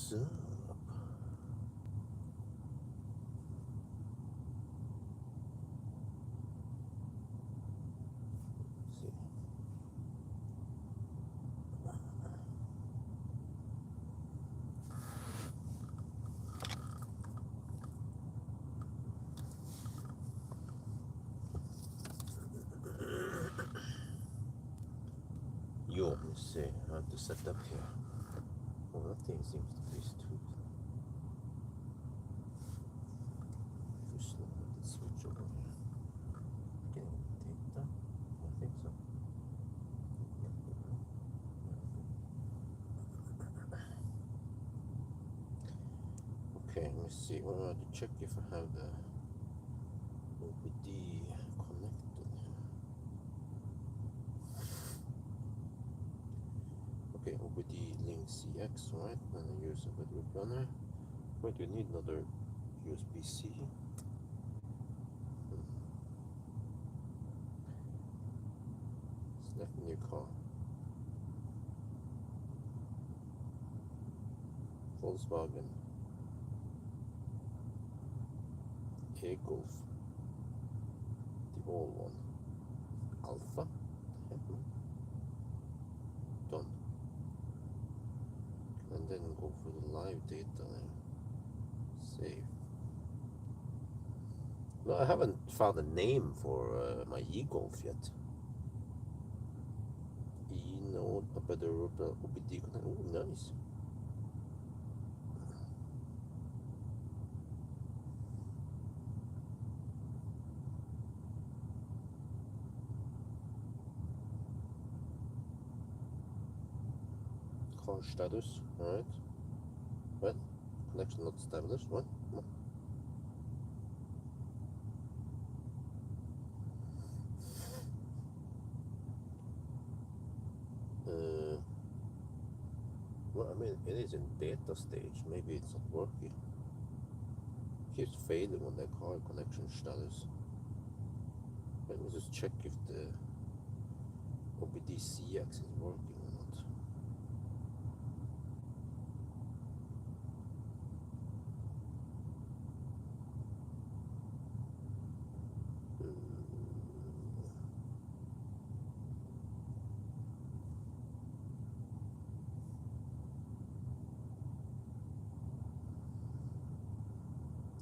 What's up? Let's see. Yo, let's see. I have to set up here. Oh, that thing seems to be too slow. Let's switch over here. Can I take that? I think so. Okay, let me see. Well, I have to check if I have the OBD connected. Okay, OBD link CX, right? And I use a battery planner. Wait, we need another USB-C. Select new car. Volkswagen E-Golf, the old one. Alpha. Done. And then go for the live data there. Save. No, I haven't found a name for my e-golf yet. E-node OBD. Oh, nice. Car status. Alright. Well, connection not established. What? Well, I mean, it is in beta stage. Maybe it's not working. It keeps failing on the car connection status. Let me just check if the OBD CX is working or not.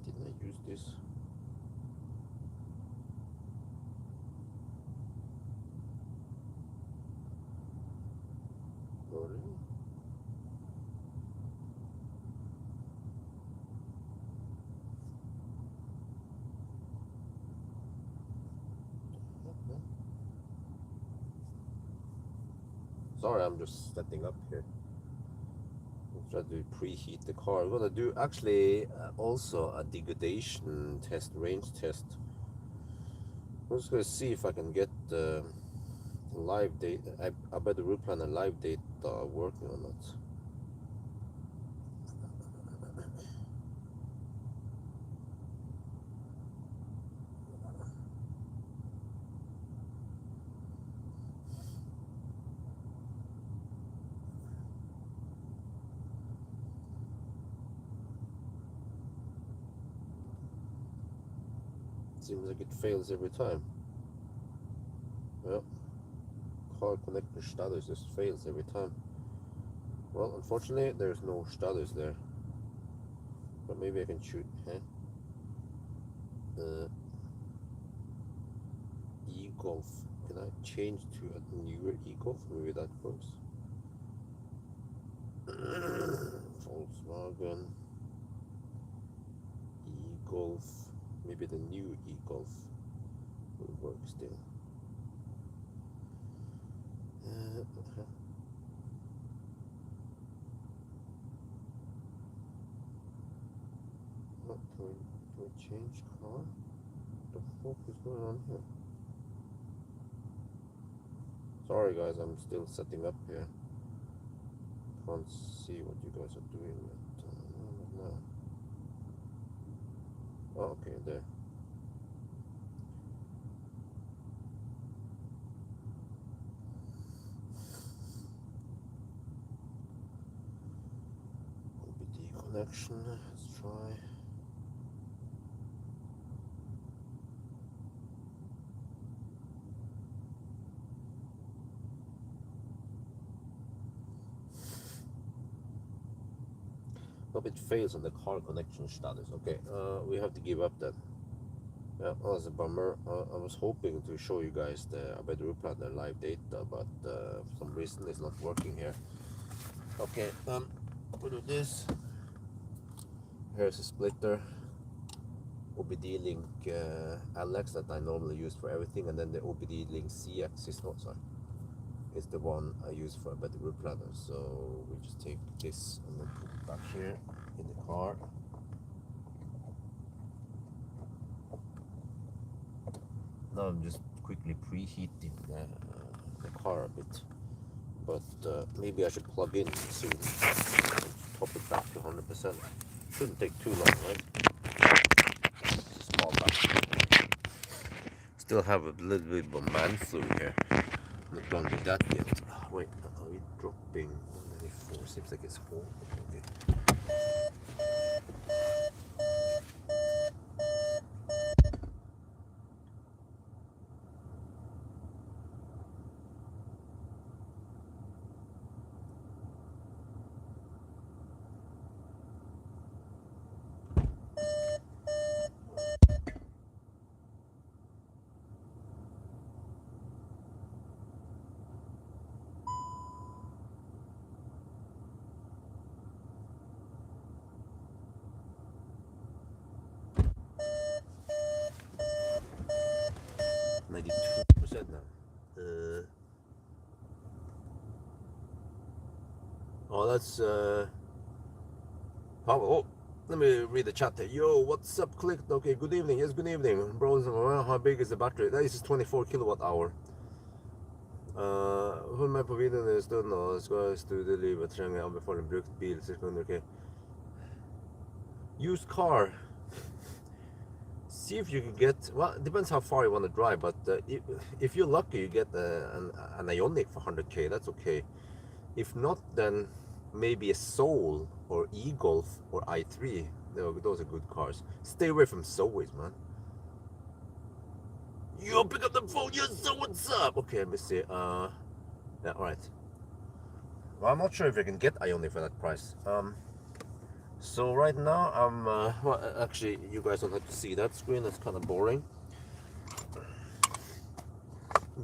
Didn't I use this? Oh, really? Okay. Sorry, I'm just setting up here. I'll try to preheat the car. I'm gonna do actually also a degradation test, range test. I'm just gonna see if I can get live data. I bet the route plan and live data working or not. Seems like it fails every time. Well, car connection status just fails every time. Well, unfortunately, there's no status there. But maybe I can shoot, huh? E-Golf. Can I change to a newer E-Golf? Maybe that works. Volkswagen E-Golf. Maybe the new E-Golf will work still. Okay. What, can we change car? What the fuck is going on here? Sorry guys, I'm still setting up here. Can't see what you guys are doing now. Oh, okay, there. OBD connection. Let's try. Hope it fails on the car connection status. Okay, we have to give up then. Yeah, that was a bummer. I was hoping to show you guys the better Planner live data, but for some reason it's not working here. Okay, we'll do this. Here's a splitter. OBD link LX that I normally use for everything, and then the OBD link CX is not, sorry, is the one I use for a better group planner. So we just take this and then put it back here in the car. Now I'm just quickly preheating the car a bit, but maybe I should plug in soon. Top it back to 100%. Shouldn't take too long, right? Small battery. Still have a little bit of man flu here. Not done with that yet. Oh, wait, are we dropping 194? Seems like it's 4. Okay. 92% now. Oh, that's Pawel. Oh, let me read the chat here. Yo, what's up? Clicked. Okay, good evening. Yes, good evening, bros. How big is the battery? That is 24 kilowatt hour. Hold meg på videoen en stund og skal studere livet. Trenger jeg anbefaler en brukt bil. Okay. Used car. See if you can get, well, it depends how far you want to drive, but if you're lucky, you get an Ioniq for 100k. That's okay. If not, then maybe a Soul or e-Golf or i3. Those are good cars. Stay away from Zoes, man. Yo, pick up the phone. Yo, so what's up? Okay, let me see. Yeah, all right. Well, I'm not sure if you can get Ioniq for that price. So right now I'm well, actually you guys don't have to see that screen. That's kind of boring.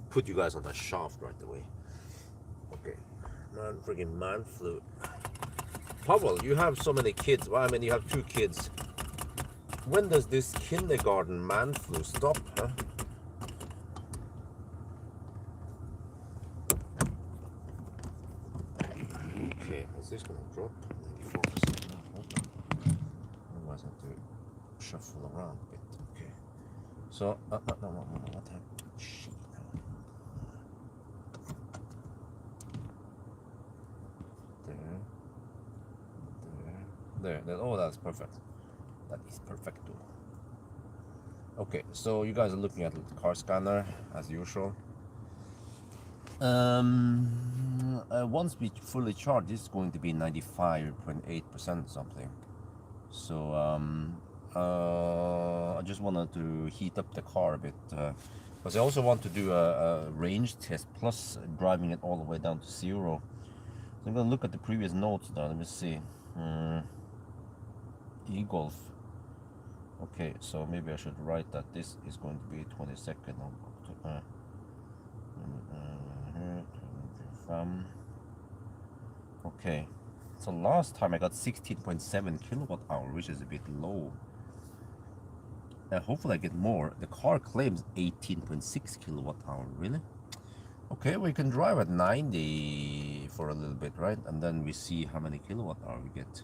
Put you guys on that shaft right away. Okay, man, freaking man flu. Pawel, you have so many kids. Well, I mean, you have 2 kids. When does this kindergarten man flu stop, huh? Okay, is this gonna drop? 94%. Otherwise I have to shuffle around a bit. Okay. So, no, what happened? Shit. There. Oh, that's perfect. That is perfecto. Okay, so you guys are looking at the car scanner as usual. Once we fully charge, it's going to be 95.8% something. So I just wanted to heat up the car a bit because I also want to do a range test plus driving it all the way down to 0. So I'm gonna look at the previous notes now. Let me see. E-Golf. Okay, so maybe I should write that this is going to be 22nd of October. Okay, so last time I got 16.7 kilowatt hour, which is a bit low. Hopefully I get more. The car claims 18.6 kilowatt hour. Really? Okay, we can drive at 90 for a little bit, right? And then we see how many kilowatt hour we get.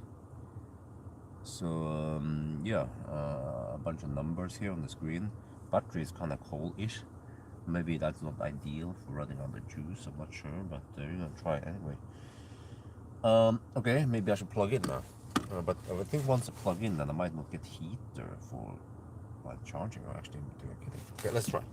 So yeah, a bunch of numbers here on the screen. Battery is kind of cold-ish. Maybe that's not ideal for running on the juice. I'm not sure, but you're gonna try it anyway. Okay, maybe I should plug in now. But I think once I plug in, then I might not get heater for while charging. Or actually, I'm doing it. Okay, let's try.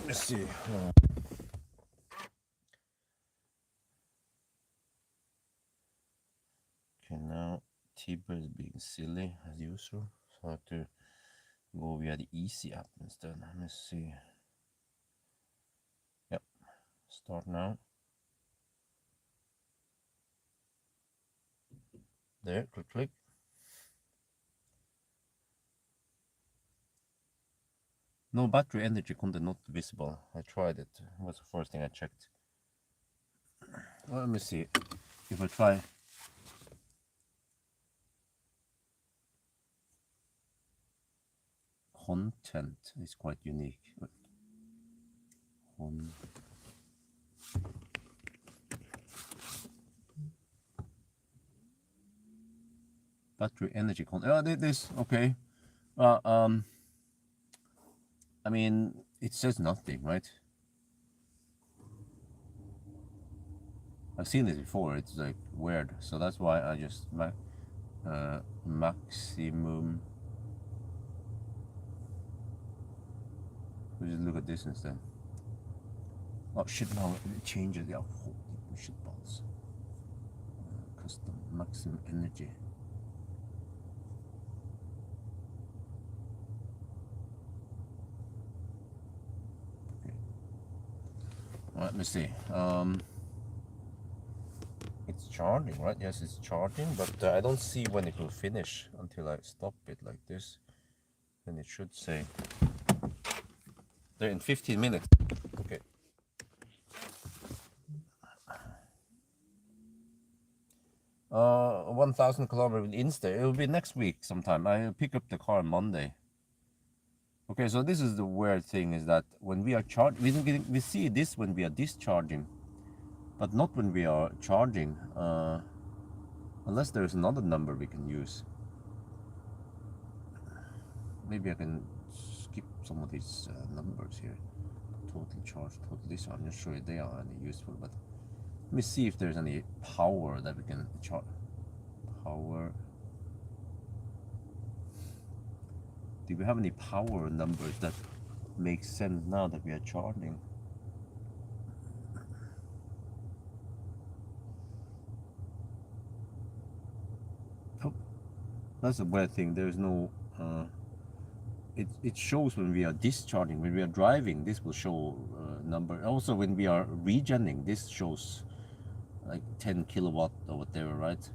Let's see. Okay, now Tiber is being silly as usual, so I have to go via the easy app instead. Let me see. Yep, start now. There, click. No battery energy content not visible. I tried it. It was the first thing I checked. Well, let me see. If I try content, is quite unique. Battery energy content. Oh, this okay. I mean, it says nothing, right? I've seen this before. It's like weird, so that's why I just maximum. We'll just look at this instead. Oh shit! Now it changes. Yeah, holy shit balls. Custom maximum energy. Okay. Let me see. It's charging, right? Yes, it's charging, but I don't see when it will finish until I stop it like this. Then it should say there in 15 minutes. Okay. 1,000 kilometers with Insta. It will be next week sometime. I pick up the car on Monday. Okay, so this is the weird thing is that when we are charging, we see this when we are discharging, but not when we are charging, unless there's another number we can use. Maybe I can skip some of these numbers here. Total charge, total discharge. I'm not sure if they are any useful, but let me see if there's any power that we can charge. Power. Do we have any power numbers that make sense now that we are charging? Oh, that's a weird thing. There's no. It shows when we are discharging. When we are driving, this will show number. Also, when we are regenning, this shows like 10 kilowatt or whatever, right?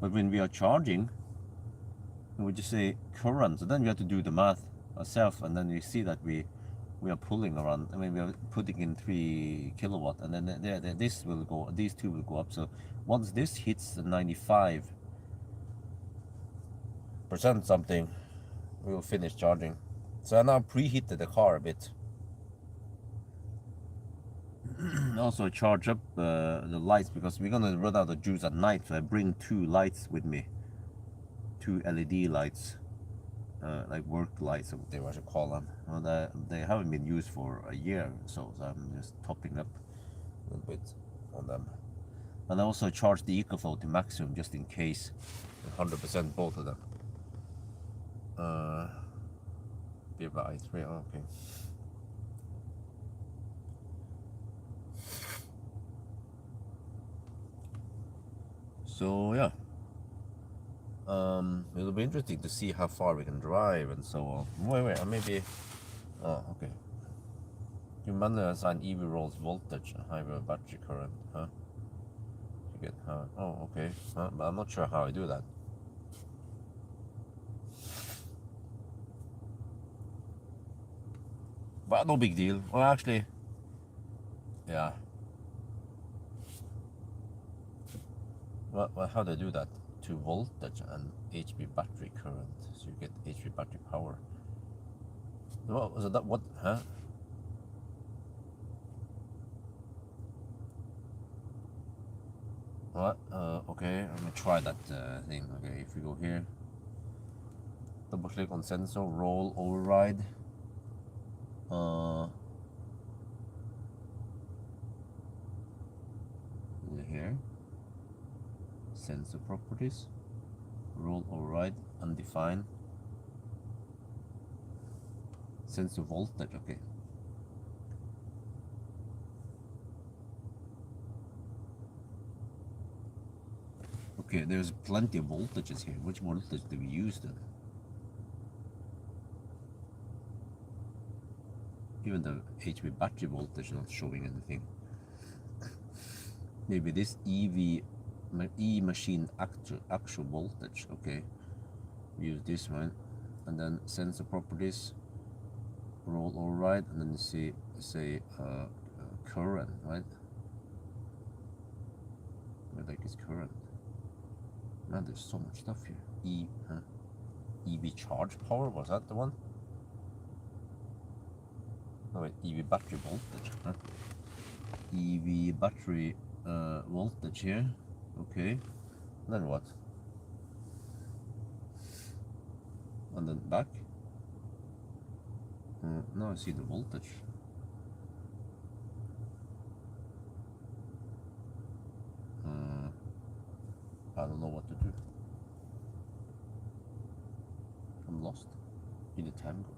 But when we are charging, we just say current. So then we have to do the math ourselves, and then we see that we are pulling around. I mean, we are putting in 3 kilowatt, and then this will go. These two will go up. So once this hits the 95% something, we will finish charging. So I now preheated the car a bit. Also charge up the lights because we're gonna run out of juice at night. So I bring 2 lights with me, 2 LED lights, like work lights or whatever I should call them. Well, they haven't been used for a year, so I'm just topping up a little bit on them. And I also charge the EcoFlow to maximum just in case, 100% both of them. Be about i3. Oh, okay. So yeah, it'll be interesting to see how far we can drive and so on. Wait, maybe. Oh, okay. You manually assign EV rolls voltage and higher battery current, huh? You get how? Oh, okay. But I'm not sure how I do that. But no big deal. Well, actually, yeah. Well, how do I do that? To voltage and HP battery current, so you get HP battery power. What was that? What? Huh? What? Okay, I'm gonna try that thing. Okay, if we go here, double click on sensor, roll override. Here, sensor properties, roll override, undefined, sensor voltage. Okay, Okay, there's plenty of voltages here. Which voltage do we use then? Even the HV battery voltage not showing anything. Maybe this E machine actual voltage. Okay, use this one, and then sensor properties, roll override, and then you say current, right? Like it's current. Man, there's so much stuff here. EV charge power, was that the one? No wait, EV battery voltage, huh? EV battery voltage here. Okay, then what? And then back. Now I see the voltage. I don't know what to do. I'm lost in the tango.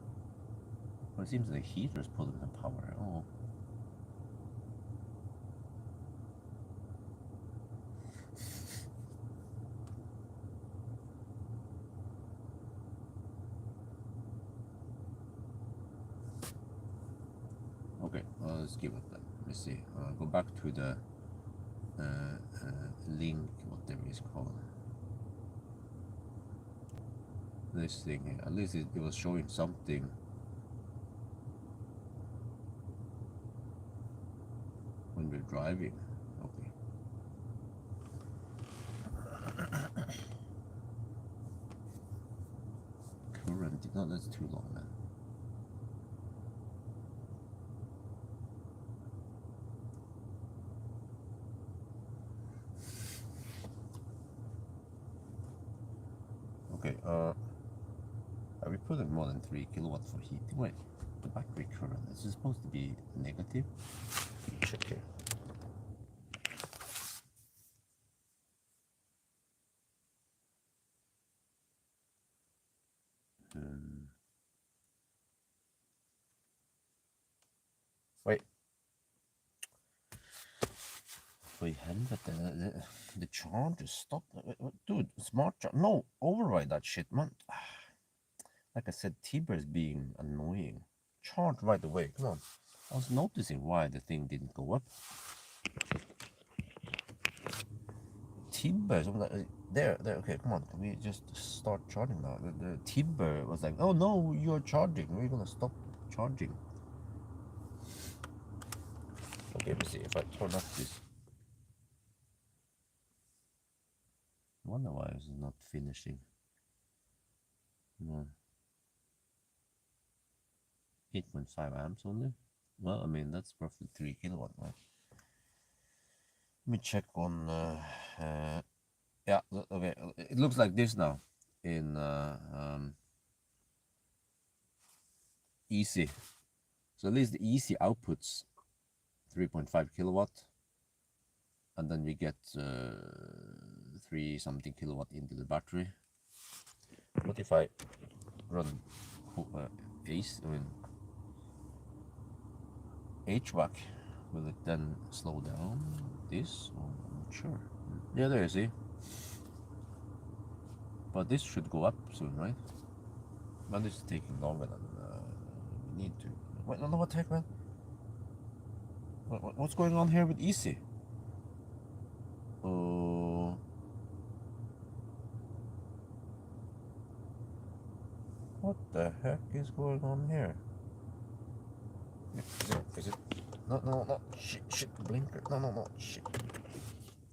Well, it seems the heater is pulling the power. Oh. Okay, well, let's give it then. Let's see. Go back to the link, whatever it's called. This thing here. At least it was showing something. When we're driving. Okay. Current. No, that's too long, man. Okay, are we putting more than 3 kilowatt for heating? Wait, the battery current, is it supposed to be negative? Check here. Wait. Wait, the charge is stopped. Dude, smart charge. No, override that shit, man. Like I said, Tiber is being annoying. Charge right away, come on. I was noticing why the thing didn't go up. Tiber, there, okay, come on. Can we just start charging now? The Tiber was like, oh no, you're charging. We're gonna stop charging. Okay, let me see if I turn off this. I wonder why it's not finishing. No. 8.5 amps only. Well, I mean, that's roughly 3 kilowatt, right? Let me check on. Yeah, okay. It looks like this now in easy. So at least the easy outputs 3.5 kilowatt, and then we get 3 something kilowatt into the battery. What if I run ACE? I mean HVAC? Will it then slow down this? Oh, I'm not sure. Yeah, there you see. But this should go up soon, right? But this is taking longer than we need to. Wait, no, what the heck, man? What's going on here with Easy? Oh. What the heck is going on here? Is it? No, shit, blinker. No, shit.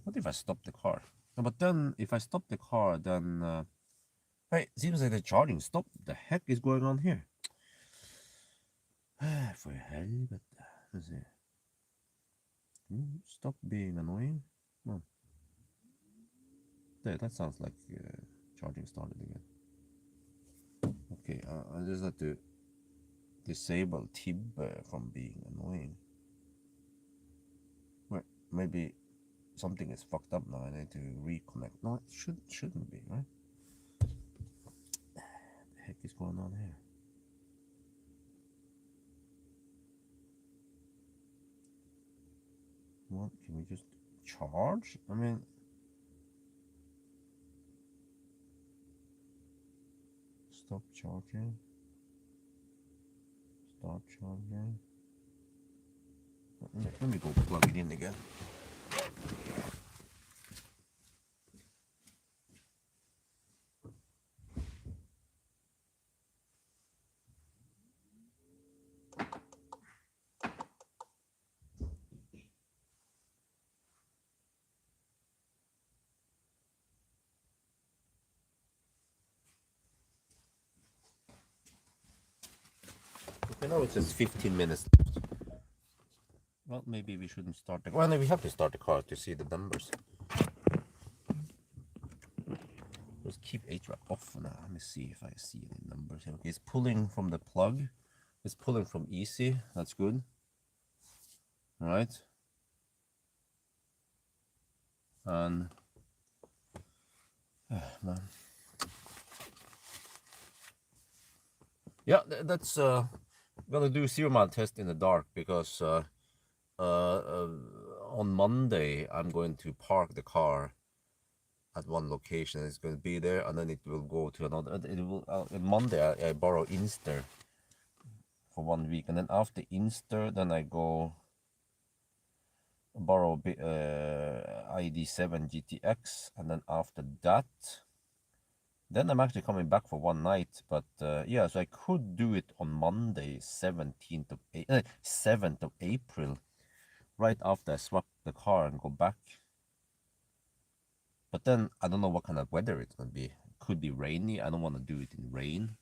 What if I stop the car? No, but then, if I stop the car, then... hey, seems like the charging stopped. What the heck is going on here? For helvete. Let's see. Stop being annoying. No. There, that sounds like charging started again. Okay, I just have to disable Tib from being annoying. Wait, maybe something is fucked up now. I need to reconnect. No, it shouldn't be, right? What the heck is going on here? What, can we just charge? I mean, Stop charging. Start charging. Let me go plug it in again. Okay, now it says 15 minutes left. Well, maybe we shouldn't start the car. Well, no, we have to start the car to see the numbers. Let's keep HVAC off now. Let me see if I see any numbers here. Okay, it's pulling from the plug. It's pulling from easy. That's good. All right. And man. Yeah, that's gonna do 0 mile test in the dark because on Monday I'm going to park the car at one location. It's going to be there, and then it will go to another. It will on Monday I borrow Inster for 1 week, and then after Inster, then I go borrow ID7 GTX, and then after that, then I'm actually coming back for one night. But yeah, so I could do it on Monday, 7th of April, right after I swap the car and go back. But then I don't know what kind of weather it's gonna be. It could be rainy. I don't want to do it in rain,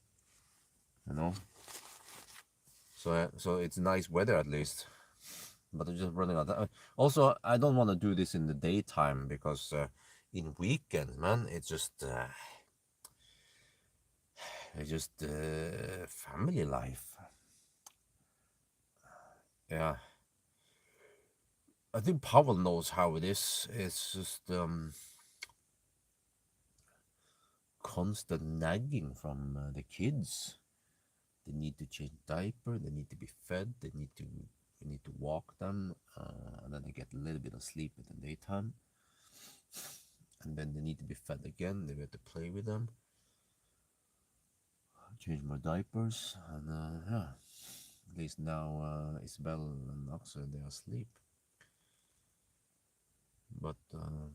you know. So it's nice weather at least. But I'm just running out of time. Also, I don't want to do this in the daytime because in weekends, man, it's just family life. Yeah. I think Pawel knows how it is. It's just constant nagging from the kids. They need to change diaper. They need to be fed. We need to walk them, and then they get a little bit of sleep in the daytime, and then they need to be fed again. Then we have to play with them, change more diapers, and yeah. At least now Isabel and Axel, they are asleep. But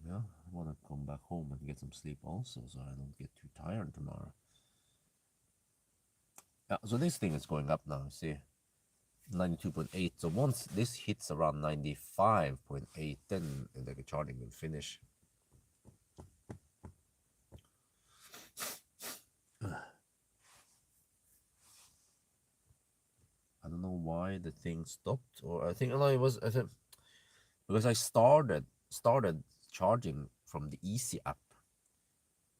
yeah, I want to come back home and get some sleep also, so I don't get too tired tomorrow. Yeah, so this thing is going up now, see, 92.8. So once this hits around 95.8, then the charging will finish. I don't know why the thing stopped, or I think because I started charging from the Easy app,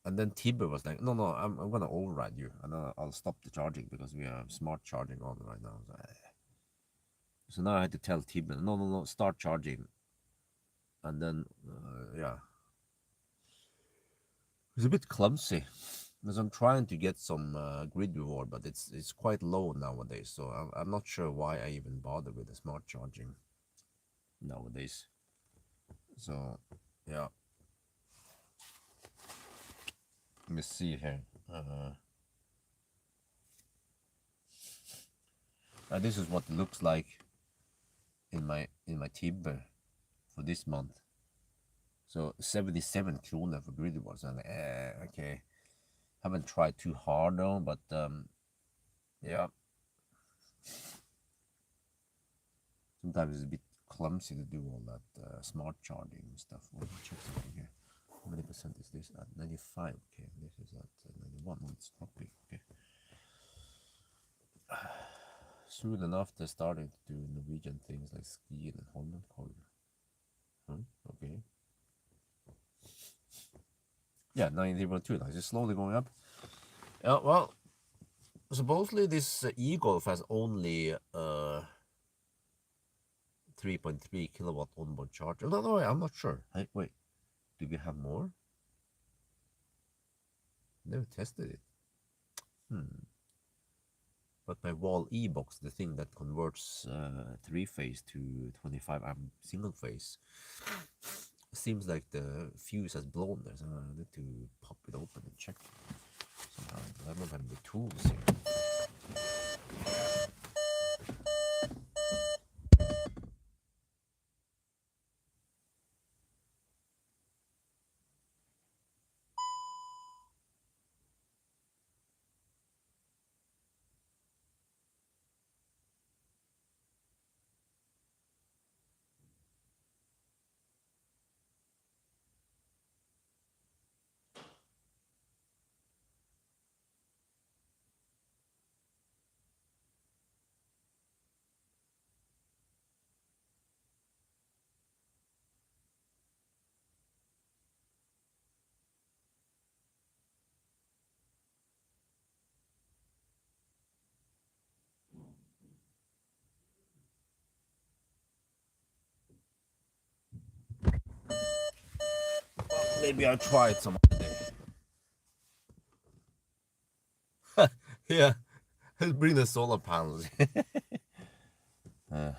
and then Tibber was like, no, I'm gonna override you, and I'll stop the charging because we have smart charging on right now. So now I had to tell Tibber, no, start charging, and then yeah, it's a bit clumsy because I'm trying to get some grid reward, but it's quite low nowadays. So I'm not sure why I even bother with the smart charging nowadays. So yeah, let me see here. This is what it looks like in my Tibber for this month. So 77 kroner for grid rewards. I'm like, okay. Haven't tried too hard though, but yeah. Sometimes it's a bit clumsy to do all that smart charging and stuff. Let me check something here. How many percent is this at? 95. Okay, this is at 91. Oh, it's dropping. Okay. Soon enough, they're starting to do Norwegian things like skiing and Holland color. Okay. Yeah, 90.2. Now it's slowly going up. Yeah, well, supposedly this e-Golf has only 3.3 kilowatt onboard charger. No, I'm not sure. Hey, wait, do we have more? Never tested it. But my Wall E box, the thing that converts 3-phase to 25 amp single phase, seems like the fuse has blown there, so I need to pop it open and check. Somehow I don't have the tools here. Maybe I'll try it some other day. Yeah, let's bring the solar panels. uh,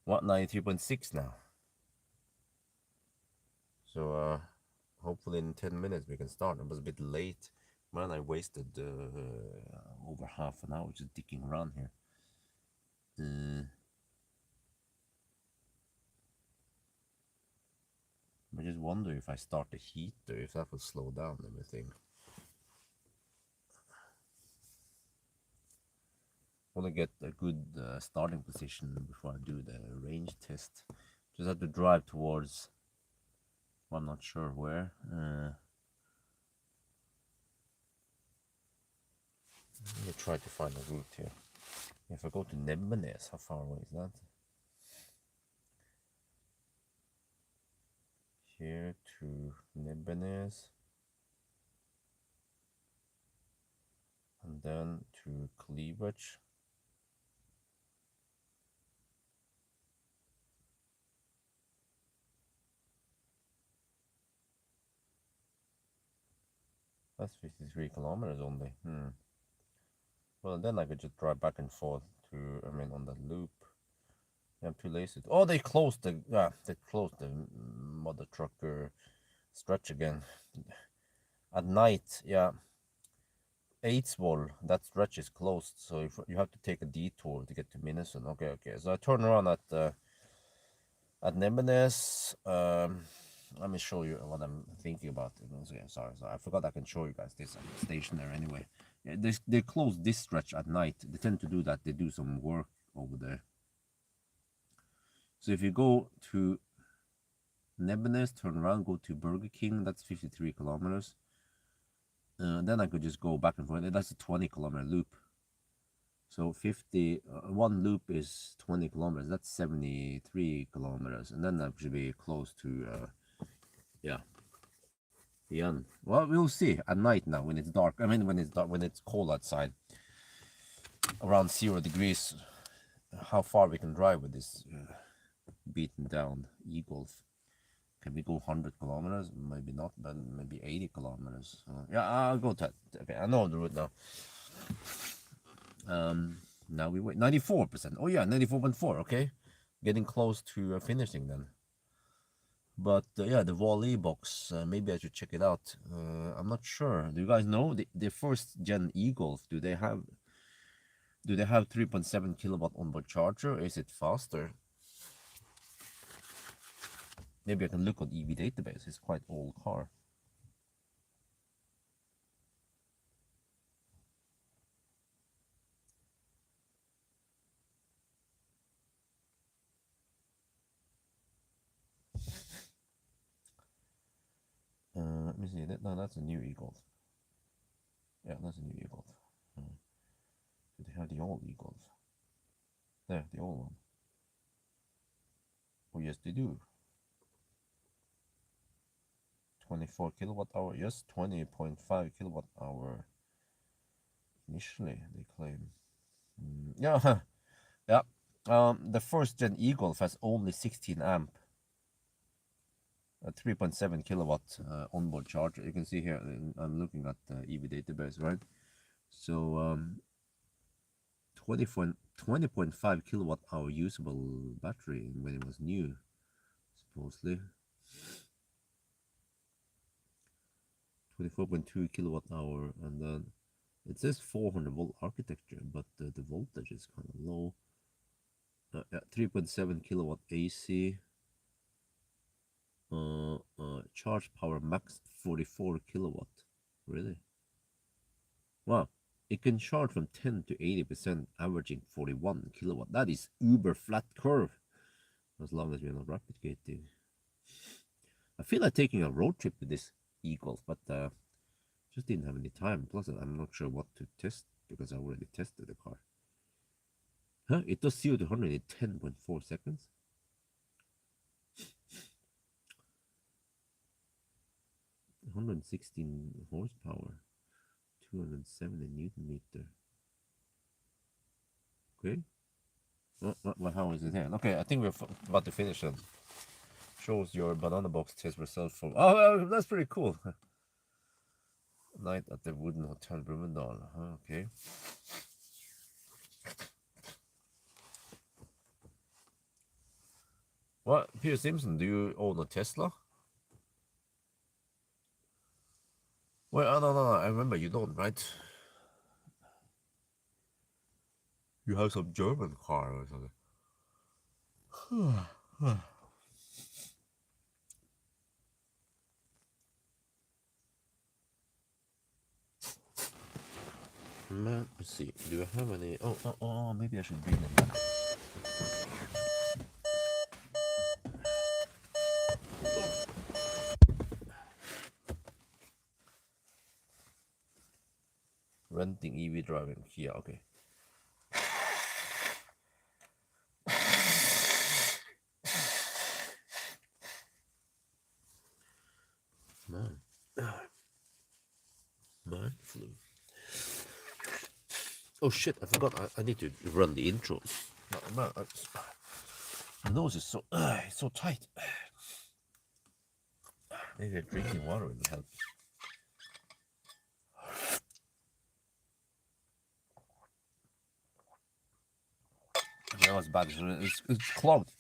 what, 93.6 now? So hopefully in 10 minutes we can start. It was a bit late. Man, I wasted over half an hour just digging around here. I just wonder if I start the heater, if that will slow down everything. I want to get a good starting position before I do the range test. Just have to drive towards, well, I'm not sure where. Let me try to find a route here. If I go to Nebbenes, how far away is that? Here to Nebbenes. And then to Cleavage. That's 53 kilometers only. Well, then I could just drive back and forth to, on that loop. I'm too lazy. Oh, they closed the mother trucker stretch again at night. Yeah, Eidsvoll, that stretch is closed, so if you have to take a detour to get to Minnesota. Okay. So I turn around at Nebbenes. Let me show you what I'm thinking about. Sorry, I forgot I can show you guys this. I'm stationary anyway. Yeah, they close this stretch at night. They tend to do that. They do some work over there. So if you go to Nebbenes, turn around, go to Burger King, that's 53 kilometers. Then I could just go back and forth. That's a 20-kilometer loop. So one loop is 20 kilometers. That's 73 kilometers. And then that should be close to, the end. Well, we'll see at night now when it's dark. When it's dark, when it's cold outside, around 0 degrees, how far we can drive with this beaten down e-Golf. Can we go 100 kilometers? Maybe not, but maybe 80 kilometers. Yeah, I'll go to that. Okay, I know the route now. Now we wait. 94%. Oh yeah, 94.4. Okay, getting close to finishing then. But yeah, the Wall-E box. Maybe I should check it out. I'm not sure. Do you guys know the first gen e-Golf? Do they have 3.7 kilowatt onboard charger? Is it faster? Maybe I can look on EV database. It's quite old car. Let me see. No, that's a new e-Golf. Yeah, that's a new e-Golf. Do they have the old e-Golf? There, the old one. Oh yes, they do. 24 kilowatt hour. Yes, 20.5 kilowatt hour. Initially, they claim. Yeah, yeah. The first gen e-Golf has only 16 amp, a 3.7 kilowatt onboard charger. You can see here. I'm looking at the EV database, right? So 20.5 kilowatt hour usable battery when it was new, supposedly. 24.2 kilowatt hour, and then it says 400 volt architecture, but the voltage is kind of low. 3.7 kilowatt AC. Charge power max 44 kilowatt. Really? Wow. It can charge from 10 to 80%, averaging 41 kilowatt. That is uber flat curve, as long as we're not replicating. I feel like taking a road trip with this Eagles, but just didn't have any time. Plus, I'm not sure what to test because I already tested the car. Huh? It does 0 to 100 in 10.4 seconds. 116 horsepower, 270 Newton meter. Okay. What, how is it here? Okay, I think we're about to finish it. Shows your banana box test result from. Oh, that's pretty cool. Night at the Wooden Hotel, Brumunddal. Okay. What, Peter Simpson? Do you own a Tesla? Well, no. I remember you don't, right? You have some German car or something. Man, let's see. Do I have any? Oh, maybe I should bring them back. Renting EV driving. Yeah, okay. Man. Man flu. Oh shit, I forgot. I need to run the intro. Man, my nose is so tight. Maybe drinking water will help. That was bad. It's clogged.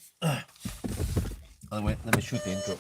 Anyway, let me shoot the intro.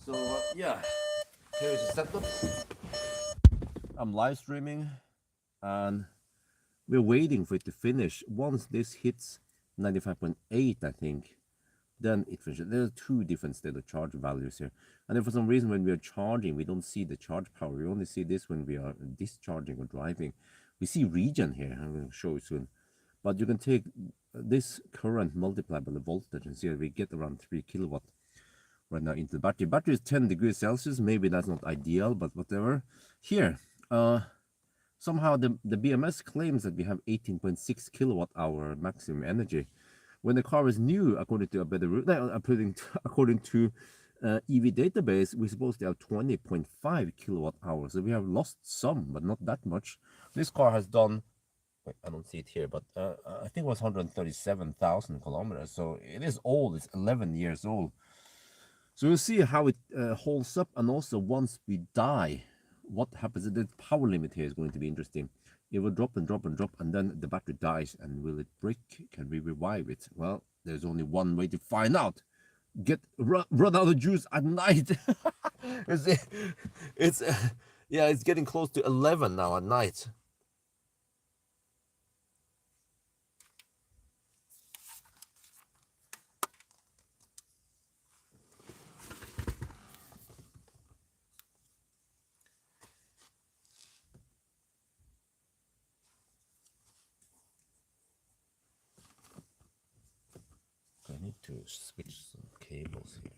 So yeah, here's the setup. I'm live streaming, and we're waiting for it to finish. Once this hits 95.8, I think, then it finishes. There are two different state of charge values here, and then for some reason when we are charging, we don't see the charge power. We only see this when we are discharging or driving. We see regen here. I'm going to show you soon, but you can take this current multiplied by the voltage and see that we get around 3 kilowatt right now into the battery. Battery is 10 degrees Celsius. Maybe that's not ideal, but whatever. Here, somehow the BMS claims that we have 18.6 kilowatt hour maximum energy. When the car is new, according to a better route, according to EV database, we're supposed to have 20.5 kilowatt hours. So we have lost some, but not that much. This car has done, wait, I don't see it here, but I think it was 137,000 kilometers. So it is old. It's 11 years old. So we'll see how it holds up, and also once we die, what happens. The power limit here is going to be interesting. It will drop and drop and drop, and then the battery dies, and will it break? Can we revive it? Well, there's only one way to find out. Run out of juice at night. it's yeah, it's getting close to 11 now at night. to switch some cables here.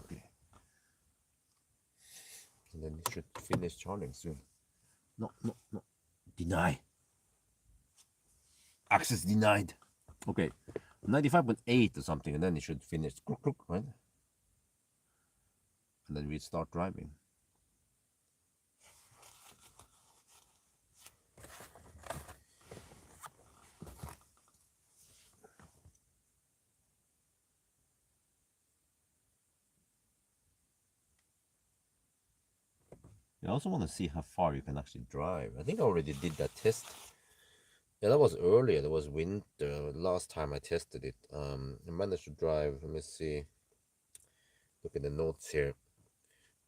Okay. And then it should finish charging soon. No. Deny. Access denied. Okay. 95.8 or something, and then it should finish. Right? And then we start driving. I also want to see how far you can actually drive. I think I already did that test. Yeah, that was earlier. That was winter. Last time I tested it. I managed to drive. Let me see. Look at the notes here.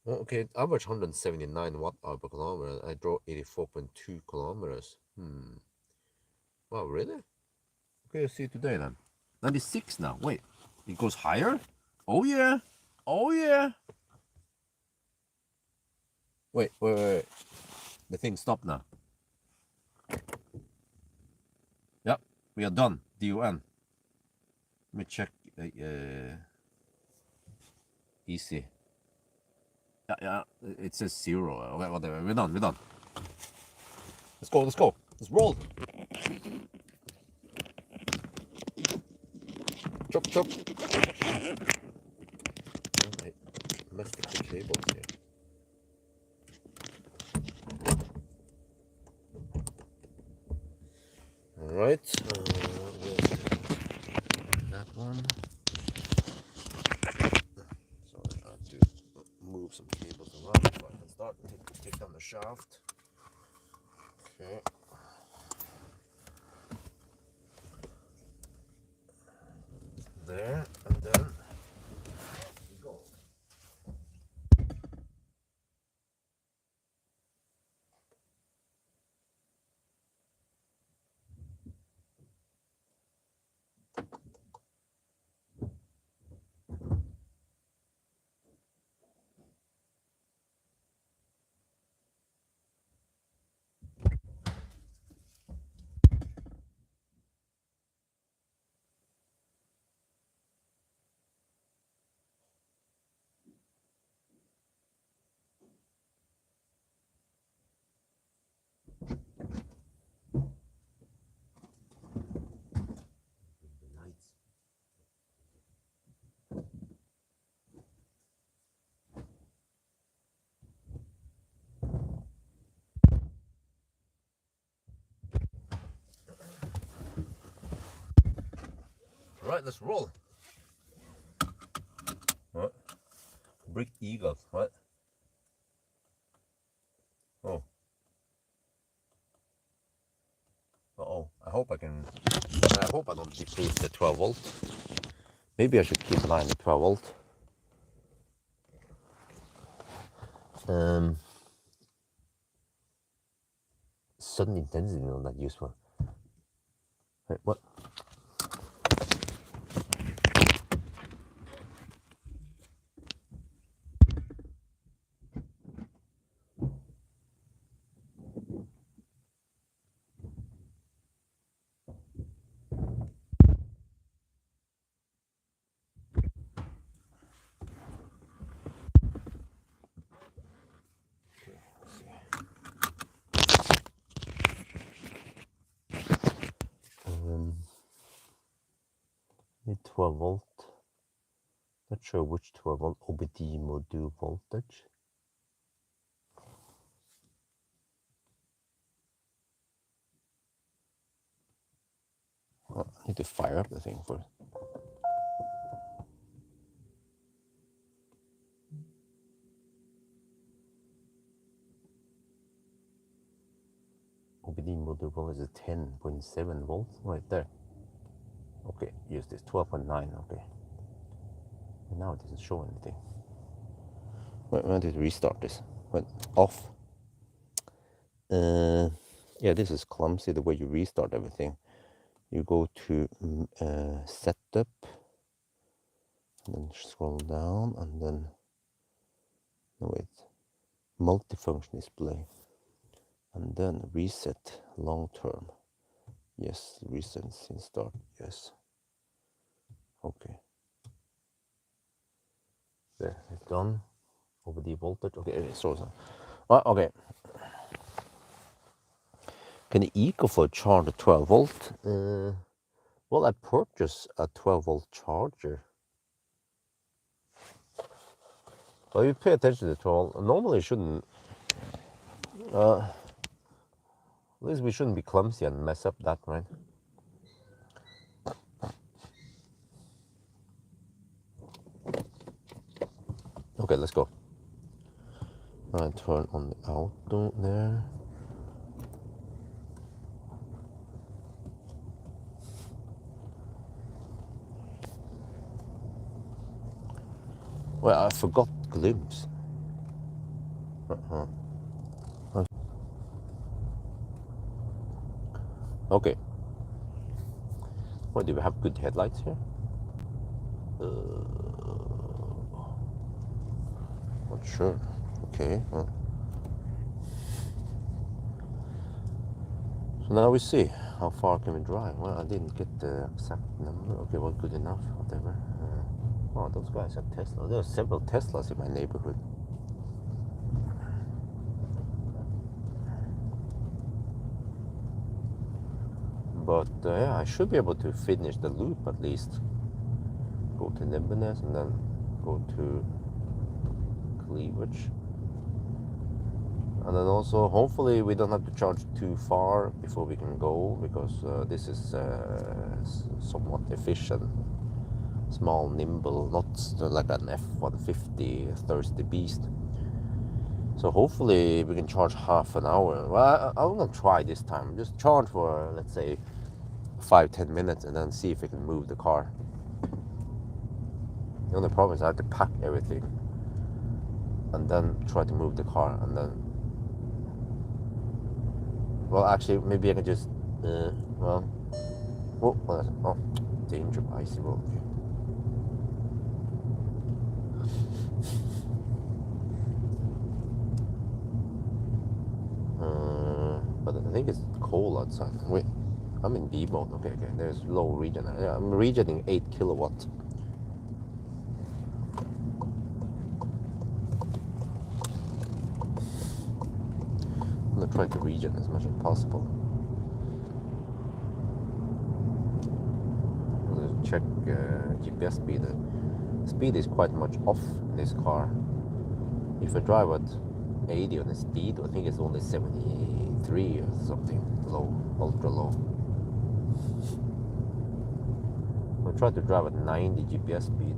Oh, okay, average 179 watt-hour per kilometer. I drove 84.2 kilometers. Wow, really? Okay, see today then. 96 now. Wait, it goes higher? Oh yeah. Oh yeah. Wait. The thing stopped now. Yep, we are done. DON. Let me check. Easy. Yeah, it says 0. Okay, whatever. We're done. Let's go. Let's roll. Chop. I messed up the cables here. Alright, that one. Sorry, I have to move some cables around so I can start to take down the shaft. Okay. There, and then we go. Right, let's roll. What? Brick Eagles, what? Oh. Uh-oh. I hope I don't decrease the 12 volt. Maybe I should keep mine at 12 volt. Sudden intensity, not useful. Wait, what? Need 12 volt. Not sure which 12 volt OBD module voltage. Oh, I need to fire up the thing first. OBD module voltage is 10.7 volts right there. Okay, use this 12.9. Okay. And now it doesn't show anything. Wait, I want to restart this. Wait, off. Yeah, this is clumsy the way you restart everything. You go to setup, and then scroll down, and then No, wait. Multifunction display. And then reset long term. Yes, reset since start. Yes. Okay. There, it's done. Over the voltage. Okay, so. Okay. Can the EcoFlow charge a 12 volt? Well, I purchased a 12 volt charger. Well, you pay attention to 12. Normally, it shouldn't. At least we shouldn't be clumsy and mess up that, right? Okay, let's go. I turn on the auto there. Well, I forgot glimpse. Okay. What, do we have good headlights here? Not sure. Okay. So now we see how far can we drive. Well, I didn't get the exact number. Okay, well, good enough. Whatever. Oh, those guys have Tesla. There are several Teslas in my neighborhood. But yeah, I should be able to finish the loop at least. Go to Nimbeness and then go to Cleavage. And then also, hopefully, we don't have to charge too far before we can go, because this is somewhat efficient. Small, nimble, not like an F-150 thirsty beast. So hopefully we can charge half an hour. Well, I'm gonna try this time. Just charge for, let's say, 5-10 minutes and then see if we can move the car. The only problem is I have to pack everything and then try to move the car, and then, well, actually, maybe I can just, danger, icy road. But I think it's cold outside. Wait, I'm in B mode. Okay, there's low regen. Yeah, I'm regenerating 8 kilowatt. I'm gonna try to regen as much as possible. I'm gonna check GPS speed. Speed is quite much off in this car. If I drive at 80 on the speed, I think it's only 73 or something, low, ultra low. I try to drive at 90 GPS speed.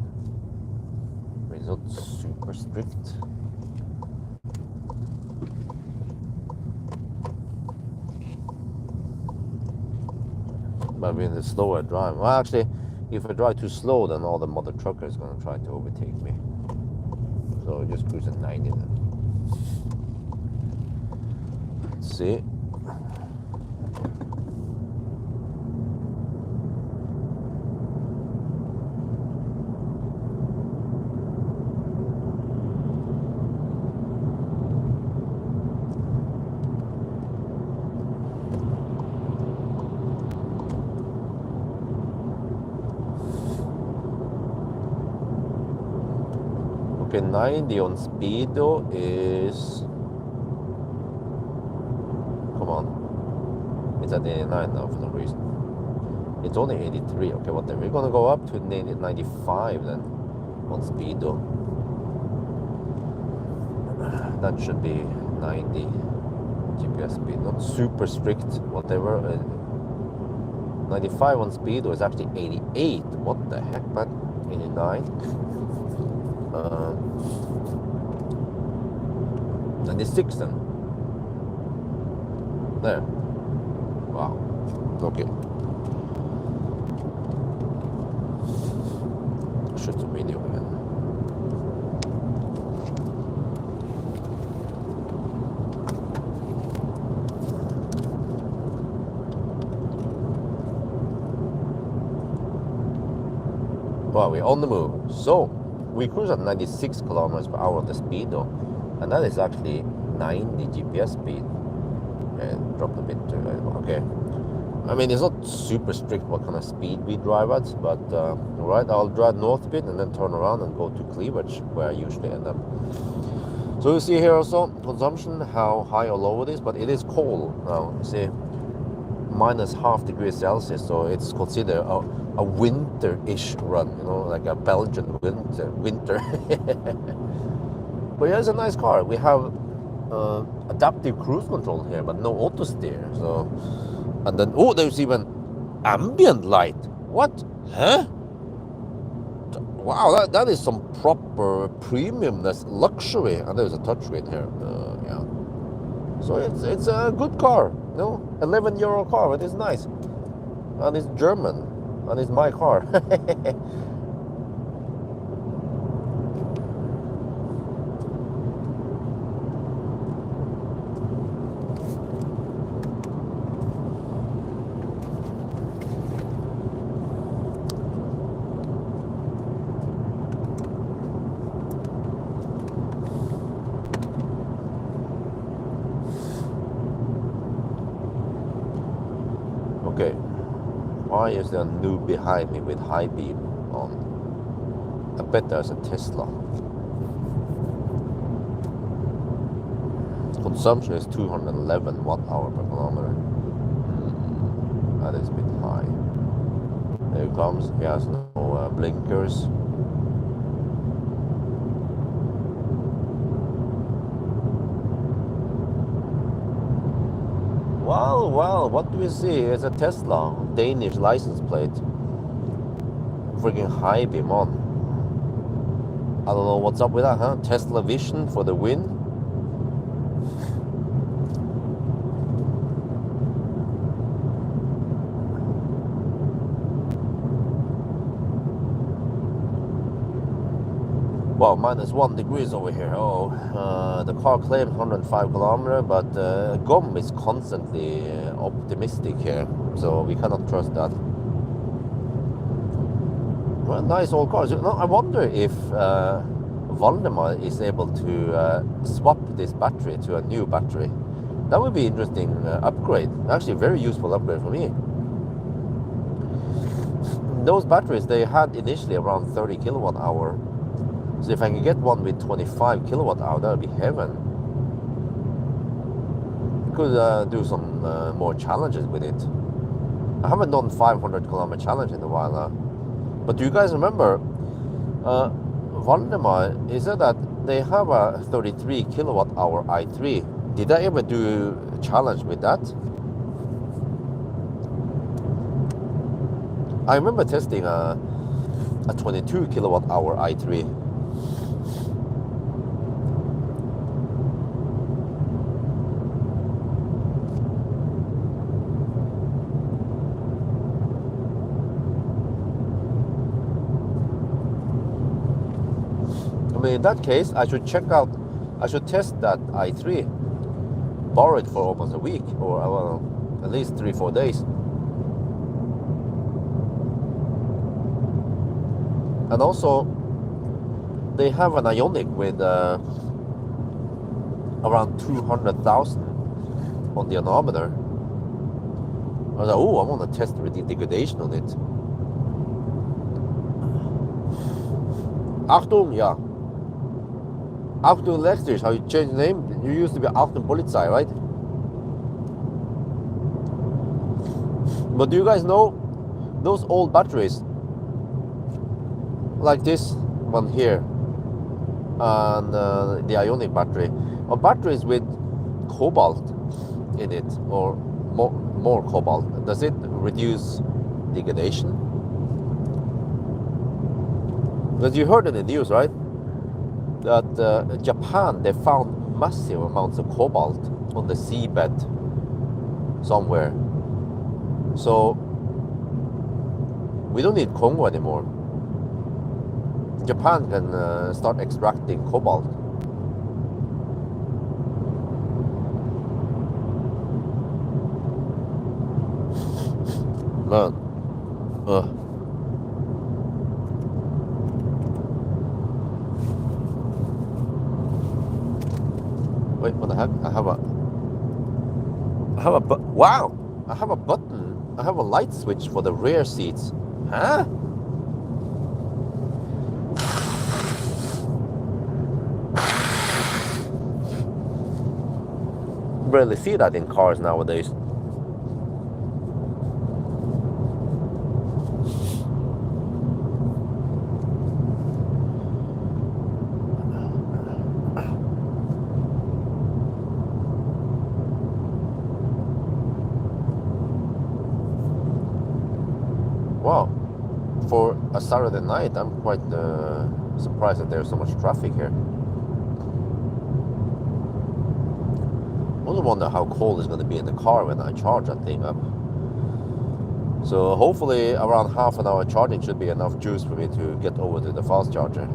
It's not super strict. But when the slower I drive, well, actually, if I drive too slow, then all the mother truckers are gonna try to overtake me. So I just cruise at 90 then. Let's see. Okay, 90 on speedo is, come on, it's at 89 now for some reason. It's only 83. Okay, what then? We're gonna go up to 95 then on speedo. That should be 90 GPS speed, not super strict, whatever. 95 on speedo is actually 88. What the heck, man? 89. 96 then. There. Wow. Okay. Shoot the video again. Wow, we're on the move. So, We cruise at 96 kilometers per hour on the speedo, and that is actually 90 GPS speed. And dropped a bit to okay. I mean, it's not super strict what kind of speed we drive at, but right, I'll drive north a bit and then turn around and go to Cleavage, where I usually end up. So you see here also consumption, how high or low it is, but it is cold now. You see, minus half degrees Celsius, so it's considered a winter-ish run, you know, like a Belgian winter. But yeah, it's a nice car. We have adaptive cruise control here, but no auto steer. So, and then there's even ambient light. What? Huh? Wow, that is some proper premiumness, luxury. And there's a touchscreen here. Yeah. So it's a good car, you know, 11-year-old car, but it's nice, and it's German, and it's my car. Okay, why is there a noob behind me with high beam on? I bet there's a Tesla. Consumption is 211 watt-hour per kilometer. That is a bit high. There it comes. He has no blinkers. Well, what do we see? It's a Tesla, Danish license plate. Freaking high beam on. I don't know what's up with that, huh? Tesla Vision for the win. Well, -1 degrees over here. The car claims 105 kilometers, but GOM is constantly optimistic here, so we cannot trust that. Well, nice old cars. I wonder if Valdemar is able to swap this battery to a new battery. That would be an interesting upgrade. Actually, very useful upgrade for me. Those batteries, they had initially around 30 kilowatt hour. So if I can get one with 25 kilowatt hour, that would be heaven. Could do some more challenges with it. I haven't done 500 kilometer challenge in a while now. But do you guys remember, Valdemar, he said that they have a 33 kilowatt hour i3. Did I ever do a challenge with that? I remember testing a 22 kilowatt hour i3. I mean, in that case, I should test that i3, borrow it for almost a week, or well, at least 3-4 days. And also, they have an Ioniq with around 200,000 on the odometer. I was like, I want to test the degradation on it. Achtung, yeah. Achtung Lexus, how you change the name? You used to be Achtung Polizei, right? But do you guys know those old batteries? Like this one here, and the Ioniq battery, or batteries with cobalt in it, or more cobalt. Does it reduce degradation? Because you heard in the news, right, that Japan, they found massive amounts of cobalt on the seabed somewhere. So we don't need Congo anymore. Japan can start extracting cobalt. Man, Wait, what the heck? Wow! I have a button. I have a light switch for the rear seats. Huh? Rarely see that in cars nowadays. Wow. For a Saturday night, I'm quite surprised that there's so much traffic here. I also wonder how cold it's going to be in the car when I charge that thing up. So hopefully around half an hour charging should be enough juice for me to get over to the fast charger.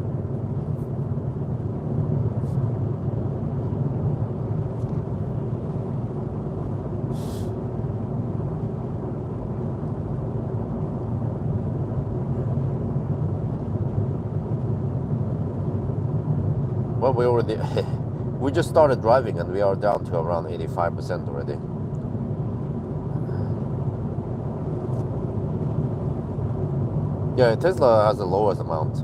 Well, we just started driving and we are down to around 85% already. Yeah, Tesla has the lowest amount.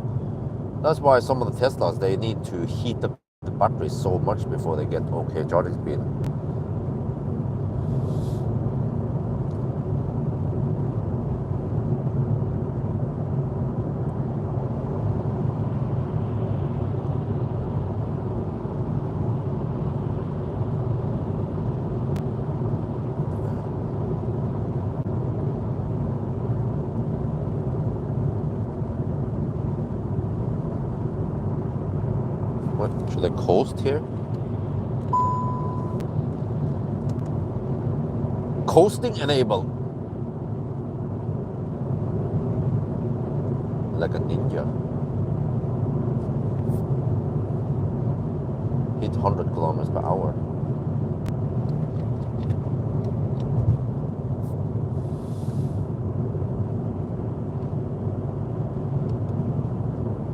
That's why some of the Teslas, they need to heat up the batteries so much before they get okay charging speed. What, should I coast here? Coasting enabled. Like a ninja. Hit 100 kilometers per hour.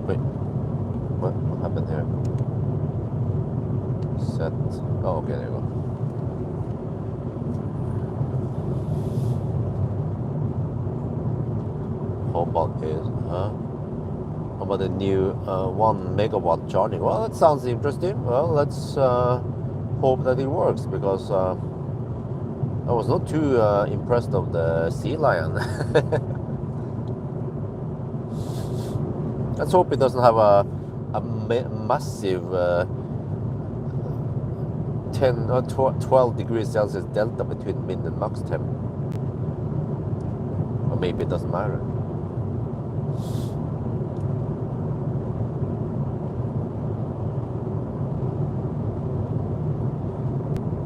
Wait, what happened here? Set. Oh, okay, there you go. How about how about the new 1 megawatt charging? Well, that sounds interesting. Well, let's hope that it works, because I was not too impressed of the Sea Lion. Let's hope it doesn't have a massive 10 or 12 degrees Celsius delta between min and max temp. Or maybe it doesn't matter.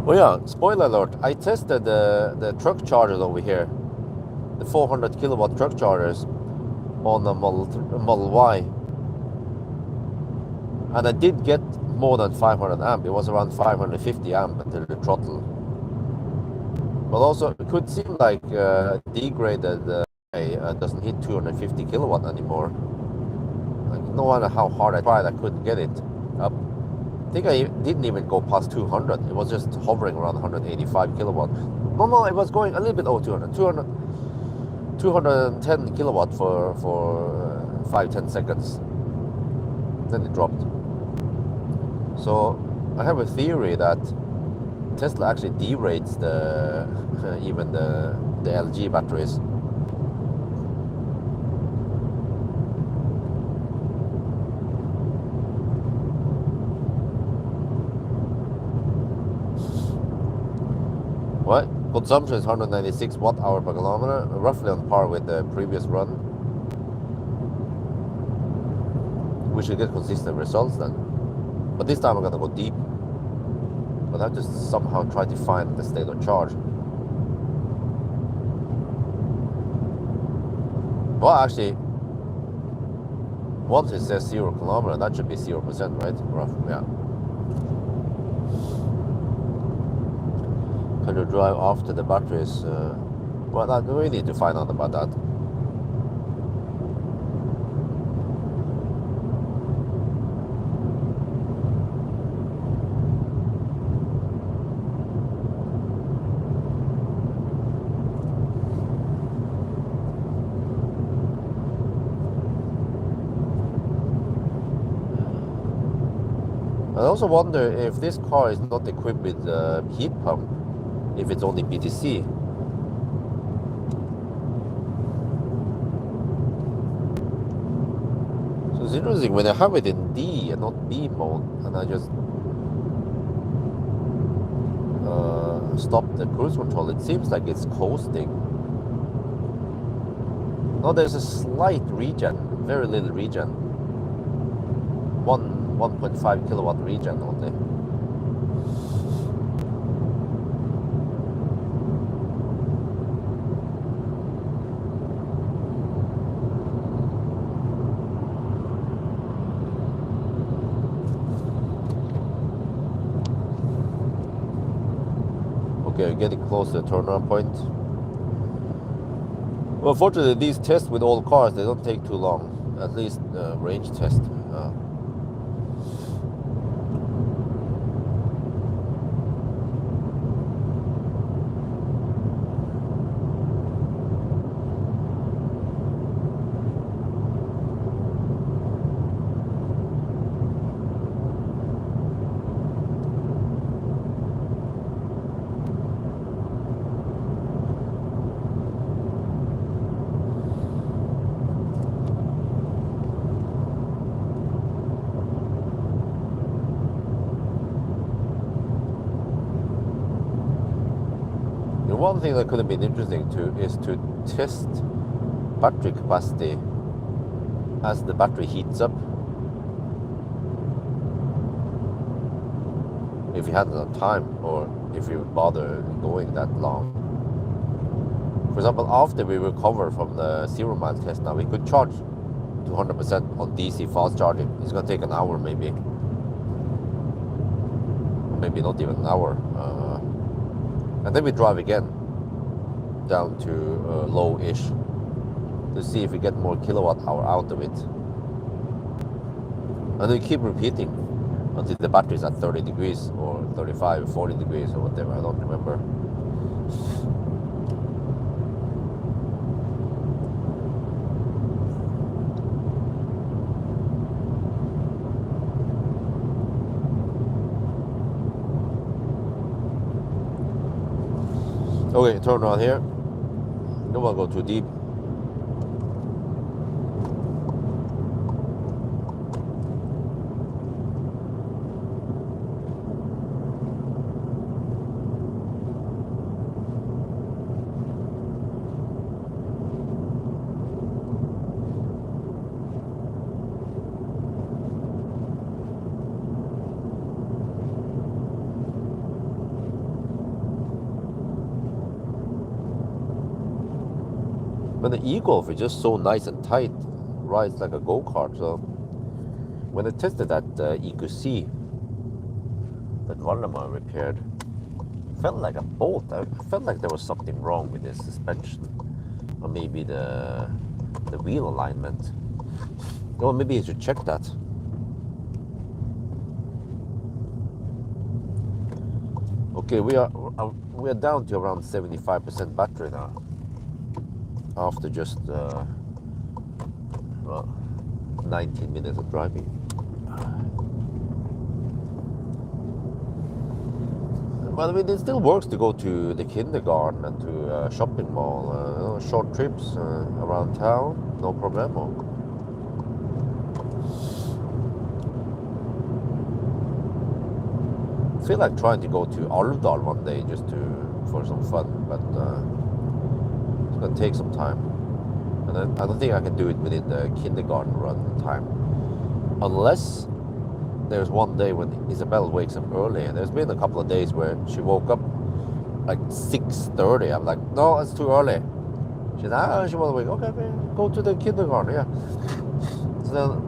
Oh yeah, spoiler alert, I tested the truck chargers over here, the 400 kilowatt truck chargers on the Model Y, and I did get more than 500 amp. It was around 550 amp until the throttle. But also it could seem like degraded doesn't hit 250 kilowatt anymore. Like, no matter how hard I tried, I couldn't get it up. I think I didn't even go past 200. It was just hovering around 185 kilowatt. No, it was going a little bit over 210 kilowatt for 5-10 seconds. Then it dropped. So I have a theory that Tesla actually derates the even the LG batteries. What? Consumption is 196 watt hour per kilometer, roughly on par with the previous run. We should get consistent results then. But this time I'm gonna go deep. But I have to somehow try to find the state of charge. Well, actually, once it says 0 kilometer, that should be 0%, right? Rough, yeah. Can you drive after the batteries? Well, we need to find out about that. also wonder if this car is not equipped with a heat pump, if it's only BTC. So it's interesting when I have it in D and not B mode, and I just stop the cruise control, it seems like it's coasting. No, there's a slight regen, very little regen. 1.5 kilowatt regen only. Okay, getting close to the turnaround point. Well, fortunately, these tests with all cars, they don't take too long. At least range test. One thing that could have been interesting too is to test battery capacity as the battery heats up. If you had enough time, or if you would bother going that long. For example, after we recover from the 0 mile test now, we could charge to 100% on DC fast charging. It's going to take an hour maybe. Maybe not even an hour. And then we drive again down to low-ish to see if we get more kilowatt hour out of it. And we keep repeating until the battery is at 30 degrees or 35 or 40 degrees or whatever, I don't remember. Okay, turn around here. Don't want to go too deep. But the e-Golf is just so nice and tight, rides like a go-kart. So when I tested that EQC that Valdemar repaired, it felt like a bolt. I felt like there was something wrong with the suspension, or maybe the wheel alignment. Well, maybe you should check that. Okay, we are down to around 75% battery now, after just 19 minutes of driving. But I mean, it still works to go to the kindergarten and to a shopping mall, short trips around town, no problemo. I feel like trying to go to Alvdal one day just for some fun, but it's gonna take some time, and I don't think I can do it within the kindergarten run time, unless there's one day when Isabel wakes up early. And there's been a couple of days where she woke up like 6:30. I'm like, no, it's too early. She's like, she won't wake. Okay, man, go to the kindergarten. Yeah. So then,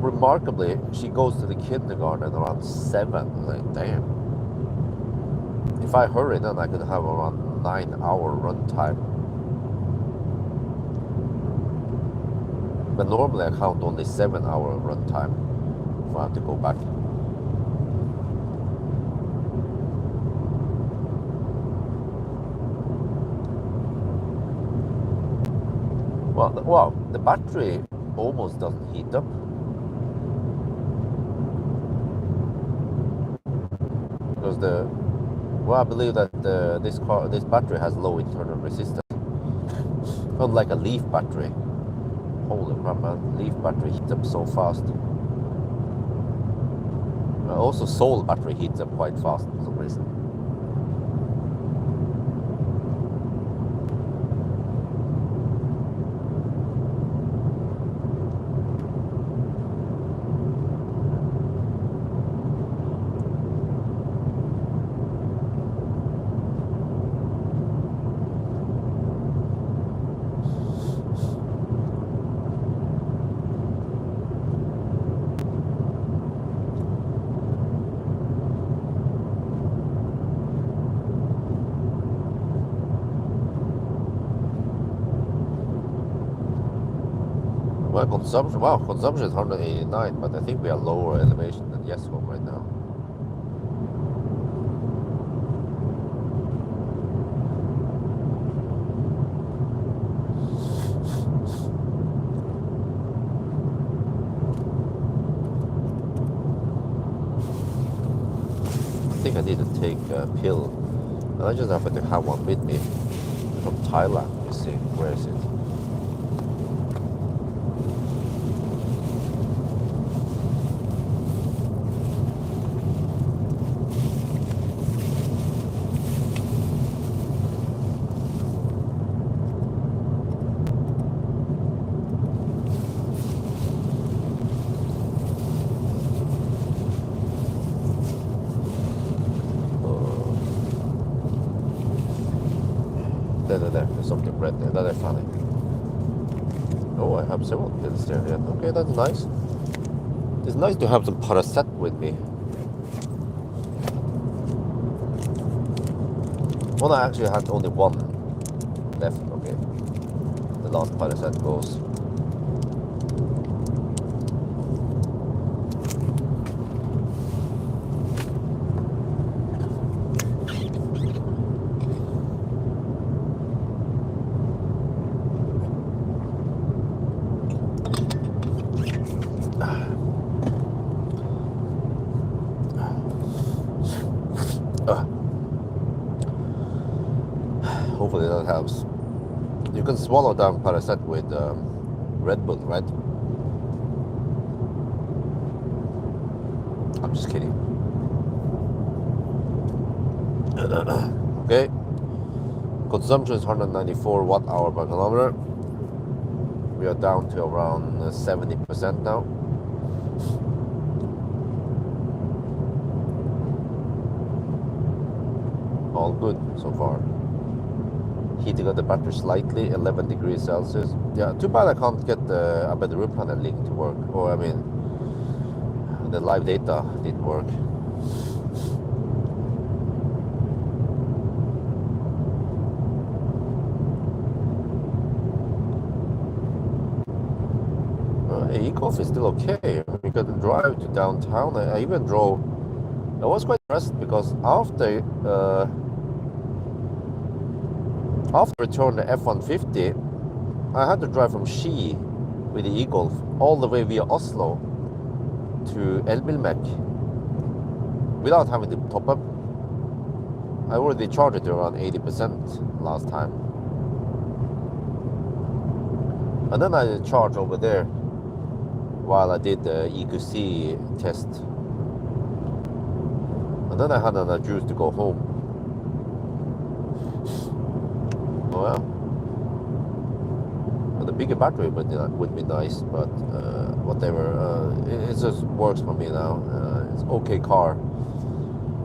remarkably, she goes to the kindergarten around 7. I'm like, damn. If I hurry, then I could have around 9-hour run time. But normally I count only 7-hour run time if I have to go back. Well, the battery almost doesn't heat up. because I believe that this battery has low internal resistance, unlike a Leaf battery. Holy crap, man! Leaf battery heats up so fast. Also, Soul battery heats up quite fast for some reason. Well, consumption is 189, but I think we are lower elevation than Yesco right now. I think I need to take a pill, and I just happen to have one with me from Thailand. Let me see, where is it? There, there's something red there. That I found it. Oh, I have several pills there. Yeah. Okay, that's nice. It's nice to have some Paracet with me. Well, I actually had only one left. Okay, the last Paracet goes. Hopefully that helps. You can swallow down Paracet with Red Bull, right? I'm just kidding. Okay. Consumption is 194 watt hour per kilometer. We are down to around 70% now. All good so far. Heating of the battery slightly, 11 degrees Celsius. Yeah, too bad I can't get a better room panel link to work. Or I mean, the live data didn't work. E-Golf is still okay. We can drive to downtown. I even drove. I was quite impressed because after return the F-150, I had to drive from Ski with the E-Golf all the way via Oslo to Elbilmek without having to top up. I already charged it to around 80% last time. And then I charged over there while I did the EQC test. And then I had an juice to go home. Well, the bigger battery would be nice, but whatever. It just works for me now. It's okay car.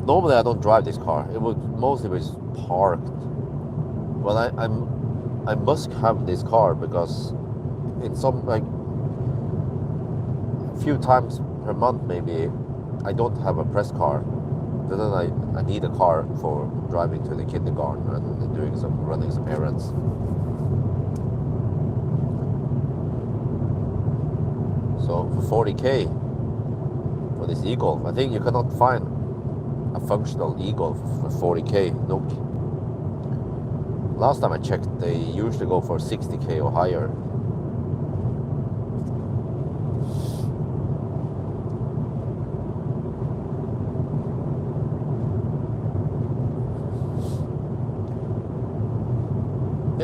Normally I don't drive this car. It would mostly be parked. Well, I must have this car because in some a few times per month maybe I don't have a press car. Then I need a car for driving to the kindergarten and running some errands. So for 40k for this E-Golf, I think you cannot find a functional E-Golf for 40k. Nope. Last time I checked, they usually go for 60k or higher.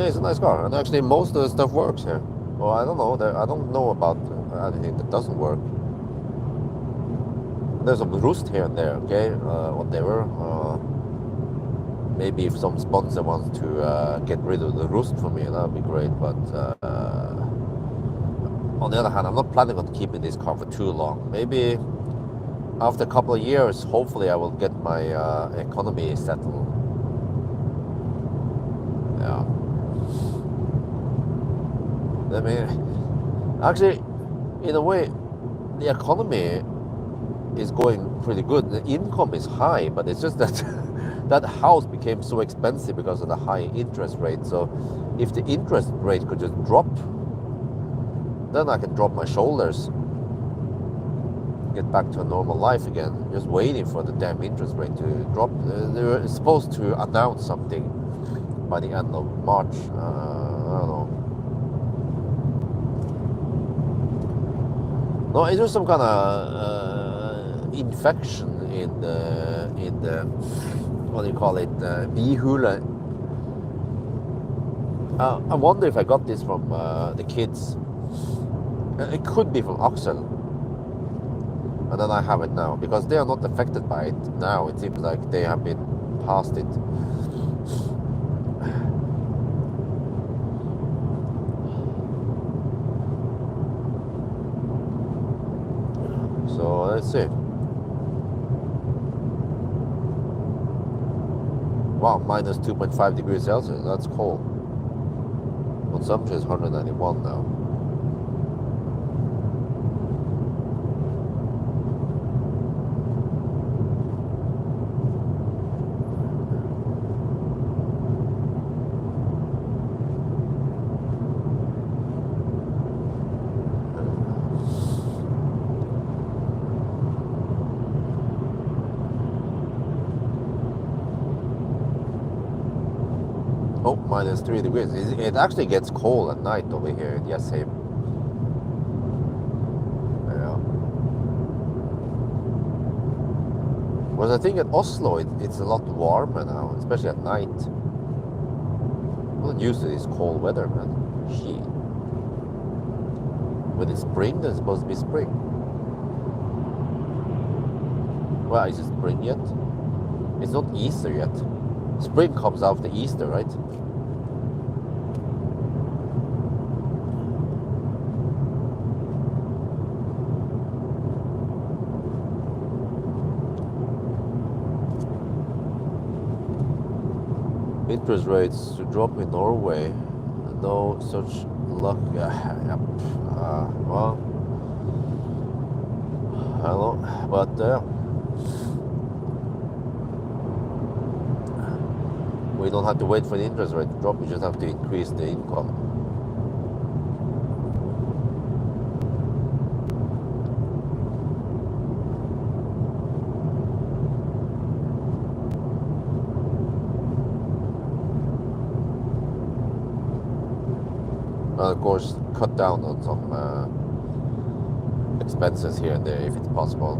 Yeah, it's a nice car, and actually most of the stuff works here. Well, I don't know. I don't know about anything that doesn't work. There's some rust here and there. Okay, whatever. Maybe if some sponsor wants to get rid of the rust for me, that would be great. But on the other hand, I'm not planning on keeping this car for too long. Maybe after a couple of years, hopefully I will get my economy settled. Yeah. I mean, actually, in a way, the economy is going pretty good. The income is high, but it's just that that house became so expensive because of the high interest rate. So if the interest rate could just drop, then I can drop my shoulders, get back to a normal life again. Just waiting for the damn interest rate to drop. They were supposed to announce something by the end of March. I don't know. No, it was some kind of infection in the what do you call it, bihule. I wonder if I got this from the kids. It could be from Axel, and then I have it now because they are not affected by it now. It seems like they have been past it. So let's see. Wow, minus 2.5 degrees Celsius. That's cold. Consumption is 191 now. Oh, minus 3 degrees. It actually gets cold at night over here in Jessheim. Yeah. Whereas I think at Oslo it's a lot warmer now, especially at night. I'm not used to this cold weather, man. Shit. When it's spring, then it's supposed to be spring. Well, is it spring yet? It's not Easter yet. Spring comes after Easter, right? Interest rates to drop in Norway. No such luck. Yep. Well, I don't know, but we don't have to wait for the interest rate to drop. We just have to increase the income. And of course, cut down on some expenses here and there if it's possible.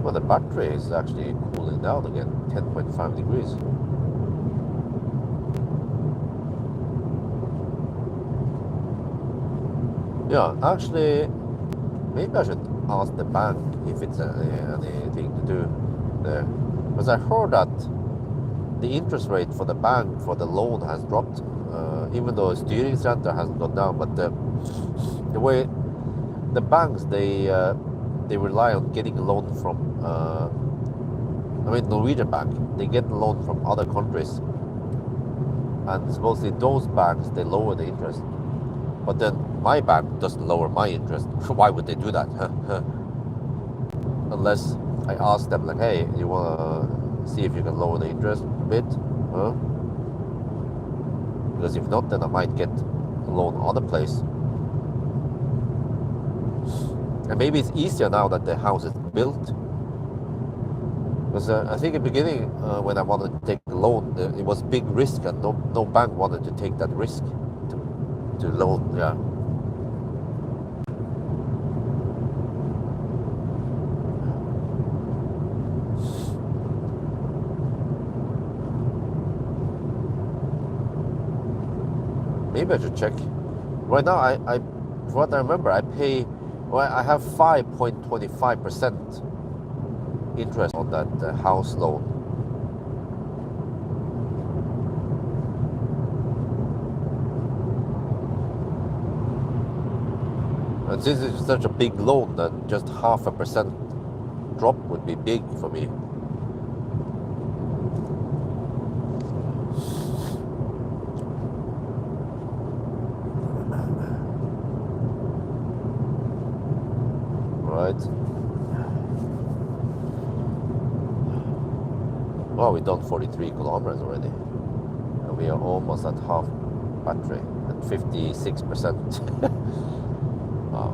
Well, the battery is actually cooling down again, 10.5 degrees. Yeah, actually, maybe I should ask the bank if it's anything to do there. Because I heard that the interest rate for the bank for the loan has dropped, even though the steering center hasn't gone down. But the way the banks, they rely on getting a loan from, Norwegian bank, they get a loan from other countries. And supposedly those banks, they lower the interest. But then my bank doesn't lower my interest. Why would they do that? Unless I asked them like, hey, you wanna see if you can lower the interest a bit, huh? Because if not, then I might get a loan other place. And maybe it's easier now that the house is built. Because I think in the beginning, when I wanted to take a loan, it was big risk, and no bank wanted to take that risk to loan. Yeah. Maybe I should check. Right now, for what I remember, I pay. Well, I have 5.25% interest on that house loan. And since it's such a big loan, then just 0.5% drop would be big for me. Right. Well, we've done 43 kilometers already. And we are almost at half battery, at 56%. Wow.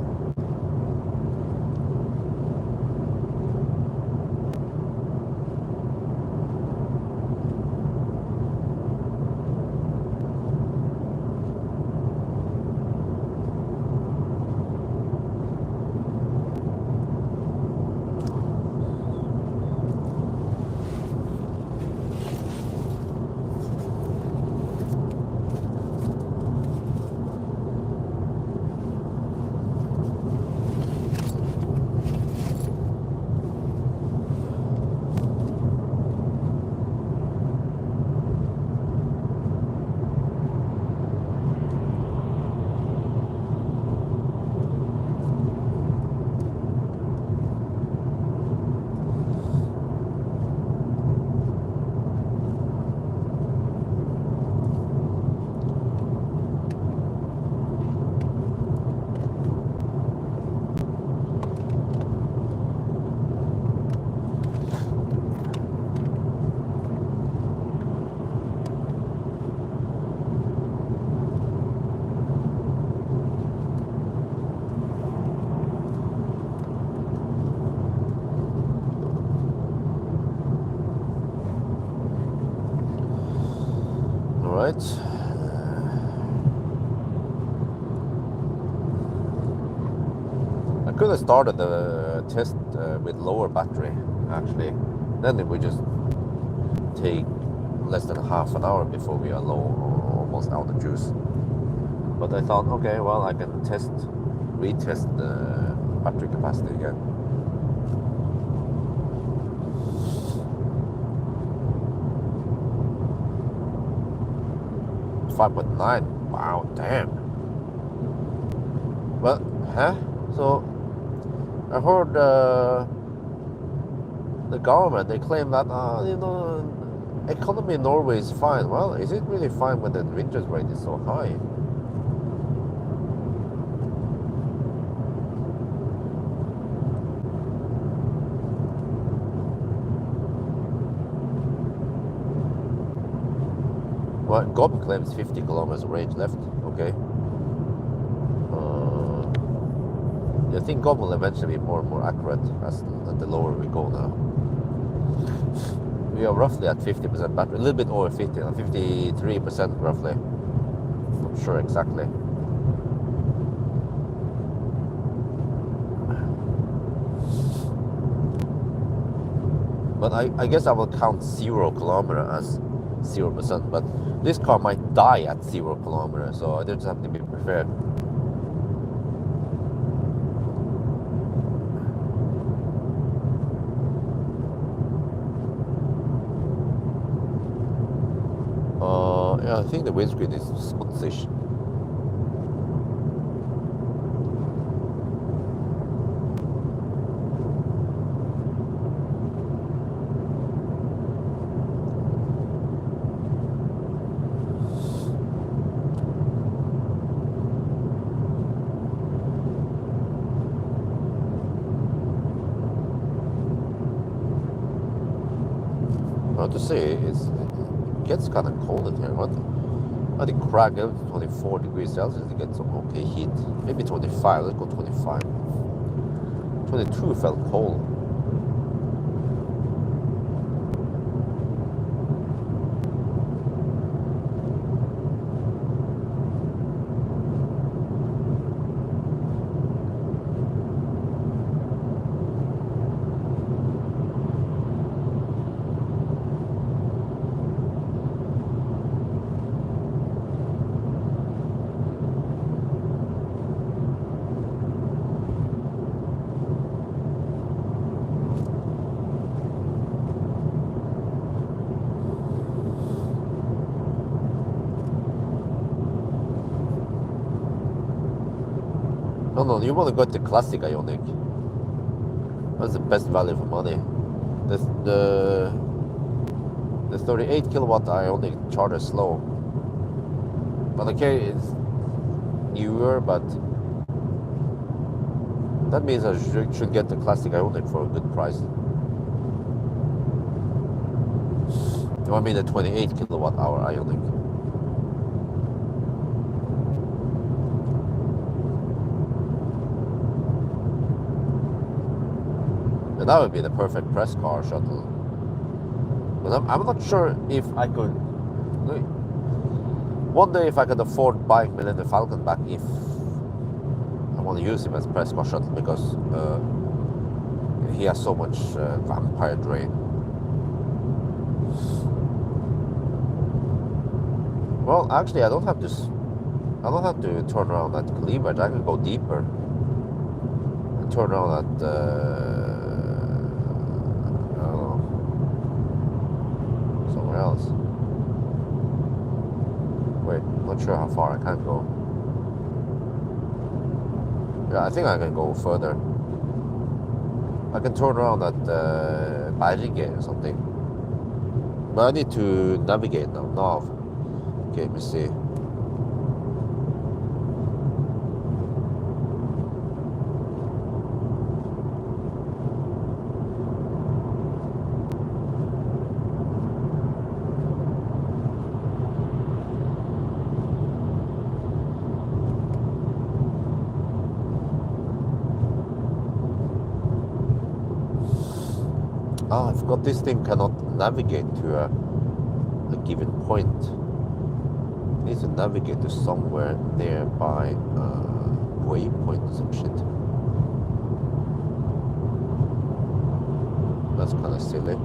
Right. I could have started the test with lower battery, actually. Then it would just take less than half an hour before we are low or almost out of juice. But I thought, okay, well, I can retest the battery capacity again. 5.9. Wow, damn. Well, huh? So I heard the government, they claim that economy in Norway is fine. Well, is it really fine when the interest rate is so high? Well, government claims 50 kilometers range left. Okay. I think God will eventually be more and more accurate as the lower we go now. We are roughly at 50% battery, a little bit over 50, 53% roughly. Not sure exactly. But I guess I will count 0 kilometer as 0%, but this car might die at 0 kilometers, so I just have to be prepared. Yeah, I think the windscreen is smutsish. Hard to say. It gets kind of cold in here. I think Krakow 24 degrees Celsius. It gets some okay heat. Maybe 25. Let's go 25. 22 felt cold. No, you want to go to Classic Ionic. That's the best value for money. The 38 kilowatt Ionic charger is slow. But okay, it's newer, but that means I should get the Classic Ionic for a good price. I mean the 28 kilowatt hour Ionic. And that would be the perfect press car shuttle. But I'm not sure if I could. One day, if I could afford buying Millennium Falcon back, if I want to use him as press car shuttle, because he has so much vampire drain. Well, actually, I don't have to turn around at cleavage. I can go deeper and turn around at. Else. Wait, not sure how far I can go. Yeah, I think I can go further. I can turn around at Berge or something. But I need to navigate now. Nav. Okay, let me see. Ah, I forgot this thing cannot navigate to a given point. It needs to navigate to somewhere nearby waypoint or some shit. That's kind of silly.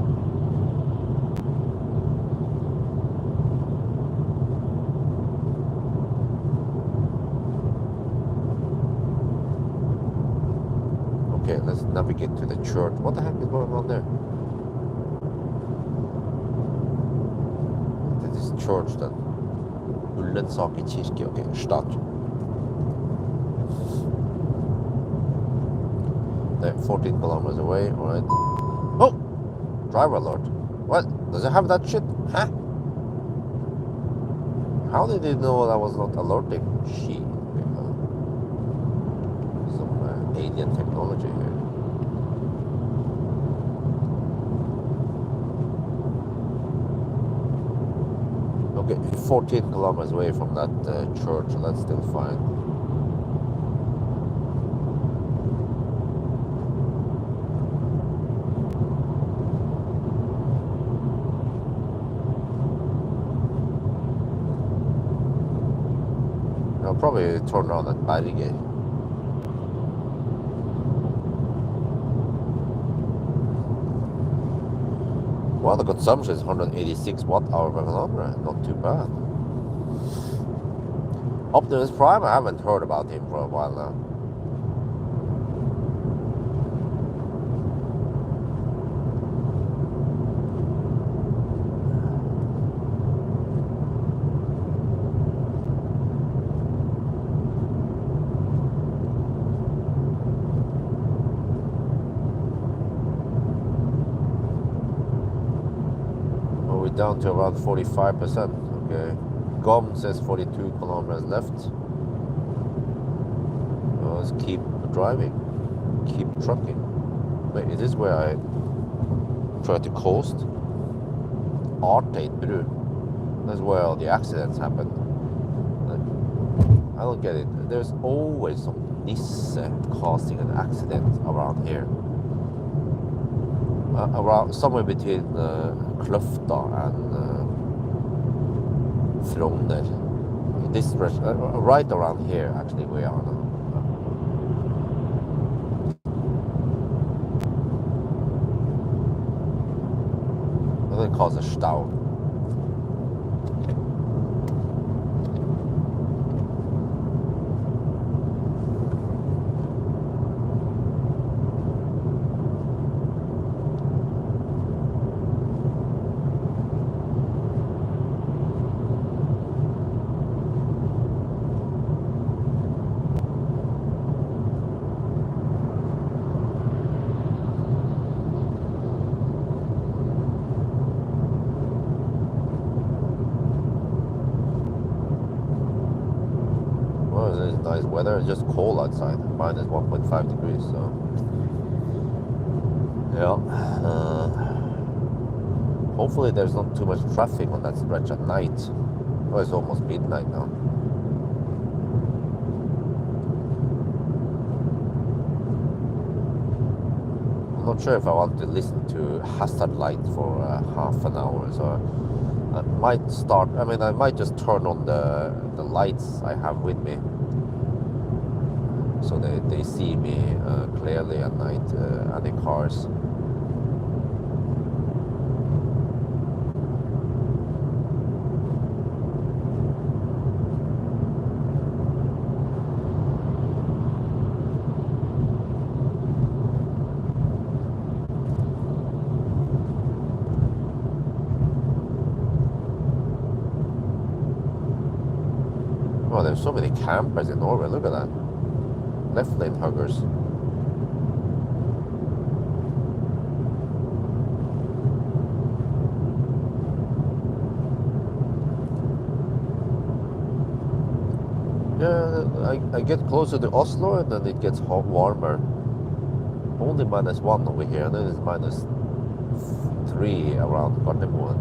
Okay, let's navigate to the church. What the heck is going on there? Church then. Ullensaker kirke. Okay, start. They're 14 kilometers away, alright. Oh! Driver alert. What? Does it have that shit? Huh? How did it know that was not alerting? Shit. Some alien technology here. Okay, 14 kilometers away from that church, so that's still fine. I'll probably turn around at Berge. Well, the consumption is 186 watt-hour per kilometer. Not too bad. Optimus Prime, I haven't heard about him for a while now. Down to around 45%. Okay. GOM says 42 kilometers left. Well, let's keep driving. Keep trucking. Wait, is this where I try to coast? Artate bru. That's where all the accidents happen. I don't get it. There's always some nisse causing an accident around here. Around somewhere between Kløfta and Frogner. This right around here, actually, we are now. And it causes stau. It's nice weather. It's just cold outside. Minus 1.5 degrees. So yeah. Hopefully there's not too much traffic on that stretch at night. Oh, it's almost midnight now. I'm not sure if I want to listen to hazard light for half an hour. So I might start. I mean, I might just turn on the lights I have with me, so they see me clearly at night, any cars. Oh, there's so many campers in Norway. Look at that. Left lane huggers. Yeah, I get closer to Oslo and then it gets warmer. Only -1 over here, and then it's -3 around Gardermoen.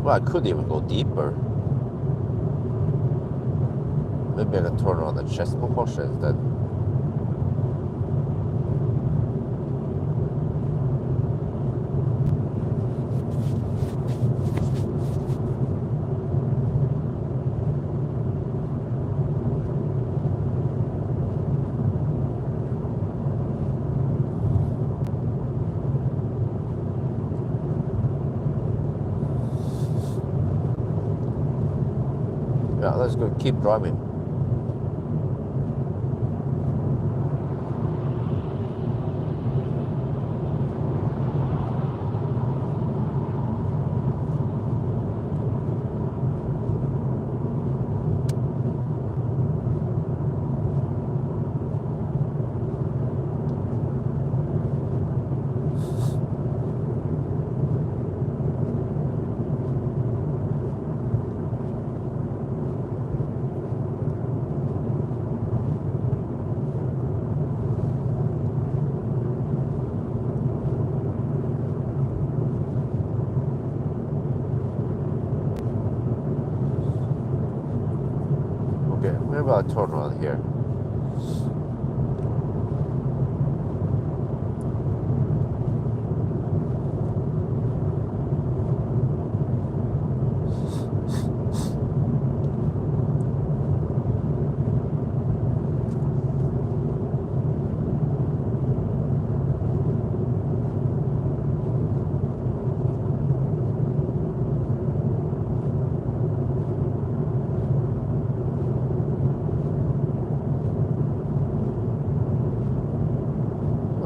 Well, I could even go deeper. Maybe I can turn around at Skedsmokorset instead. Yeah, let's go. Keep driving. Maybe I'll turn around here.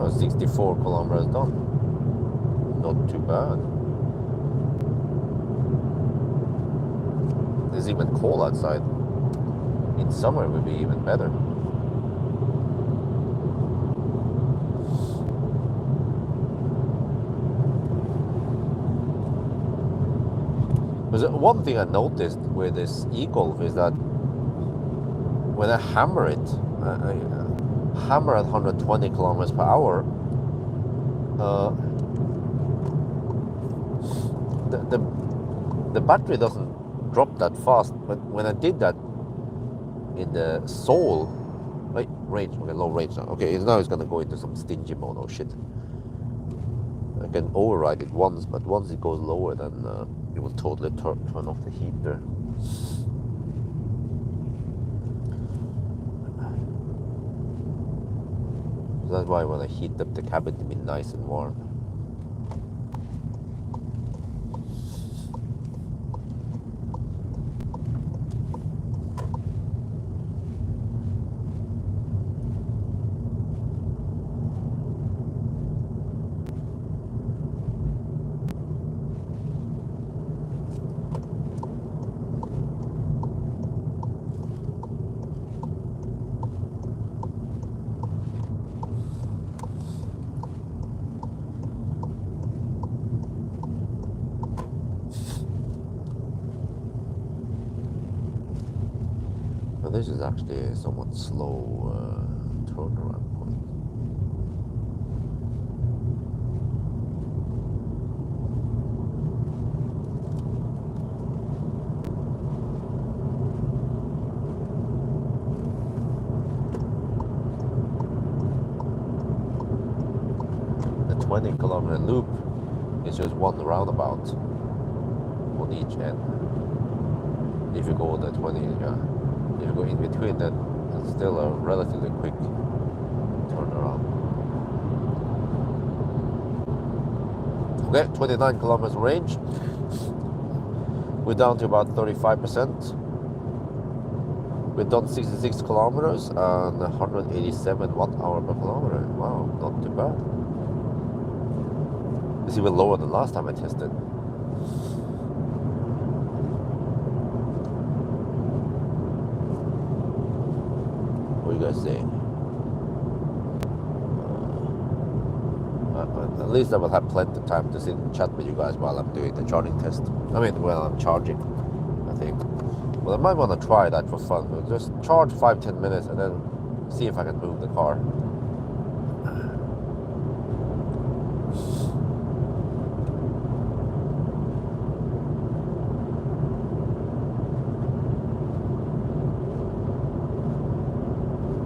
Oh, 64 kilometers done. Not too bad. It's even cold outside. In summer it would be even better. Because one thing I noticed with this e-Golf is that when I hammer it, I hammer at 120 kilometers per hour, uh, the battery doesn't drop that fast. But when I did that in the Soul, wait, range, okay, low range now. Okay, now it's gonna go into some stingy mode. Oh shit! I can override it once, but once it goes lower, then it will totally turn off the heater. So that's why when I heat up the cabin to be nice and warm. This is actually a somewhat slow turnaround point. The 20-kilometer loop is just one roundabout on each end. If you go the 20, yeah. If you go in between, then it's still a relatively quick turnaround. Okay, 29 kilometers range. We're down to about 35%. We've done 66 kilometers and 187 watt-hour per kilometer. Wow, not too bad. It's even lower than last time I tested. What do you guys say? At least I will have plenty of time to sit and chat with you guys while I'm doing the charging test. I mean, while I'm charging, I think. Well, I might want to try that for fun. We'll just charge 5-10 minutes and then see if I can move the car.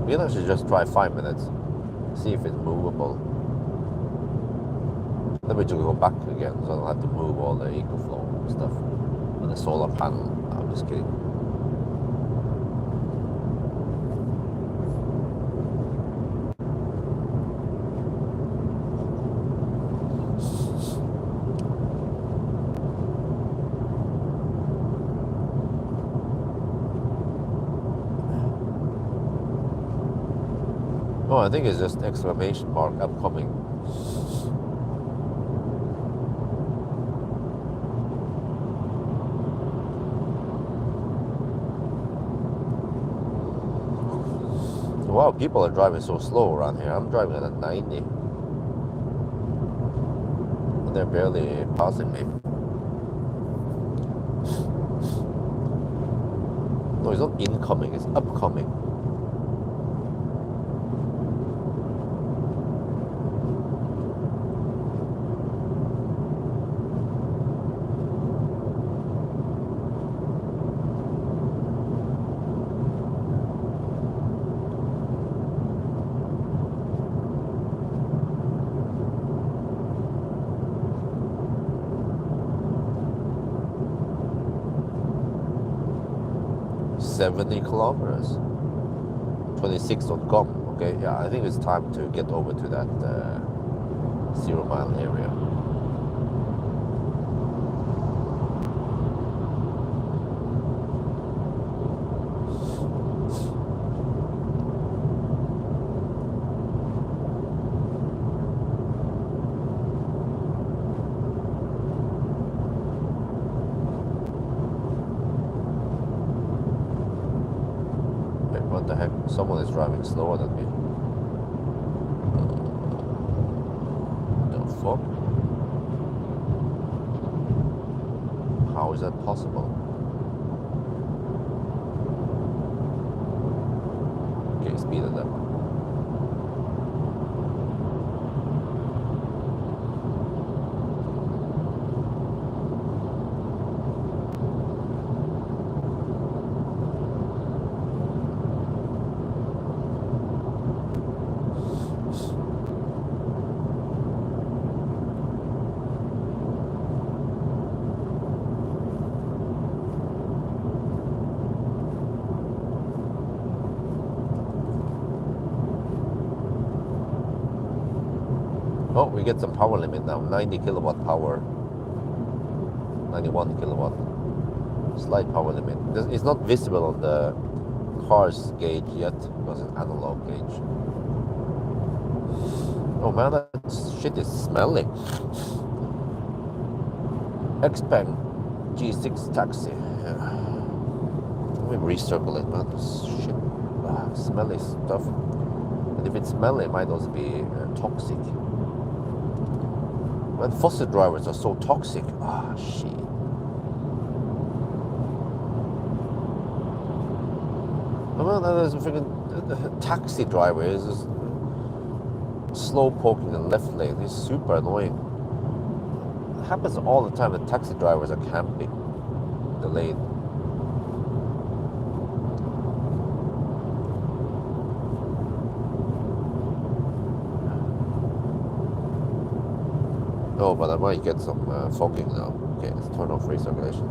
Maybe I should just try 5 minutes, see if it's movable. Then we just go back again, so I don't have to move all the EcoFlow stuff and the solar panel. I'm just kidding. Oh, I think it's just exclamation mark upcoming. Wow, people are driving so slow around here. I'm driving at a 90. And they're barely passing me. No, it's not incoming, it's upcoming. .70 kilometers. 26.com. Okay, yeah, I think it's time to get over to that 0 mile area. What the heck? Someone is driving slower than me. The fuck? How is that possible? Okay, speed it up. Oh, we get some power limit now. 90 kilowatt power. 91 kilowatt. Slight power limit. It's not visible on the car's gauge yet because it's analog gauge. Oh man, that shit is smelly. Xpeng G6 taxi. Yeah. Let me recircle it, man. Shit. Smelly stuff. And if it's smelly, it might also be toxic. When fossil drivers are so toxic. Shit. Well, there's a freaking taxi driver. He's just slow poking in the left lane. He's super annoying. It happens all the time that taxi drivers are camping the lane. Oh, but I might get some fogging now. Okay, let's turn off recirculation.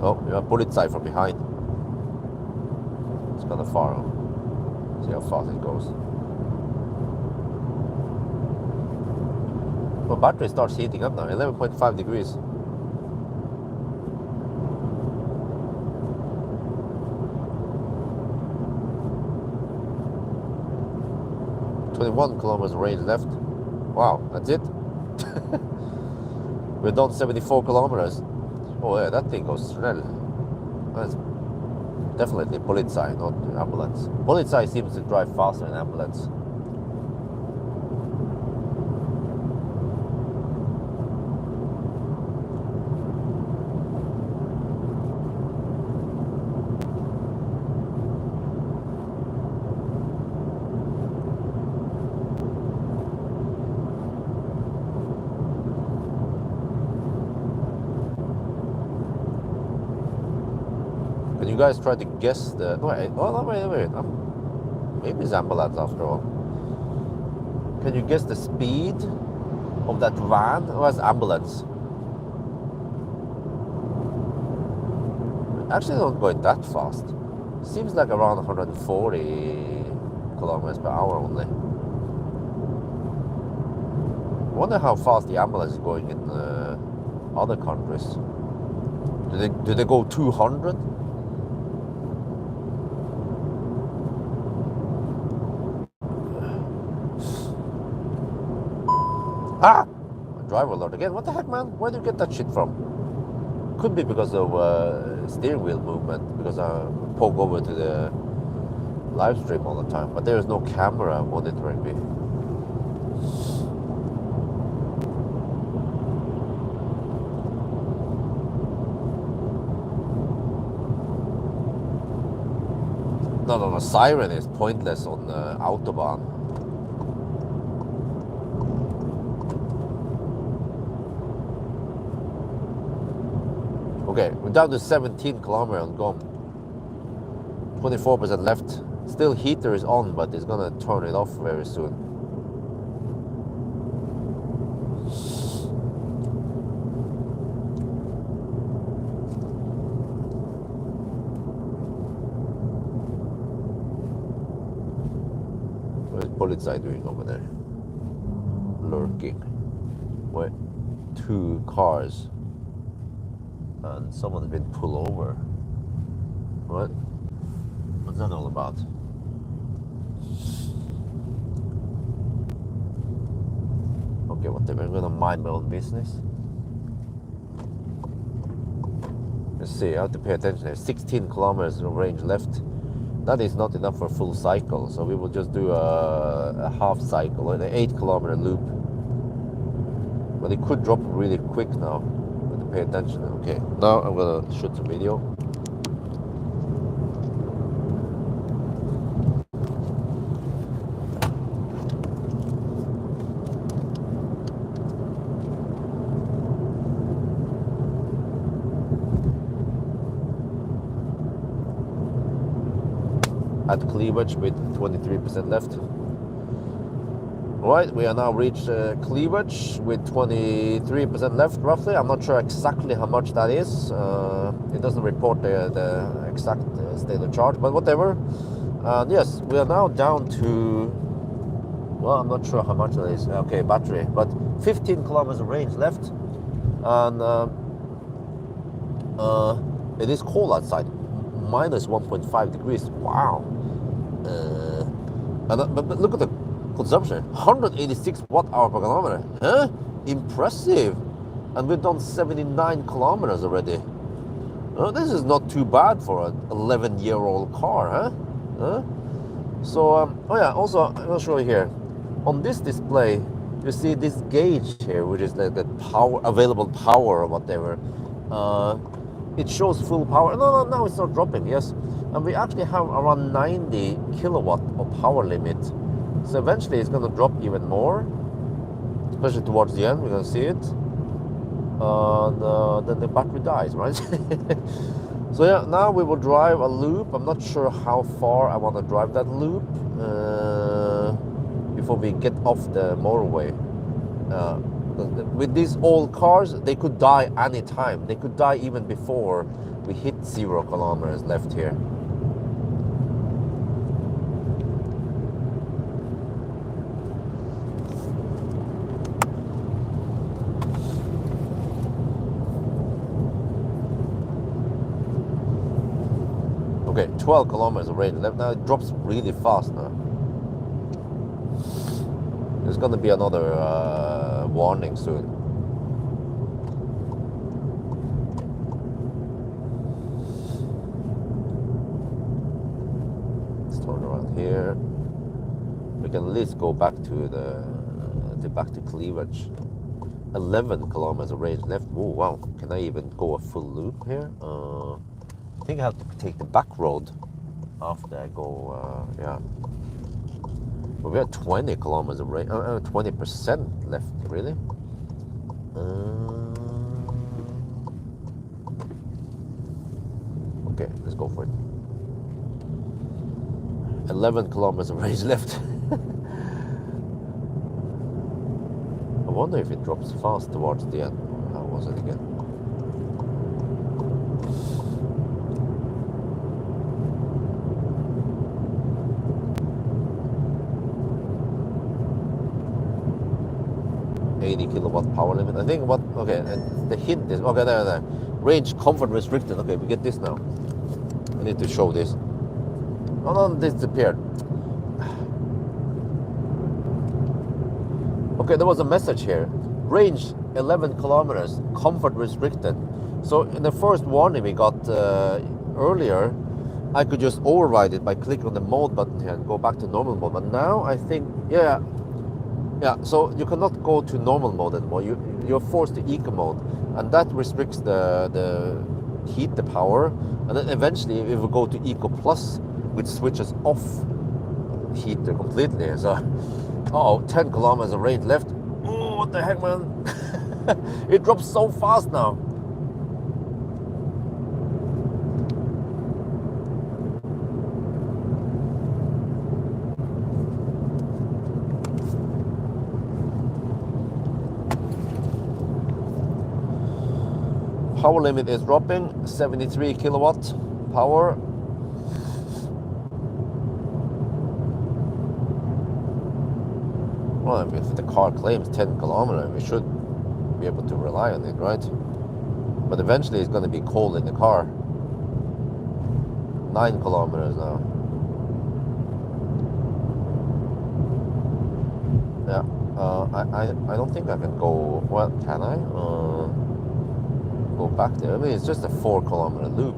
Oh, you have bullet sight from behind. It's kind of far. See how fast it goes. Well, battery starts heating up now. 11.5 degrees. Kilometers range left. Wow, that's it. We're done 74 kilometers. Oh yeah, that thing goes snell. That's definitely Polizei, not ambulance. Polizei seems to drive faster than ambulance. Can you guys try to guess the... Wait. Maybe it's ambulance after all. Can you guess the speed of that van? Or it's ambulance? Actually, don't go that fast. Seems like around 140 kilometers per hour only. I wonder how fast the ambulance is going in other countries. Do they go 200? Driver alert again. What the heck, man? Where do you get that shit from? Could be because of steering wheel movement, because I poke over to the live stream all the time, but there is no camera monitoring me. No, siren is pointless on Autobahn. Okay, we're down to 17 kilometers and gone. 24% left. Still heater is on, but it's gonna turn it off very soon. What is Polizei doing over there? Lurking. Wait, 2 cars. And someone's been pulled over. What? What's that all about? Okay, whatever. I'm gonna mind my own business. Let's see, I have to pay attention. There's 16 kilometers of range left. That is not enough for a full cycle, so we will just do a half cycle, an 8 kilometer loop. but it could drop really quick now. But to pay attention. Okay, now I'm gonna shoot some video. At cleavage with 23% left. Right, we are now reached cleavage with 23% left, roughly. I'm not sure exactly how much that is. It doesn't report the exact state of charge, but whatever. Yes, we are now down to, well, I'm not sure how much that is. Okay, battery, but 15 kilometers of range left. And it is cold outside, minus 1.5 degrees. Wow. But look at the consumption, 186 watt hour per kilometer. Huh? Impressive. And we've done 79 kilometers already. This is not too bad for an 11-year-old car, huh? So, oh yeah, also, I'll show you here. On this display, you see this gauge here, which is like the power, available power or whatever. It shows full power. No, it's not dropping, yes. And we actually have around 90 kilowatt of power limit. So eventually it's going to drop even more, especially towards the end. We're going to see it. And then the battery dies, right? So yeah, now we will drive a loop. I'm not sure how far I want to drive that loop before we get off the motorway. With these old cars, they could die any time. They could die even before we hit 0 kilometers left here. Okay, 12 kilometers of range left. Now it drops really fast now. There's gonna be another warning soon. Let's turn around here. We can at least go back to back to cleavage. 11 kilometers of range left. Oh wow! Can I even go a full loop here? I think I have to take the back road after I go. Yeah. Well, we have 20 kilometers of range. 20% left, really. Okay, let's go for it. 11 kilometers of range left. I wonder if it drops fast towards the end. How was it again? Kilowatt power limit. I think what, okay, and the hint is, okay, there. Range comfort restricted. Okay, we get this now. I need to show this. Oh no, this disappeared. Okay, there was a message here. Range 11 kilometers, comfort restricted. So in the first warning we got earlier, I could just override it by clicking on the mode button here and go back to normal mode. But now I think, yeah, so you cannot go to normal mode anymore. You're forced to eco mode, and that restricts the heat, the power, and then eventually we will go to eco plus, which switches off heater completely. So, 10 kilometers of range left. Oh, what the heck, man! It drops so fast now. Power limit is dropping, 73 kilowatt power. Well, if the car claims 10 kilometers, we should be able to rely on it, right? But eventually it's going to be cold in the car. 9 kilometers now. Yeah, I don't think I can go, well, can I? Go back there. I mean, it's just a 4 kilometer loop.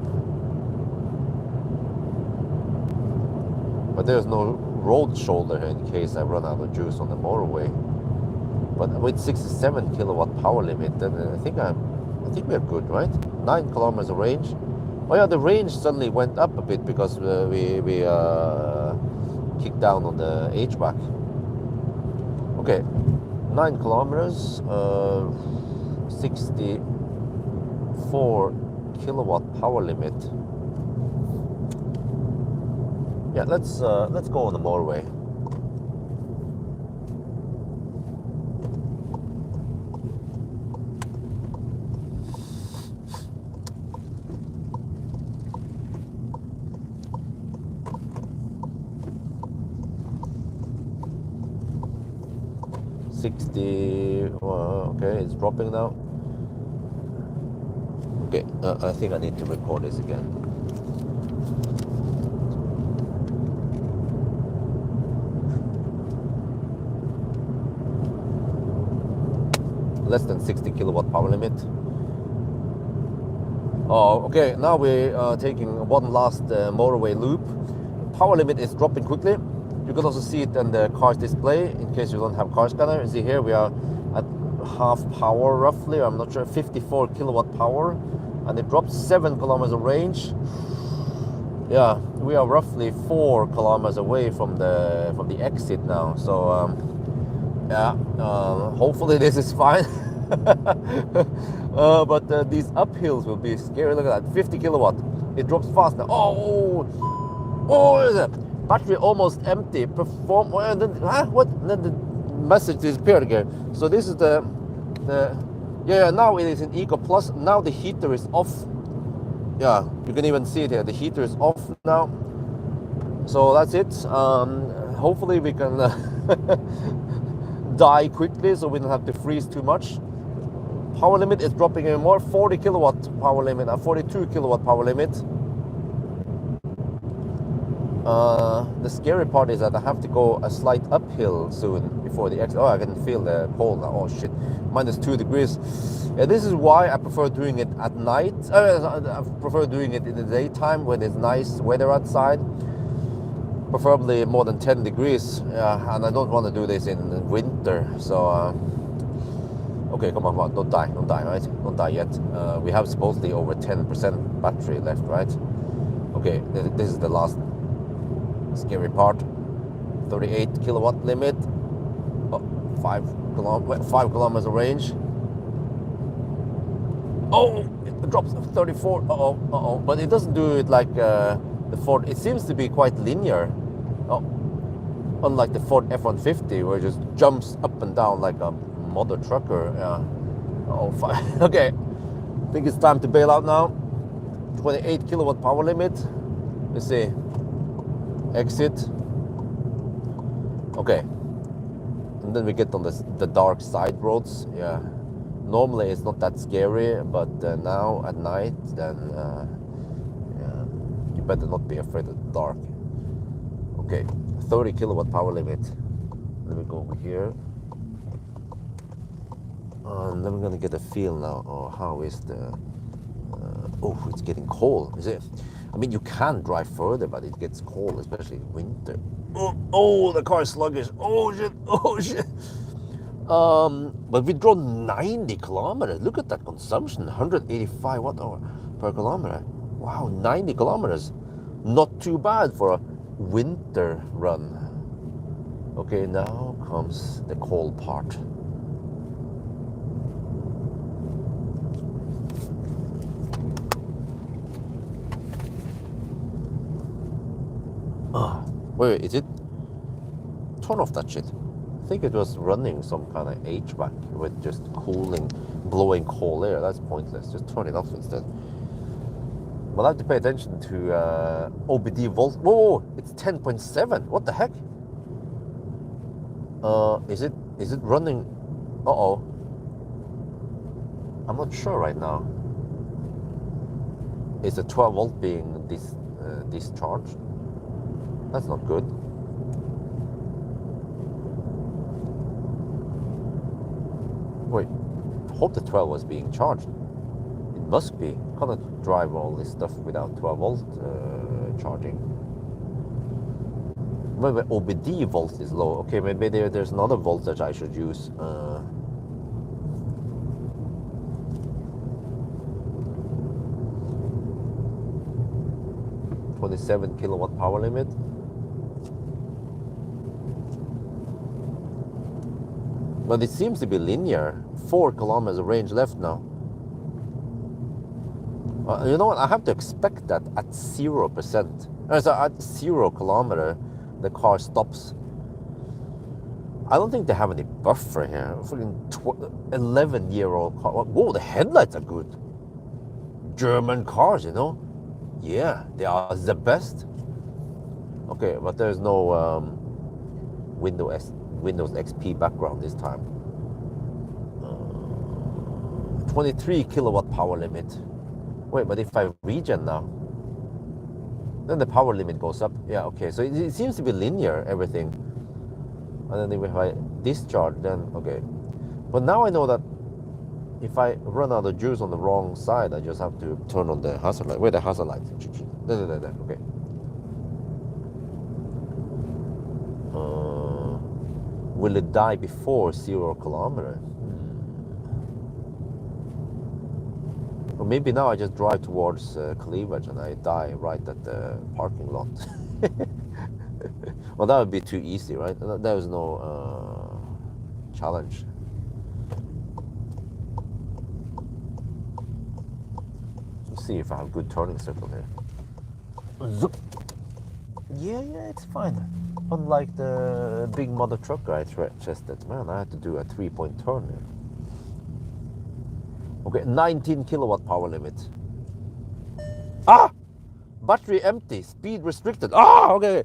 But there's no road shoulder here in case I run out of juice on the motorway. But with 67 kilowatt power limit, then I think we're good, right? 9 kilometers of range. Oh yeah, the range suddenly went up a bit because we kicked down on the HVAC. Okay, 9 kilometers, 64 kilowatt power limit. Yeah, let's go on the motorway. Okay, it's dropping now. Okay, I think I need to record this again. Less than 60 kilowatt power limit. Oh, okay, now we're taking one last motorway loop. Power limit is dropping quickly. You can also see it on the car's display in case you don't have car scanner. You see here we are at half power roughly, I'm not sure, 54 kilowatt power, and it drops 7 kilometers of range. Yeah, we are roughly 4 kilometers away from the exit now. So yeah, hopefully this is fine. But these uphills will be scary. Look at that, 50 kilowatt. It drops fast now. Oh, battery almost empty. Perform. And then, what? And then the message disappeared again. So this is the yeah. Now it is in Eco Plus. Now the heater is off. Yeah, you can even see it here. The heater is off now. So that's it. Hopefully we can die quickly, so we don't have to freeze too much. Power limit is dropping even more. 40 kilowatt power limit. 42 kilowatt power limit. The scary part is that I have to go a slight uphill soon before the exit. Oh, I can feel the cold now. Oh shit, -2 degrees. Yeah, this is why I prefer doing it at night. I prefer doing it in the daytime when it's nice weather outside, preferably more than 10 degrees. Yeah, and I don't want to do this in winter. So okay, come on, don't die, right? Don't die yet. We have supposedly over 10% battery left, right? Okay, this is the last scary part. 38 kilowatt limit. Oh, 5 kilometers of range. Oh, it drops 34. Uh-oh. But it doesn't do it like the Ford. It seems to be quite linear. Oh, unlike the Ford F-150, where it just jumps up and down like a mother trucker. Yeah. Oh, fine. Okay. I think it's time to bail out now. 28 kilowatt power limit. Let's see. Exit. Okay. And then we get on the dark side roads. Yeah. Normally it's not that scary, but now at night, then yeah, you better not be afraid of the dark. Okay. 30 kilowatt power limit. Let me go over here. And then we're gonna get a feel now. Oh, how is the? Oh, it's getting cold. Is it? I mean, you can drive further, but it gets cold, especially in winter. Oh, the car is sluggish. Oh shit. But we drove 90 kilometers. Look at that consumption, 185 watt-hour per kilometer. Wow, 90 kilometers. Not too bad for a winter run. Okay, now comes the cold part. Wait, is it? Turn off that shit. I think it was running some kind of HVAC with just cooling, blowing cold air. That's pointless. Just turn it off instead. But I have to pay attention to OBD volt. Whoa, it's 10.7. What the heck? Is it running? Uh-oh. I'm not sure right now. Is the 12 volt being discharged? That's not good. Wait, I hope the 12 was being charged. It must be. Cannot drive all this stuff without 12 volt charging. Maybe OBD volt is low. Okay, maybe there's another voltage I should use. 27 kilowatt power limit. But it seems to be linear. 4 kilometers of range left now. You know what? I have to expect that at 0%. So at 0 kilometer, the car stops. I don't think they have any buffer here. Freaking 11-year-old car. Whoa, the headlights are good. German cars, you know. Yeah, they are the best. Okay, but there's no Windows XP background this time. 23 kilowatt power limit. Wait, but if I regen now, then the power limit goes up. Yeah, okay, so it seems to be linear, everything. And then if I discharge, then okay. But now I know that if I run out of juice on the wrong side, I just have to turn on the hazard light. Where the hazard light? There, okay. Will it die before 0 kilometer? Or maybe now I just drive towards Cleavage and I die right at the parking lot. Well, that would be too easy, right? There was no challenge. Let's see if I have good turning circle here. Yeah, it's fine. Unlike the big mother trucker I tested, man, I had to do a 3-point turn here. Okay, 19 kilowatt power limit. Ah! Battery empty, speed restricted. Ah, okay.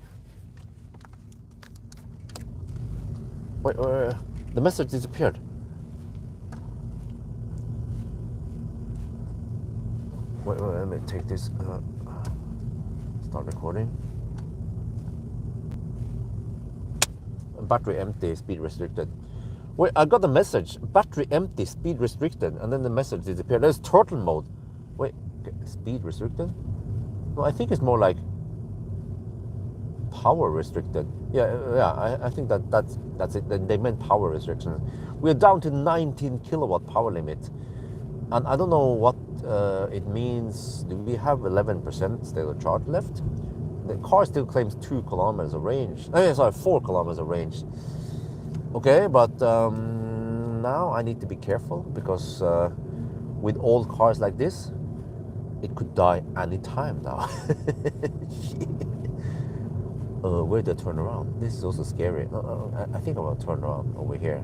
Wait, the message disappeared. Wait, let me take this. Start recording. Battery empty, speed restricted. Wait, I got a message. Battery empty, speed restricted, and then the message disappeared. There's turtle mode. Wait, okay, speed restricted? No, I think it's more like power restricted. Yeah. I think that's it. They meant power restrictions. We're down to 19 kilowatt power limit, and I don't know what it means. Do we have 11% state of charge left? The car still claims 2 kilometers of range. 4 kilometers of range. Okay, but now I need to be careful because with old cars like this, it could die any time now. Where do I turn around? This is also scary. I think I'm gonna turn around over here.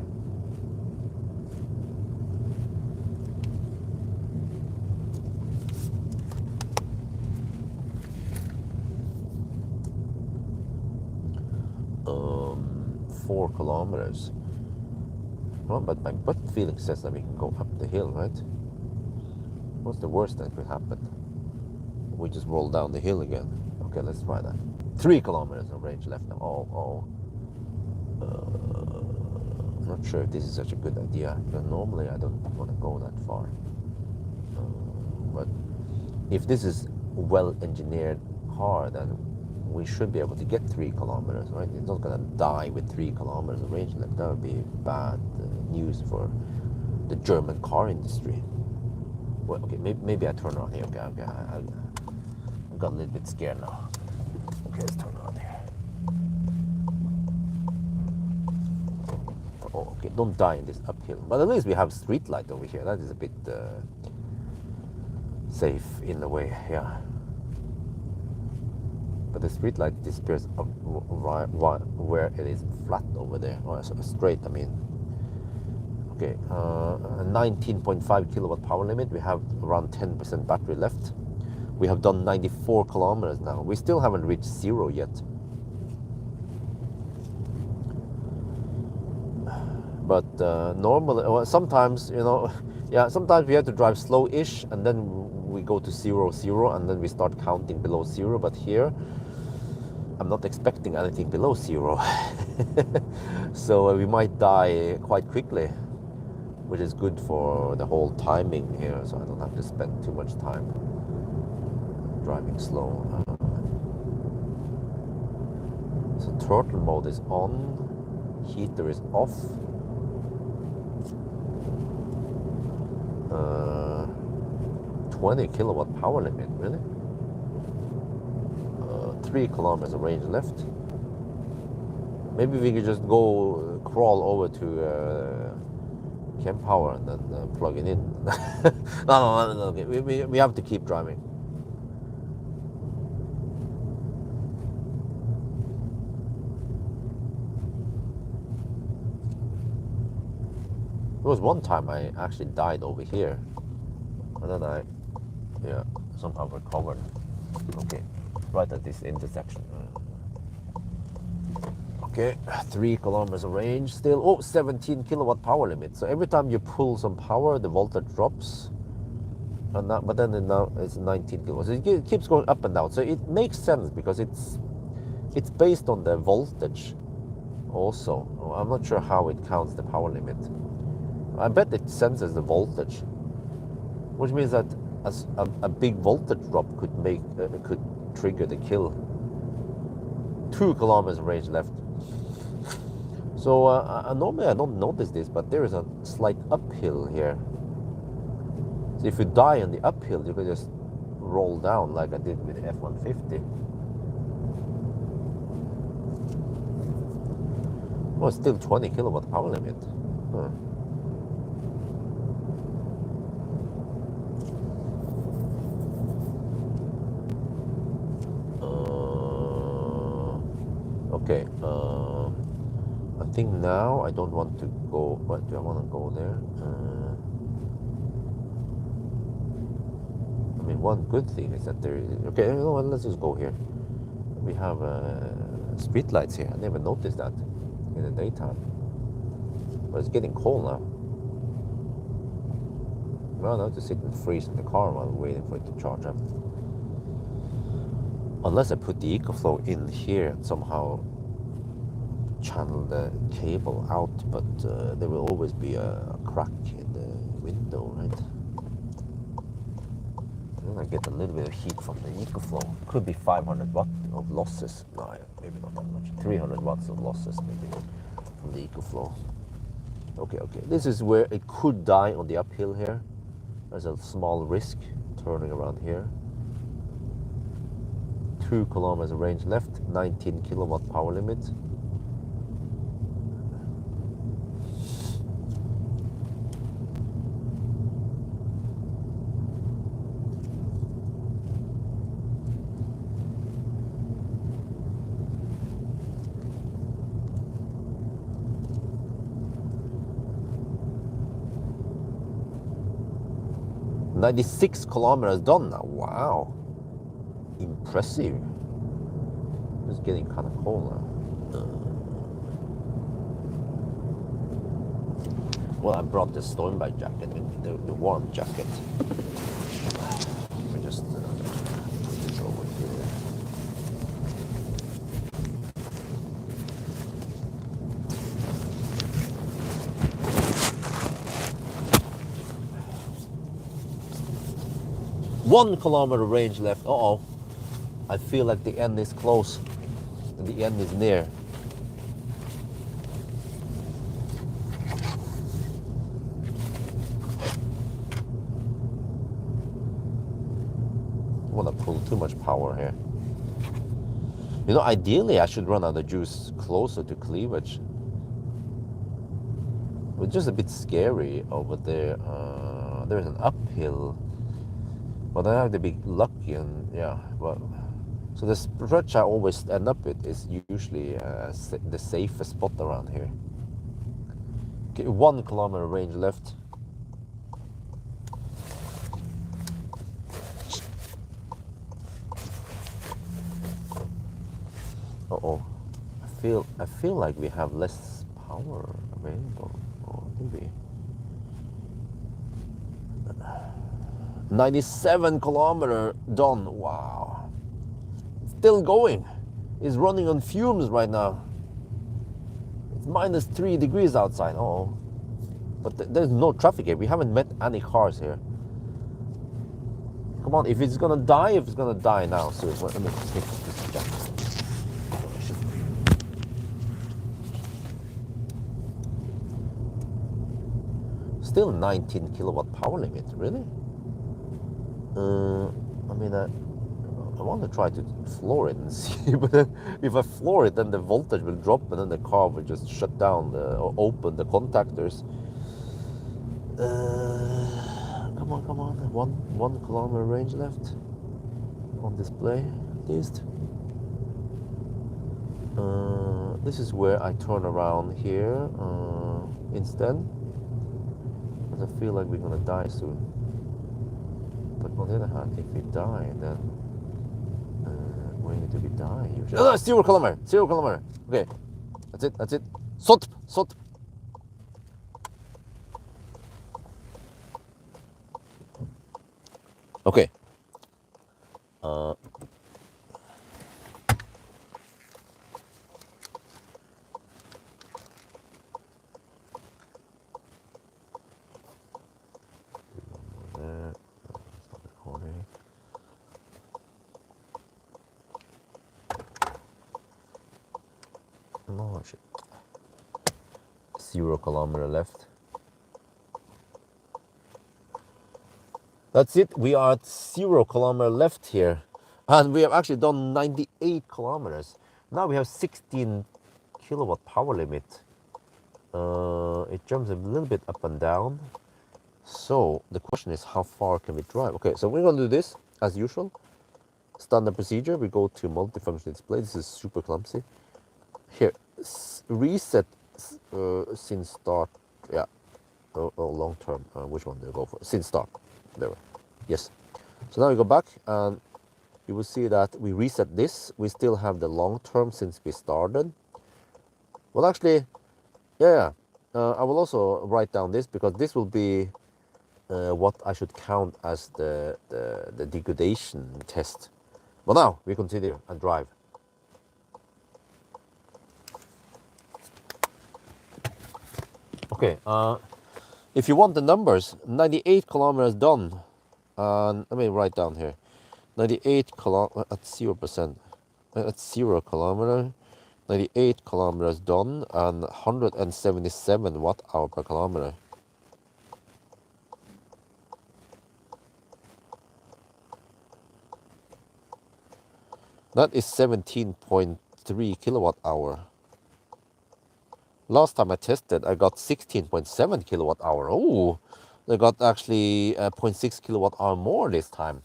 Um, 4 kilometers. Well, but my gut feeling says that we can go up the hill, right? What's the worst that could happen? We just roll down the hill again. Okay, let's try that. 3 kilometers of range left now. I'm not sure if this is such a good idea. But normally I don't want to go that far. But if this is a well-engineered car, then we should be able to get 3 kilometers, right? It's not going to die with 3 kilometers of range left. That would be bad news for the German car industry. Well, okay, maybe I turn around here. Okay, I got a little bit scared now. Okay, let's turn around here. Oh, okay, don't die in this uphill. But at least we have street light over here. That is a bit safe in a way, yeah. But the street light disappears right where it is flat over there. Oh, so straight, I mean. Okay, 19.5 kilowatt power limit. We have around 10% battery left. We have done 94 kilometers now. We still haven't reached 0 yet. But normally, well, sometimes, you know, yeah, sometimes we have to drive slow-ish and then we go to 0, 0, and then we start counting below 0. But here, I'm not expecting anything below 0. So we might die quite quickly, which is good for the whole timing here, so I don't have to spend too much time driving slow. So throttle mode is on, heater is off. 20 kilowatt power limit, really? 3 kilometers of range left. Maybe we could just go crawl over to Camp Power and then plug it in. No, okay. We have to keep driving. There was one time I actually died over here, and then I, somehow recovered. Okay, right at this intersection. Okay, 3 kilometers of range still. Oh, 17 kilowatt power limit. So every time you pull some power, the voltage drops. And that, but then now it's 19 kilowatts. So it keeps going up and down. So it makes sense because it's based on the voltage also. I'm not sure how it counts the power limit. I bet it senses the voltage, which means that a big voltage drop could trigger the kill. 2 kilometers of range left. So normally I don't notice this, but there is a slight uphill here. So if you die on the uphill, you can just roll down like I did with the F-150. Well, it's still 20 kilowatt power limit. Huh. Okay. I think now I don't want to go. What do I want to go there? I mean, one good thing is that there is. Okay, you know what? Let's just go here. We have street lights here. I never noticed that in the daytime. But it's getting cold now. Well, now to sit and freeze in the car while waiting for it to charge up. Unless I put the EcoFlow in here and somehow channel the cable out, but there will always be a crack in the window, right? And then I get a little bit of heat from the EcoFlow. Could be 500 watts of losses. No, maybe not that much. 300 watts of losses maybe from the EcoFlow. Okay. This is where it could die on the uphill here. There's a small risk turning around here. 2 kilometers of range left, 19 kilowatt power limit. "96 kilometers done now. Wow. Impressive." It's getting kind of cold now. Well, I brought the Stormbike jacket, the warm jacket. Let me just put this over here. "1 kilometer range left." Uh-oh. I feel like the end is close and the end is near. I want to pull too much power here. You know, ideally I should run out of juice closer to cleavage. It's just a bit scary over there. There's an uphill. But I have to be lucky and so the stretch I always end up with is usually the safest spot around here. Okay, 1 kilometer range left. Uh-oh. I feel like we have less power available. Or maybe 97 kilometer done. Wow. Still going. It's running on fumes right now. It's minus 3 degrees outside. Uh-oh. But there's no traffic here. We haven't met any cars here. Come on, if it's gonna die now. So let me fix this jacket. Still 19 kilowatt power limit, really? I mean, I want to try to floor it and see, but then if I floor it, then the voltage will drop and then the car will just shut down or open the contactors. Come on, come on. 1 kilometer range left on display, at least. This is where I turn around here instead, because I feel like we're gonna die soon. But on the other hand, if we die, then where do we die usually? Oh, 0 kilometer, 0 kilometer. Okay, that's it, that's it. Sot. Okay. Oh shit. 0 kilometer left. That's it. We are at 0 kilometer left here. And we have actually done 98 kilometers. Now we have 16 kilowatt power limit. It jumps a little bit up and down. So the question is, how far can we drive? Okay, so we're going to do this as usual. Standard procedure. We go to multifunction display. This is super clumsy. Here, reset since start. Yeah, long term. Which one do you go for? Since start. There. Yes. So now we go back and you will see that we reset this. We still have the long term since we started. Well, actually, yeah. I will also write down this because this will be what I should count as the degradation test. But now we continue and drive. Okay, if you want the numbers, 98 kilometers done, and let me write down here, 98 kilometers at 0%, at 0 kilometer, 98 kilometers done, and 177 watt hour per kilometer. That is 17.3 kilowatt hour. Last time I tested, I got 16.7 kilowatt hour. Oh, I got actually 0.6 kilowatt hour more this time.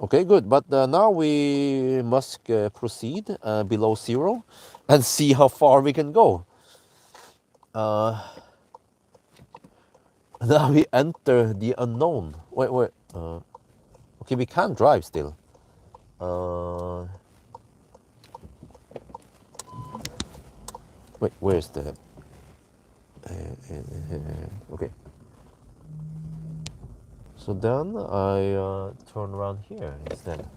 Okay, good. But now we must proceed below 0 and see how far we can go. Now we enter the unknown. Wait. Okay, we can drive still. Wait, where's the... okay. So then I turn around here instead.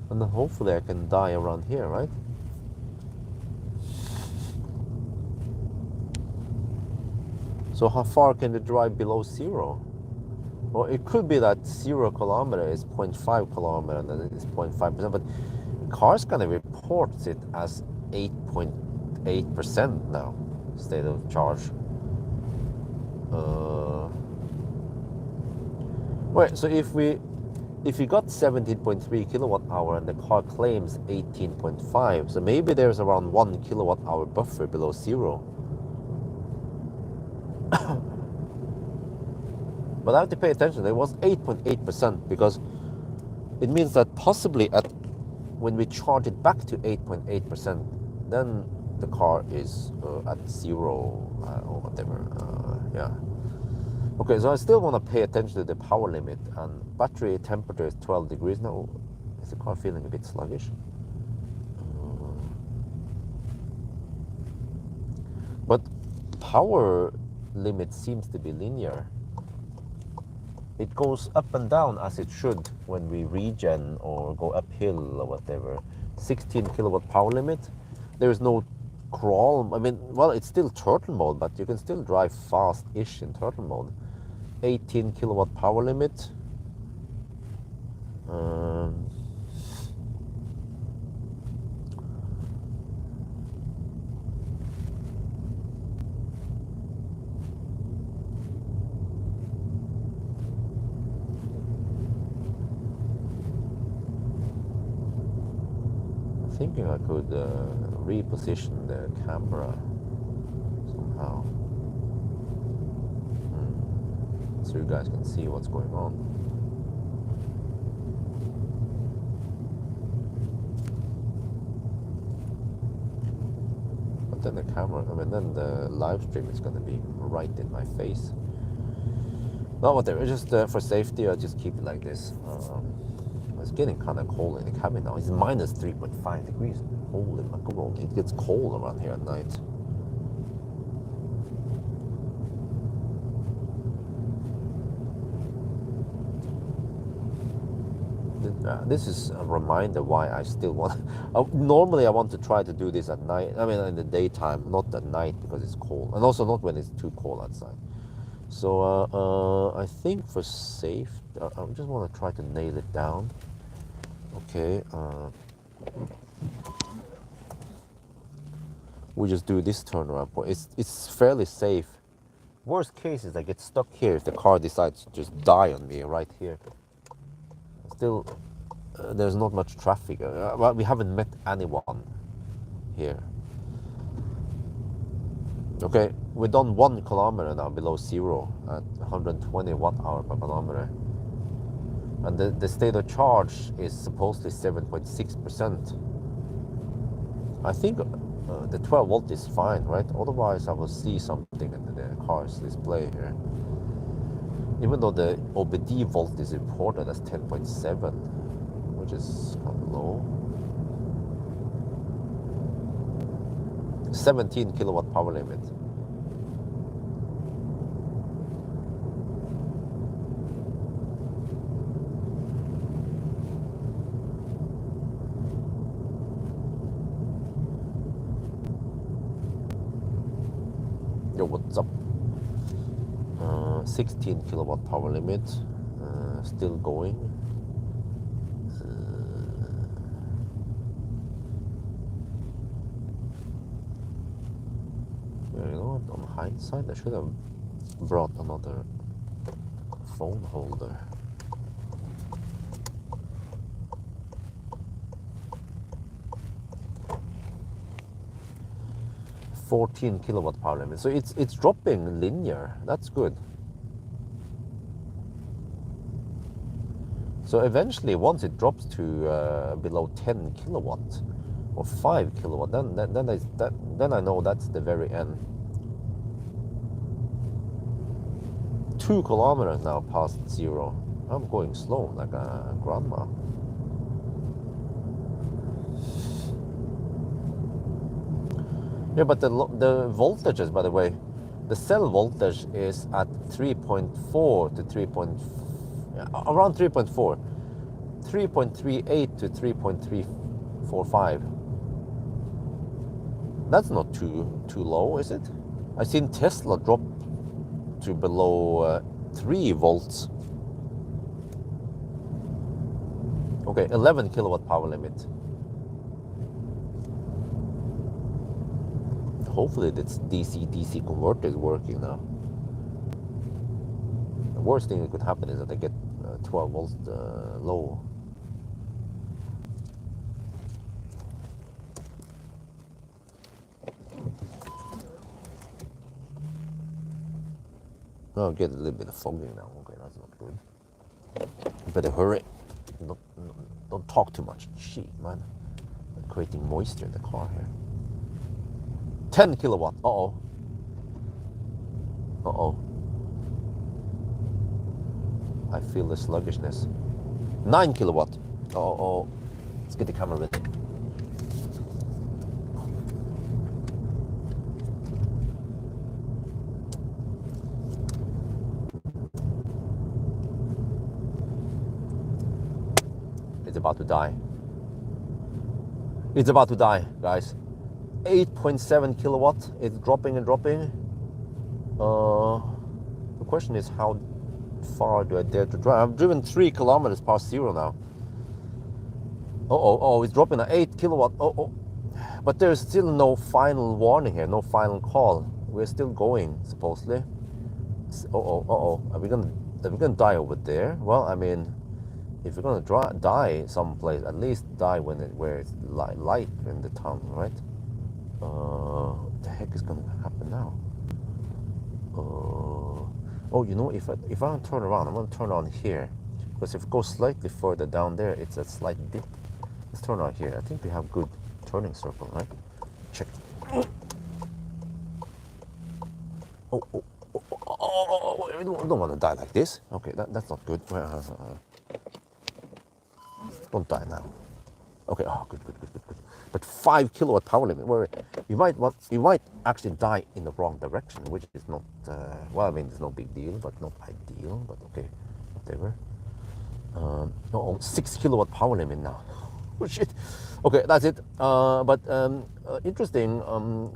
And then hopefully I can die around here, right? So how far can you drive below 0? Well, it could be that 0 kilometer is 0.5 kilometer and then it's 0.5%, but cars gonna report it as 8.8% now, state of charge. Wait, so if we got 17.3 kilowatt hour and the car claims 18.5, so maybe there's around 1 kilowatt hour buffer below 0. But I have to pay attention. It was 8.8% because it means that possibly when we charge it back to 8.8%, then the car is at 0 or whatever. Yeah. Okay, so I still want to pay attention to the power limit, and battery temperature is 12 degrees now. Is the car feeling a bit sluggish? But power limit seems to be linear. It goes up and down as it should when we regen or go uphill or whatever. 16 kilowatt power limit. There is no crawl. I mean, well, it's still turtle mode, but you can still drive fast-ish in turtle mode. 18 kilowatt power limit. thinking I could reposition the camera somehow, so you guys can see what's going on. But then the camera, then the live stream is gonna be right in my face. No, whatever. Just for safety, I'll just keep it like this. It's getting kind of cold in the cabin now. It's minus 3.5 degrees. Holy mackerel! It gets cold around here at night. This is a reminder why I still want. Normally, I want to try to do this at night. In the daytime, not at night because it's cold, and also not when it's too cold outside. So I think for safe, I just want to try to nail it down. Okay. We just do this turnaround point. It's fairly safe. Worst case is I get stuck here if the car decides to just die on me right here. Still, there's not much traffic. Well, we haven't met anyone here. Okay, we've done 1 kilometer now below zero at 120 watt-hour per kilometer. And the state of charge is supposedly 7.6%. I think the 12 volt is fine, right? Otherwise, I will see something in the car's display here. Even though the OBD volt is reported as 10.7, which is kind of low. 17 kilowatt power limit. Yo, what's up? 16 kilowatt power limit, still going. You know what, on hindsight, I should have brought another phone holder. $14 kilowatt power limit, so it's dropping linear. That's good. So eventually, once it drops to below 10 kilowatt or 5 kilowatt, then I know that's the very end. 2 kilometers now past zero. I'm going slow like a grandma. Yeah, but the voltages, by the way, the cell voltage is at 3.4 to 3. Around 3.4, 3.38 to 3.345. That's not too low, is it? I've seen Tesla drop to below 3 volts. Okay, 11 kilowatt power limit. Hopefully this DC-DC converter is working now. The worst thing that could happen is that I get 12 volts low. I'll get a little bit of fogging now. Okay, that's not good. Better hurry. Don't talk too much. Shit, man. I'm creating moisture in the car here. 10 kilowatt. Uh-oh. Uh-oh. I feel the sluggishness. 9 kilowatt. Uh-oh. Let's get the camera ready. It's about to die. It's about to die, guys. 8.7 kilowatt. It's dropping and dropping. The question is, how far do I dare to drive? I've driven 3 kilometers past zero now. Oh, it's dropping at 8 kilowatt. Oh. But there's still no final warning here, no final call. We're still going, supposedly. Are we gonna die over there? Well, I mean, if you're gonna die someplace, at least die where it's light in the town, right? What the heck is gonna happen now? Oh, you know, if I turn around, I'm gonna turn on here, because if it goes slightly further down there, it's a slight dip. Let's turn on here. I think we have good turning circle, right? Check. Oh, I don't want to die like this. Okay, that's not good. Don't die now. Okay, oh, good. But 5 kilowatt power limit. Where you might actually die in the wrong direction, which is not. Well, I mean, it's no big deal, but not ideal. But okay, whatever. 6 kilowatt power limit now. Oh shit. Okay, that's it. But interesting.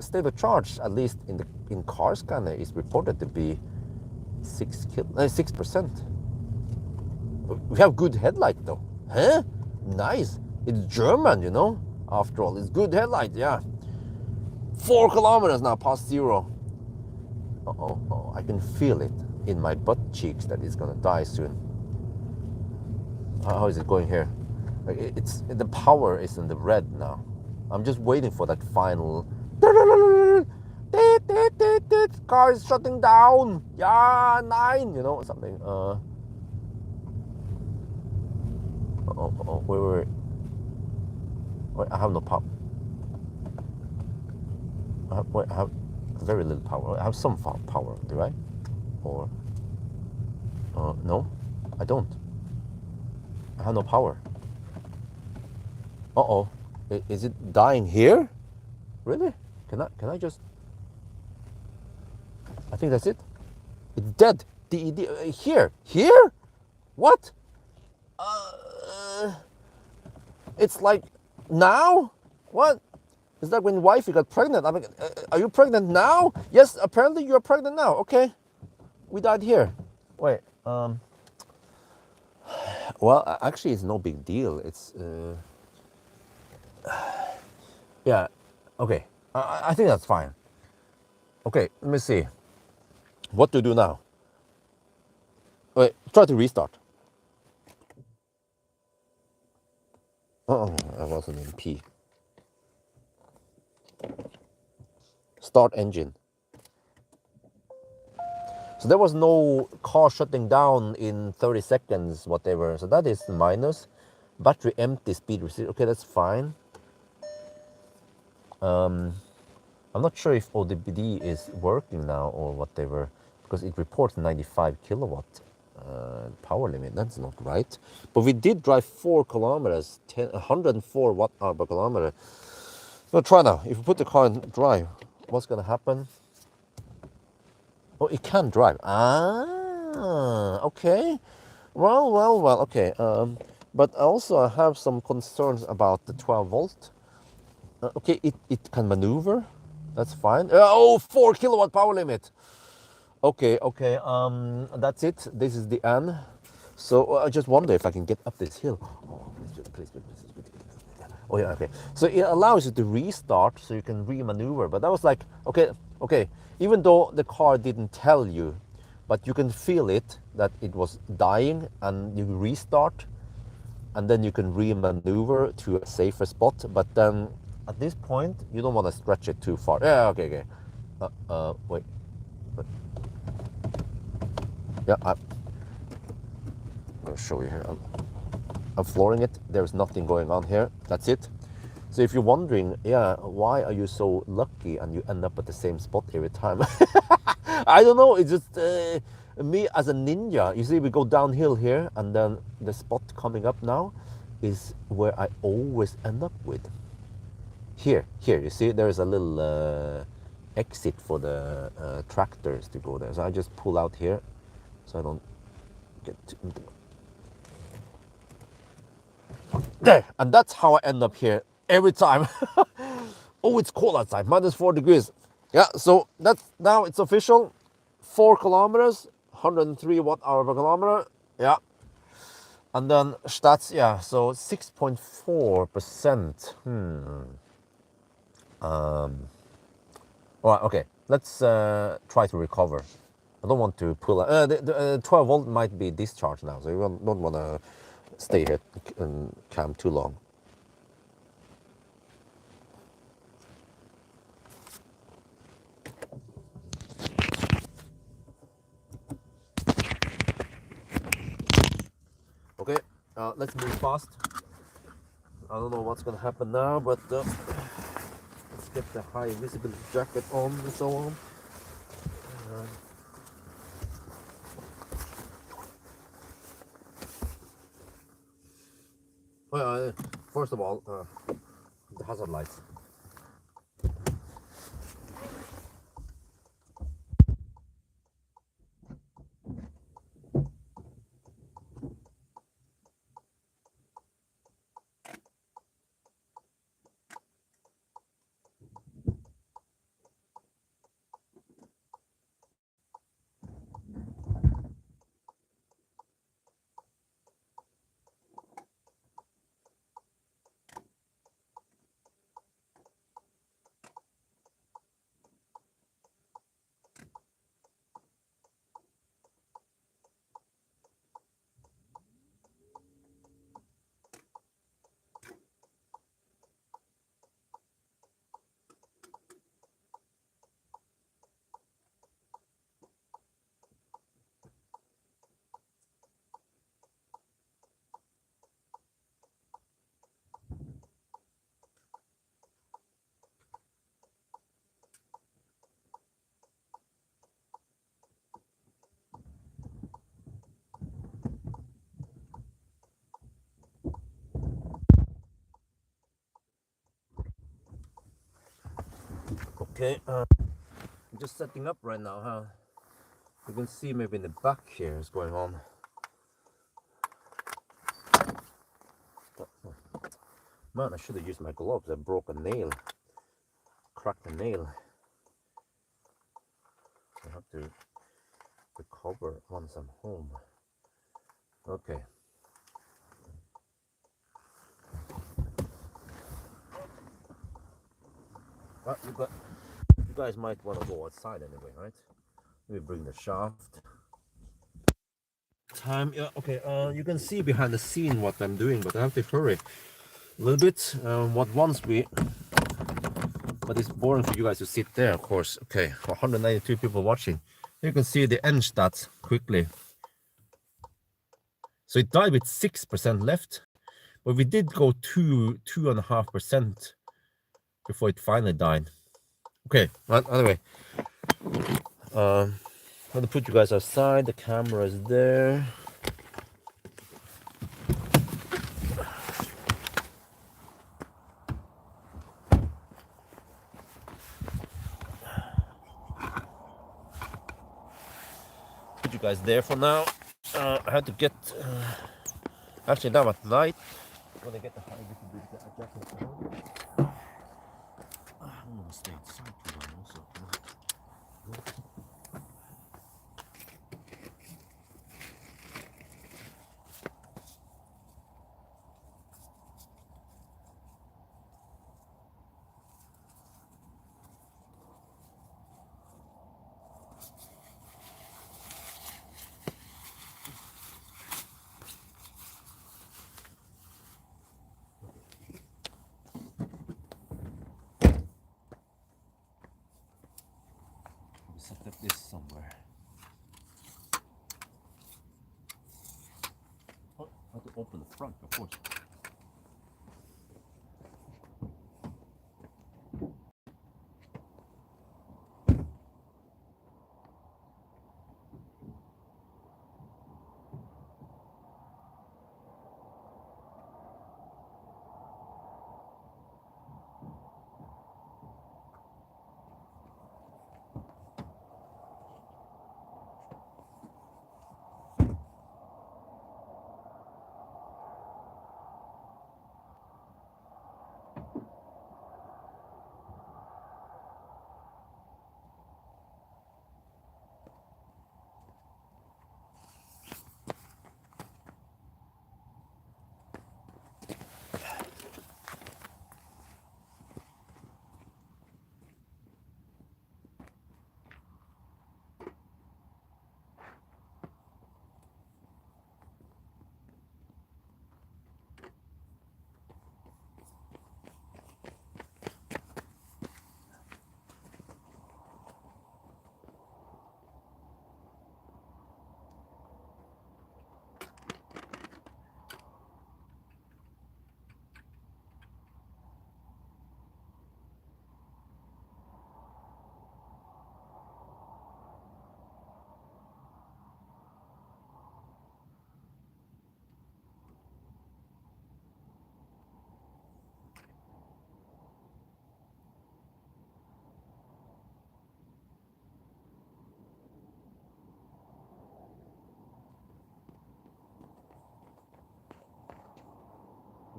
State of charge, at least in car scanner, is reported to be 6%. We have good headlight though. Huh? Nice. It's German, you know. After all, it's good headlight. Yeah. 4 kilometers now past zero. Oh, I can feel it in my butt cheeks that it's gonna die soon. How is it going here? It's the power is in the red now. I'm just waiting for that final. Car is shutting down. Yeah, 9. You know something. Wait. I have no power. I have very little power. I have some power, do I? Or no, I don't. I have no power. Is it dying here? Really? Can I just? I think that's it. It's dead. DED here? What? It's like now? What? Is that when wifey got pregnant? I mean, are you pregnant now? Yes, apparently you're pregnant now. Okay, we died here. Wait. Well, actually, it's no big deal. It's yeah. Okay, I think that's fine. Okay, let me see. What to do now? Wait, try to restart. I wasn't in P. Start engine. So there was no car shutting down in 30 seconds, whatever. So that is the minus. Battery empty, speed receipt. Okay, that's fine. I'm not sure if ODBD is working now or whatever, because it reports 95 kilowatt power limit. That's not right. But we did drive 4 kilometers, 104 watt hour per kilometer. We'll try now. If we put the car in drive, what's going to happen? Oh, it can drive. Okay. Well. Okay. But also I have some concerns about the 12 volt. Okay, it can maneuver. That's fine. 4 kilowatt power limit. Okay. That's it. This is the end. So I just wonder if I can get up this hill. Oh, please. Oh yeah, okay. So it allows you to restart, so you can re-maneuver. But that was like, okay. Even though the car didn't tell you, but you can feel it that it was dying, and you restart, and then you can re-maneuver to a safer spot. But then at this point, you don't want to stretch it too far. Yeah, okay. Wait. Yeah, I'm gonna show you here. I'm flooring it. There's nothing going on here. That's it. So if you're wondering, why are you so lucky and you end up at the same spot every time? I don't know. It's just me as a ninja. You see, we go downhill here, and then the spot coming up now is where I always end up with. Here. You see, there's a little exit for the tractors to go there. So I just pull out here, so I don't get too. There, and that's how I end up here every time. Oh, it's cold outside, -4 degrees. Yeah, so that's now it's official. 4 kilometers, 103 watt hour per kilometer. Yeah, and then stats. Yeah, so 6.4%. All right, okay. Let's try to recover. I don't want to pull. The 12 volt might be discharged now, so you don't want to stay here and camp too long. Okay, let's move fast. I don't know what's gonna happen now, but let's get the high visibility jacket on and so on. Well, first of all, the hazard lights. Okay, I'm just setting up right now, huh? You can see maybe in the back here is going on. Man, I should have used my gloves. I broke a nail, cracked a nail. I have to recover once I'm home. Okay. Well, you guys might want to go outside anyway, right? Let me bring the shaft. Time, yeah, okay. You can see behind the scene what I'm doing, but I have to hurry a little bit. But it's boring for you guys to sit there, of course. Okay, 192 people watching. You can see the end stats quickly. So it died with 6% left, but we did go 2.5% before it finally died. Okay, well, anyway, I'm gonna put you guys outside. The camera is there. Put you guys there for now. I had to get actually now at night when I get the high visibility adjustment on. I'm gonna stay inside too long also. Set up this somewhere. Oh, I have to open the front, of course.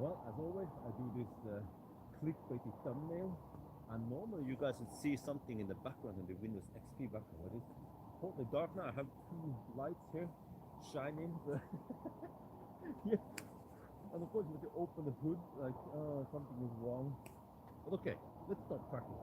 Well, as always, I do this clickbaity thumbnail, and normally you guys would see something in the background in the Windows XP background. But it's totally dark now. I have two lights here shining. Yeah. And of course, if you open the hood, like, something is wrong. But okay, let's start tracking.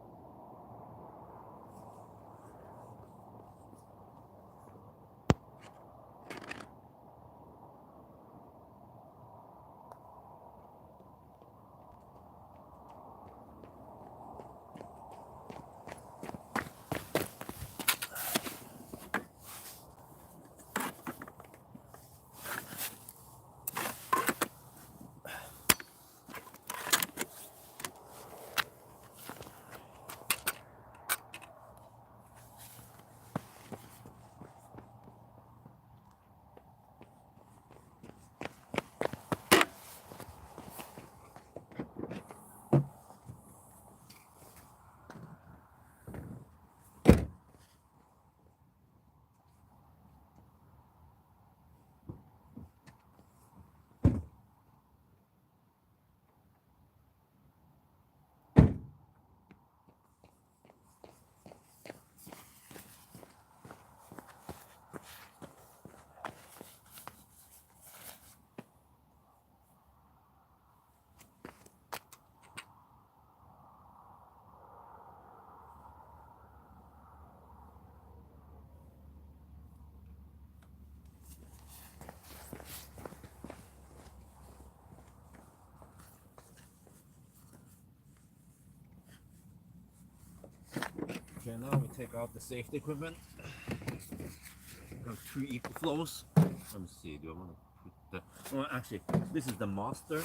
Okay, now we take out the safety equipment. We have two equal flows. Let me see, do I want to put the... Oh, actually, this is the master.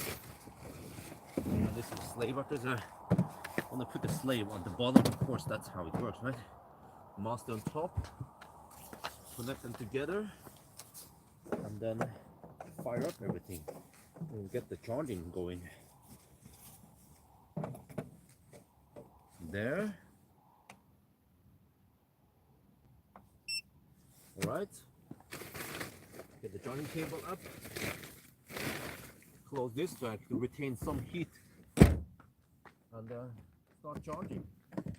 And this is slave after the... I want to put the slave on the bottom, of course, that's how it works, right? Master on top. Connect them together. And then fire up everything. And get the charging going. There. Alright, get the charging cable up, close this so I can retain some heat, and start charging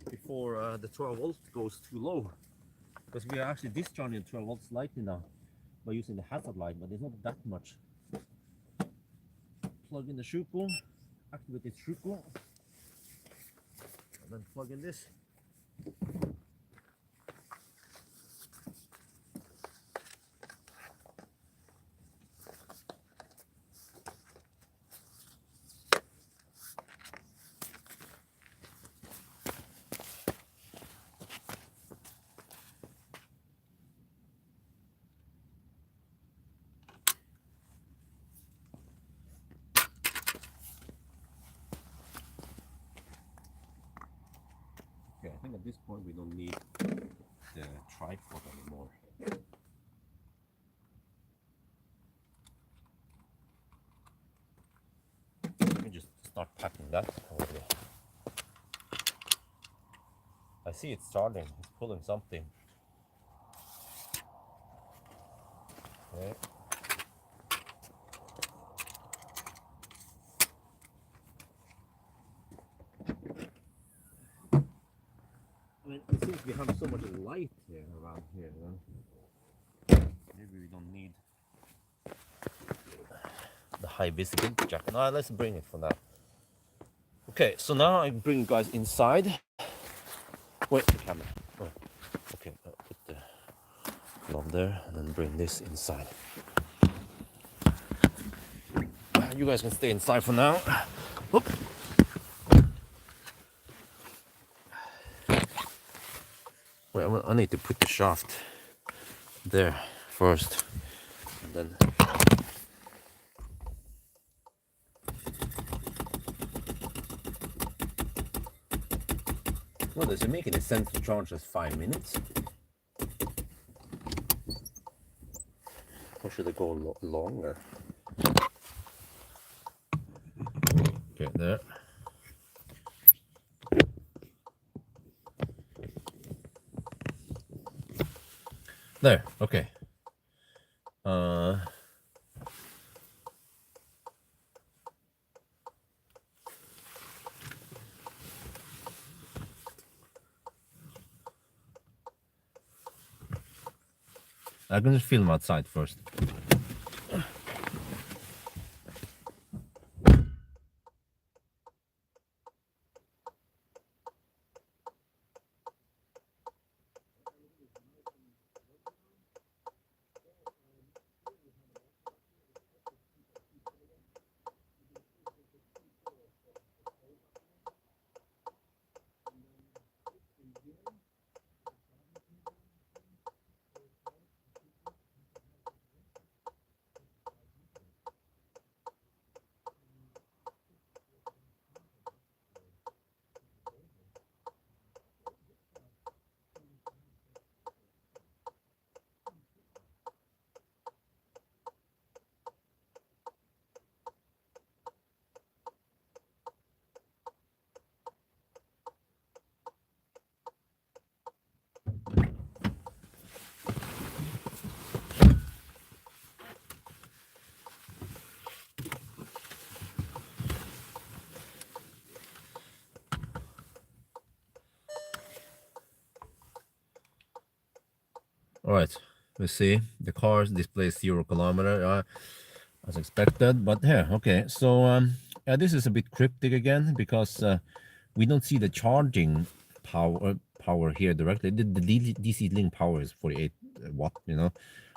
before the 12 volts goes too low, because we are actually discharging 12 volts slightly now by using the hazard light, but it's not that much. Plug in the shuko, activate the shuko, and then plug in this. Okay, I think at this point we don't need the tripod anymore. Let me just start packing that already. I see it's charging, it's pulling something. Okay. I mean, it seems we have so much light here around here. Maybe we don't need the high visibility jacket. No, let's bring it for now. Okay, so now I bring you guys inside. Wait, the camera. Oh, okay, put the knob there and then bring this inside. You guys can stay inside for now. Oop. Wait, I need to put the shaft there first, and then well, does it make any sense to charge just 5 minutes? Or should it go longer? Okay, there. There, okay. I can just film outside first. All right, we see the car displays 0 kilometer as expected, but here, okay. So this is a bit cryptic again because we don't see the charging power here directly. The DC link power is 48 watt, you know,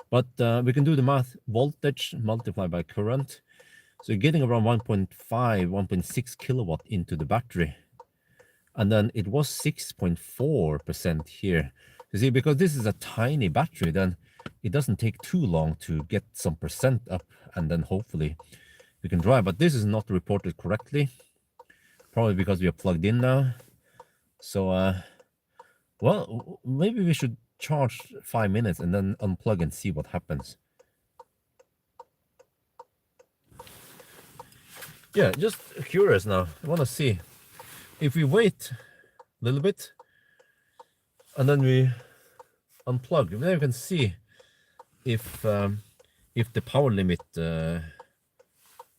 but we can do the math. Voltage multiplied by current, so you're getting around 1.5, 1.6 kilowatt into the battery. And then it was 6.4% here. You see, because this is a tiny battery, then it doesn't take too long to get some percent up, and then hopefully we can drive. But this is not reported correctly, probably because we are plugged in now. So, well, maybe we should charge 5 minutes and then unplug and see what happens. Yeah, just curious now. I want to see if we wait a little bit and then we unplug. Then we can see if the power limit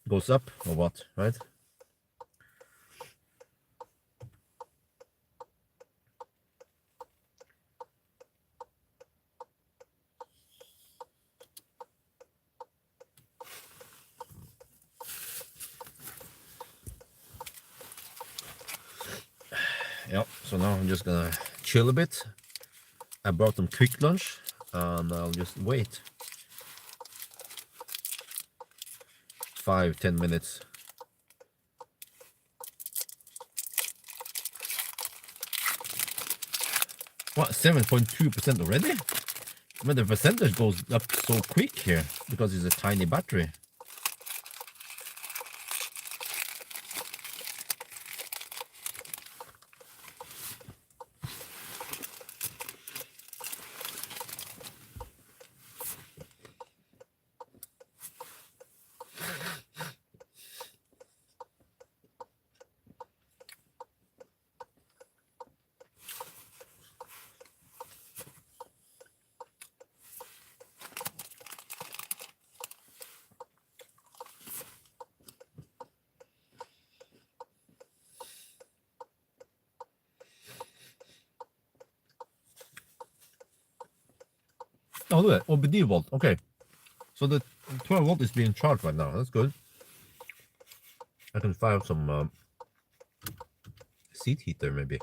goes up or what, right? Yeah, so now I'm just gonna chill a bit. I brought some quick lunch and I'll just wait 5-10 minutes. What, 7.2% already? I mean, the percentage goes up so quick here because it's a tiny battery. Oh, look at that. OBD volt. Okay. So the 12 volt is being charged right now. That's good. I can fire up some seat heater maybe.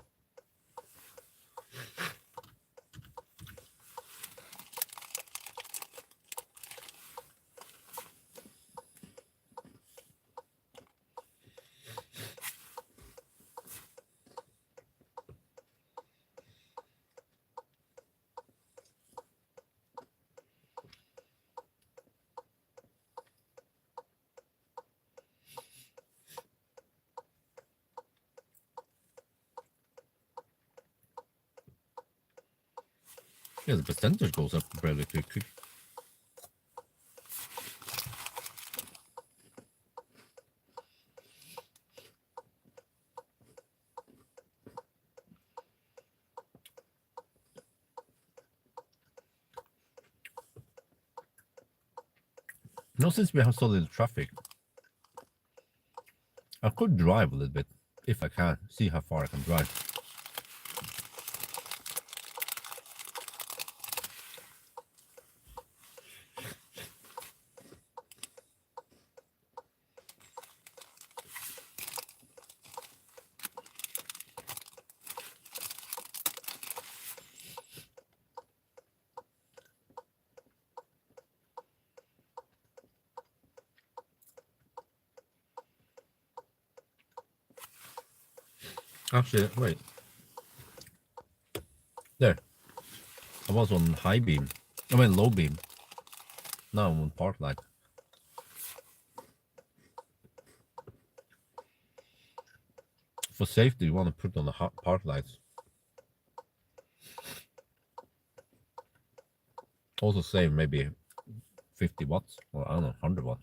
Yeah, the percentage goes up fairly quickly. Now, since we have so little traffic, I could drive a little bit if I can. See how far I can drive. Actually, wait. There. I was on high beam. I mean low beam. Now I'm on park light. For safety, you want to put on the park lights. Also save maybe 50 watts or I don't know, 100 watts.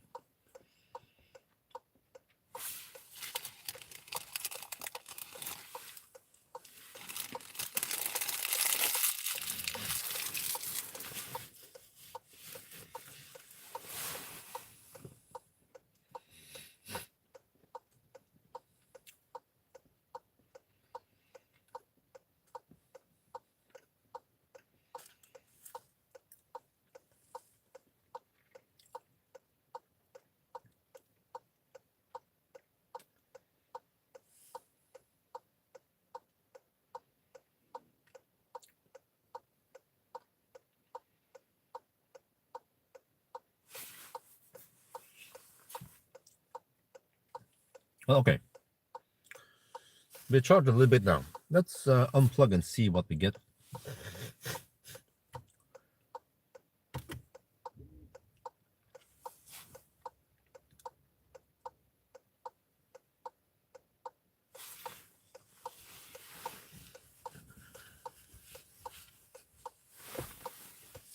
Well, okay. We charged a little bit now. Let's unplug and see what we get.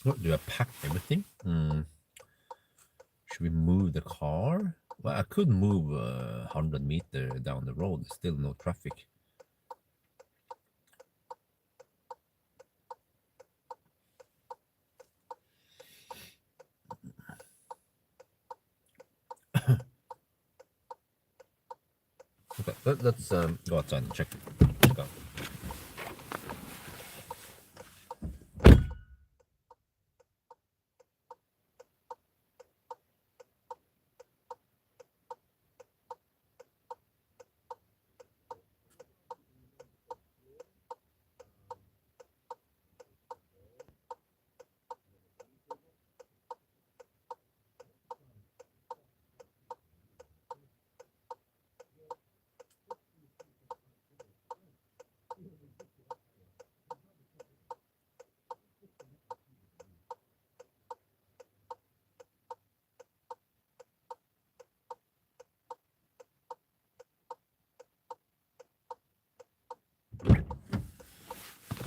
Oh, do I pack everything? Should we move the car? Well, I could move 100 meters down the road. Still no traffic. Okay, let's go outside and check out.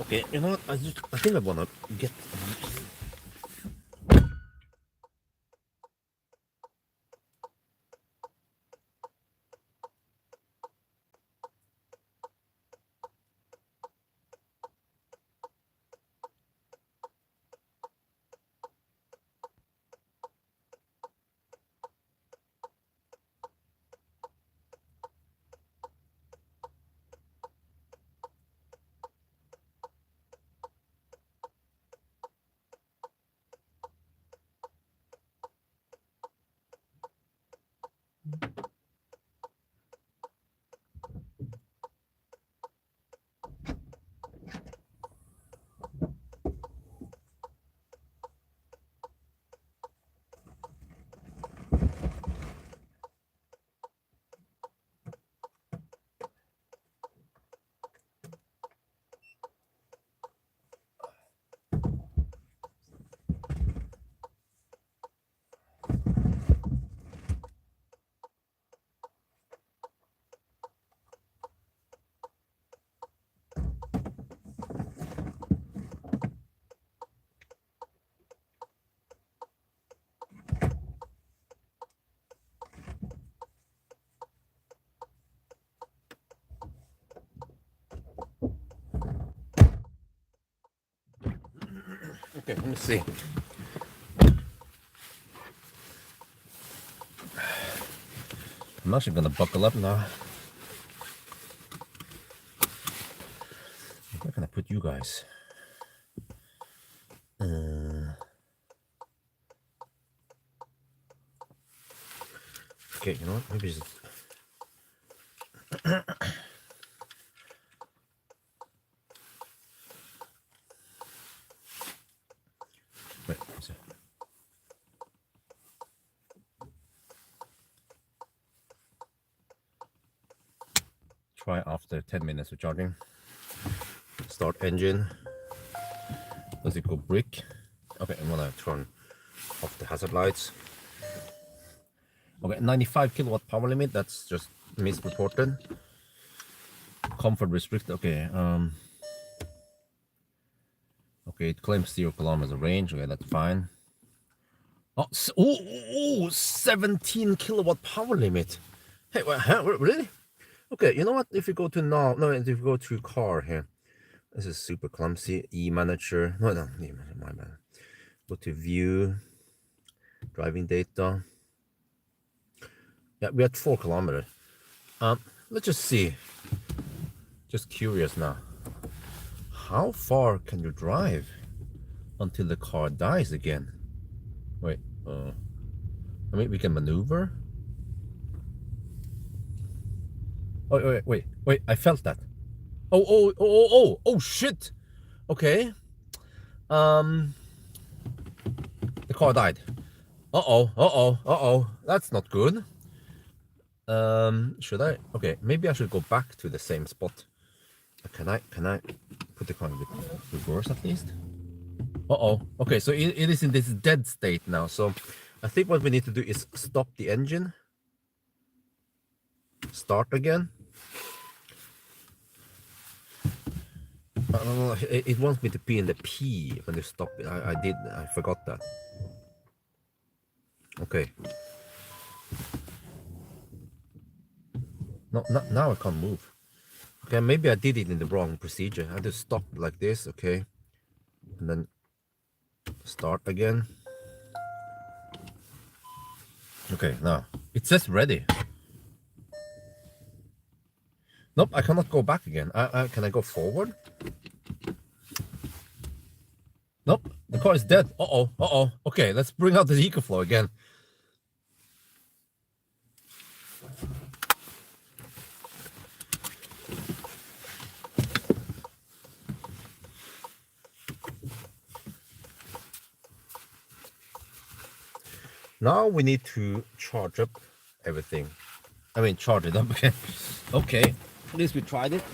Okay, you know what? I think I wanna get. Okay, let me see. I'm actually gonna buckle up now. Where can I put you guys? Okay, you know what? Maybe just. Wait, let's see. try after 10 minutes of charging. Start engine. Does it go brick? Okay, I'm gonna turn off the hazard lights. Okay, 95 kilowatt power limit. That's just misreported. Comfort restricted. Okay. Okay, it claims 0 kilometers of range. Okay, that's fine. Oh, 17 kilowatt power limit. Hey, really? Okay, you know what? If you go to if you go to car here, this is super clumsy. E-manager. No, E-manager, my bad. Go to view, driving data. Yeah, we're at 4 kilometers. Let's just see. Just curious now. How far can you drive until the car dies again? Wait, I mean, we can maneuver. Oh, wait, I felt that. Oh, shit. Okay. The car died. Uh-oh. That's not good. Should I? Okay, maybe I should go back to the same spot. Can I put the car in reverse at least? Okay, so it is in this dead state now. So I think what we need to do is stop the engine. Start again. It wants me to pee in the P when you stop it. I forgot that. Okay. No, now I can't move. Okay, maybe I did it in the wrong procedure. I just stop like this, okay, and then start again. Okay, now it says ready. Nope, I cannot go back again. Can I go forward? Nope, the car is dead. Okay, let's bring out the EcoFlow again. Now we need to charge up everything. I mean, charge it up again. Okay, at least we tried it.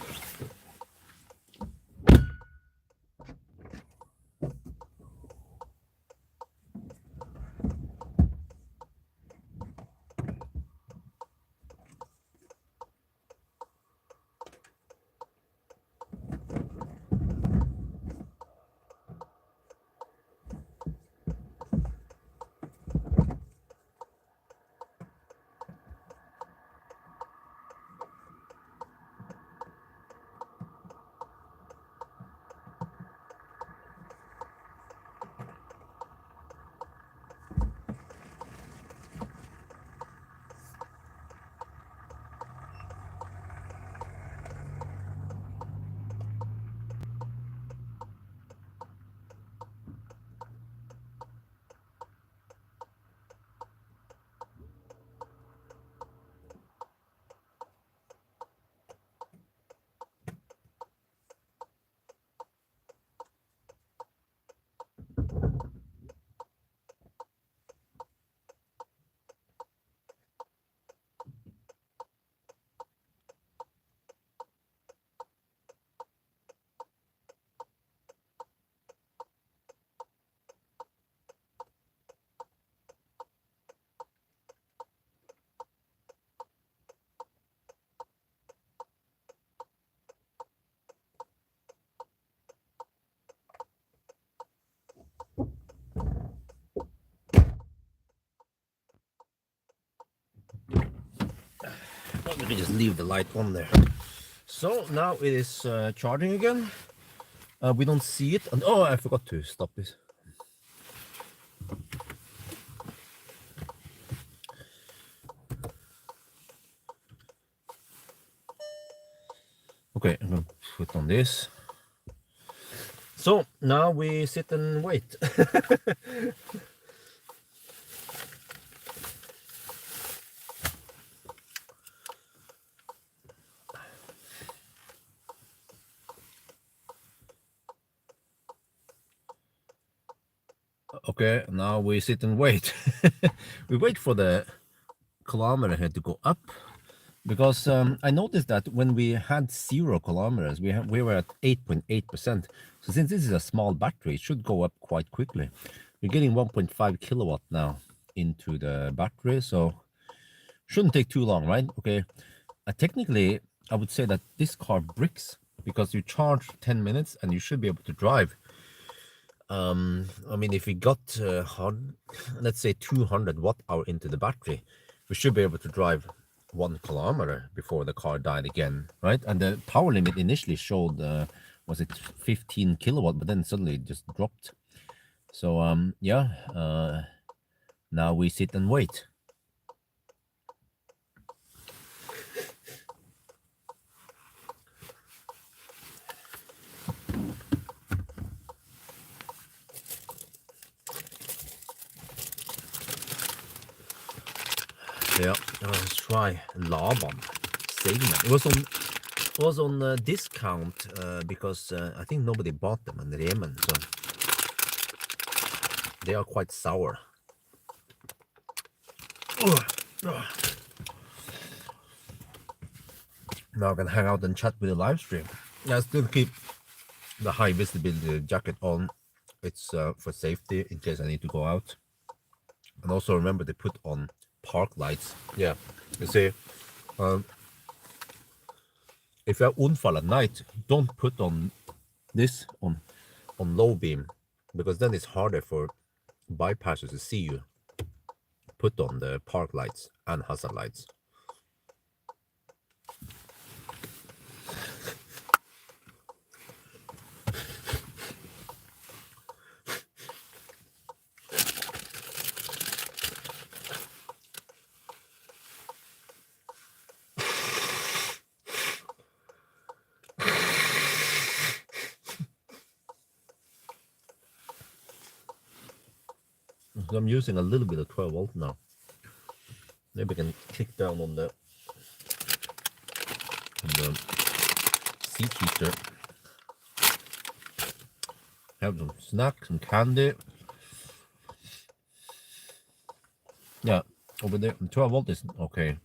Let me just leave the light on there. So now it is charging again. We don't see it. And, oh, I forgot to stop this. Okay, I'm gonna put on this. So now we sit and wait. Okay, now we sit and wait. We wait for the kilometer here to go up, Because I noticed that when we had 0 kilometers, we were at 8.8%. So since this is a small battery, it should go up quite quickly. We're getting 1.5 kilowatt now into the battery, so shouldn't take too long, right? Okay. Technically, I would say that this car bricks because you charge 10 minutes and you should be able to drive. I mean, if we got, let's say 200 watt hour into the battery, we should be able to drive 1 kilometer before the car died again, right? And the power limit initially showed, was it 15 kilowatt, but then suddenly it just dropped. So, yeah, now we sit and wait. Yeah, let's try Laban segment. It was on discount because I think nobody bought them in Yemen, so they are quite sour. Now I can hang out and chat with the live stream. I still keep the high visibility jacket on. It's for safety in case I need to go out. And also remember to put on park lights. Yeah, you see, if you have unfall at night, don't put on this on low beam, because then it's harder for bypassers to see you. Put on the park lights and hazard lights. So I'm using a little bit of 12 volt now. Maybe I can kick down on the seat heater. Have some snacks, some candy. Yeah, over there, 12 volt is okay.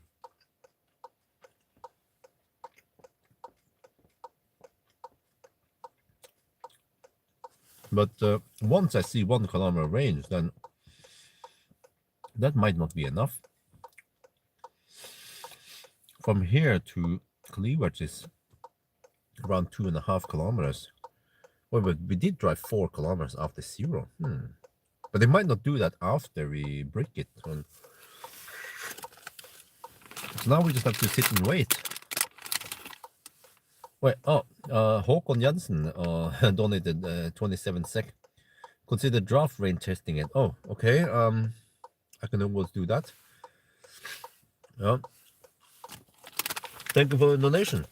But once I see 1 kilometer range, then that might not be enough. From here to Cleavage is around 2.5 kilometers. Well, but we did drive 4 kilometers after 0. But they might not do that after we brick it. So now we just have to sit and wait. Wait, Håkon Jensen donated 27 sec. Consider draft range testing it. Oh, okay. I can almost do that. Yeah. Thank you for the donation.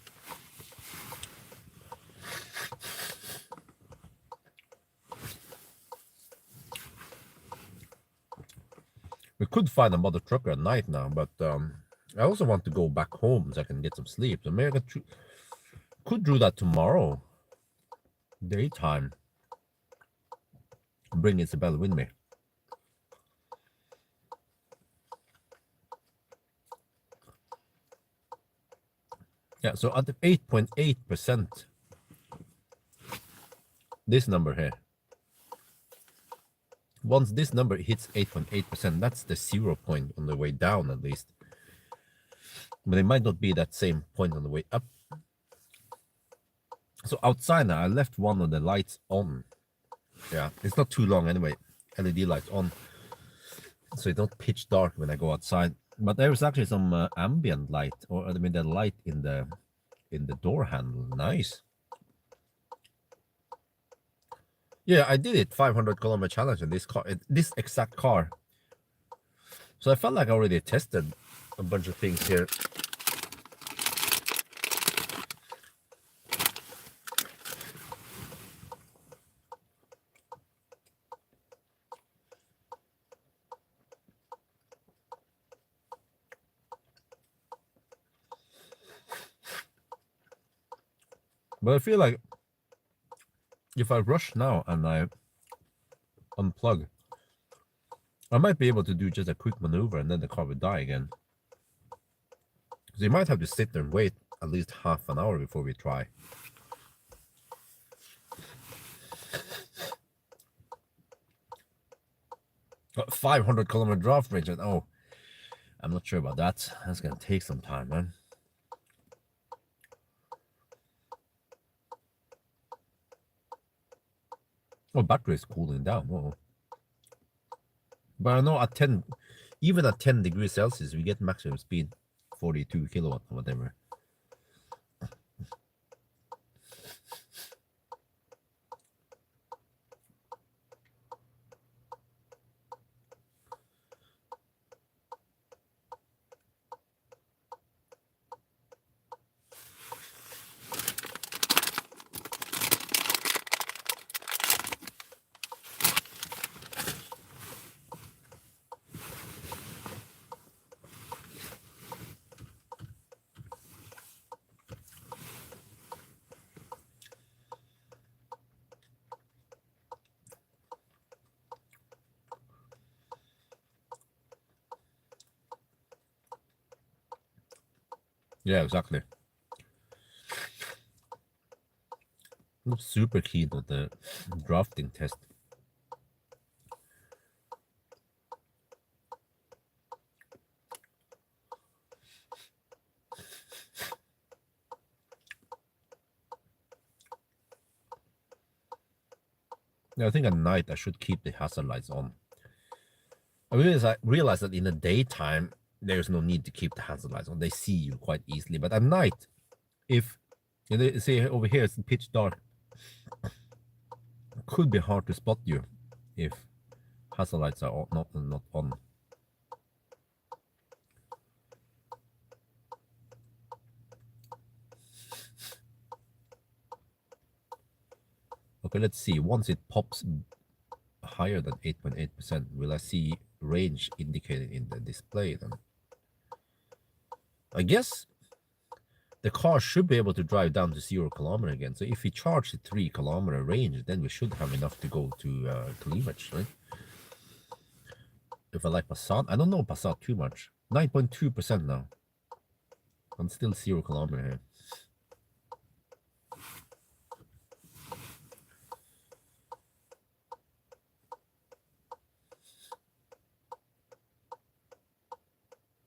We could find a mother trucker at night now, but I also want to go back home so I can get some sleep. So maybe I could do that tomorrow, daytime. Bring Isabella with me. Yeah, so at 8.8%, this number here, once this number hits 8.8%, that's the 0 point on the way down at least. But it might not be that same point on the way up. So outside now, I left one of the lights on. Yeah, it's not too long anyway. LED lights on, so it's not pitch dark when I go outside. But there is actually some ambient light, or I mean the light in the door handle. Nice. Yeah, I did it 500 kilometer challenge in this car, this exact car. So I felt like I already tested a bunch of things here. But I feel like if I rush now and I unplug, I might be able to do just a quick maneuver and then the car will die again. So you might have to sit there and wait at least half an hour before we try. 500-kilometer draft range. And oh, I'm not sure about that. That's gonna take some time, man. Oh, battery is cooling down. Oh, but I know at 10, even at 10 degrees Celsius, we get maximum speed, 42 kilowatt or whatever. Yeah, exactly. I'm super keen on the drafting test. Yeah, I think at night I should keep the hazard lights on. I realize that in the daytime there's no need to keep the hazard lights on. They see you quite easily, but at night, if you know, see over here it's pitch dark, it could be hard to spot you if hazard lights are not on. Okay, let's see. Once it pops higher than 8.8%, will I see range indicated in the display then? I guess the car should be able to drive down to 0 kilometer again. So if we charge the 3 kilometer range, then we should have enough to go to cleavage, right? If I like Passat, I don't know Passat too much. 9.2% now. I'm still 0 kilometer here.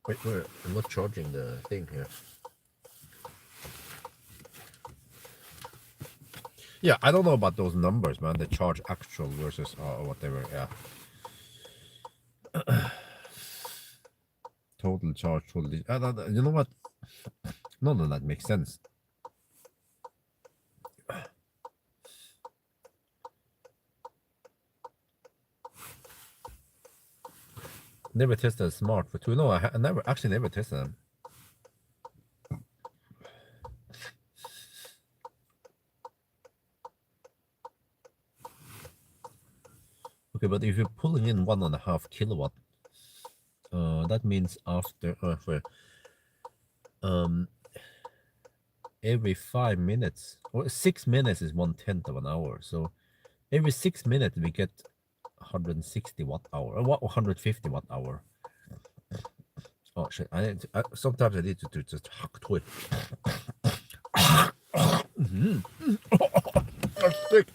Wait, I'm not charging the thing here. Yeah, I don't know about those numbers, man. The charge actual versus whatever. Yeah. Total charge, total. You know what? None of that makes sense. Never tested a smart for 2. No, I never tested them. Okay, but if you're pulling in 1.5 kilowatt, that means after every 5 minutes or 6 minutes is 1/10 of an hour. So every 6 minutes we get 160 watt hour, or 150 watt hour. Oh shit! Sometimes I need to just hack to it. That's sick.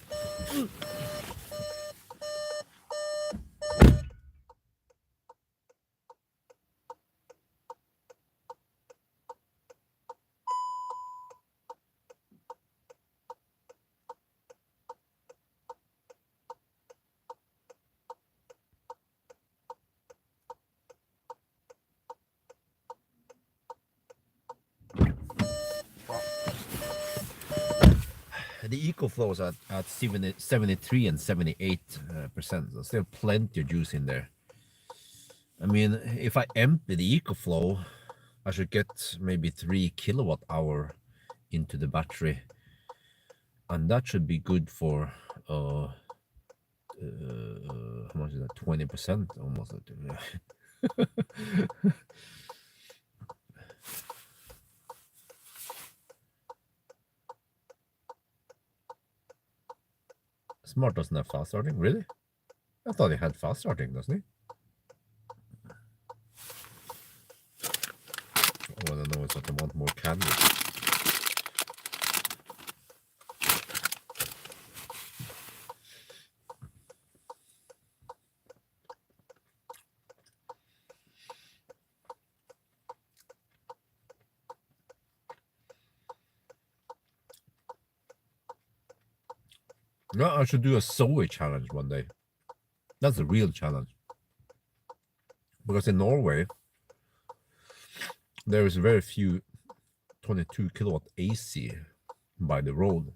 The EcoFlow is at 73 and 78%. There's still plenty of juice in there. I mean, if I empty the EcoFlow, I should get maybe 3 kilowatt hour into the battery, and that should be good for how much is that? 20% almost. Smart doesn't have fast charging, really? I thought he had fast charging, doesn't he? Oh, I don't know now is that I want more candy. No, I should do a Zoe challenge one day. That's a real challenge. Because in Norway, there is very few 22 kilowatt AC by the road.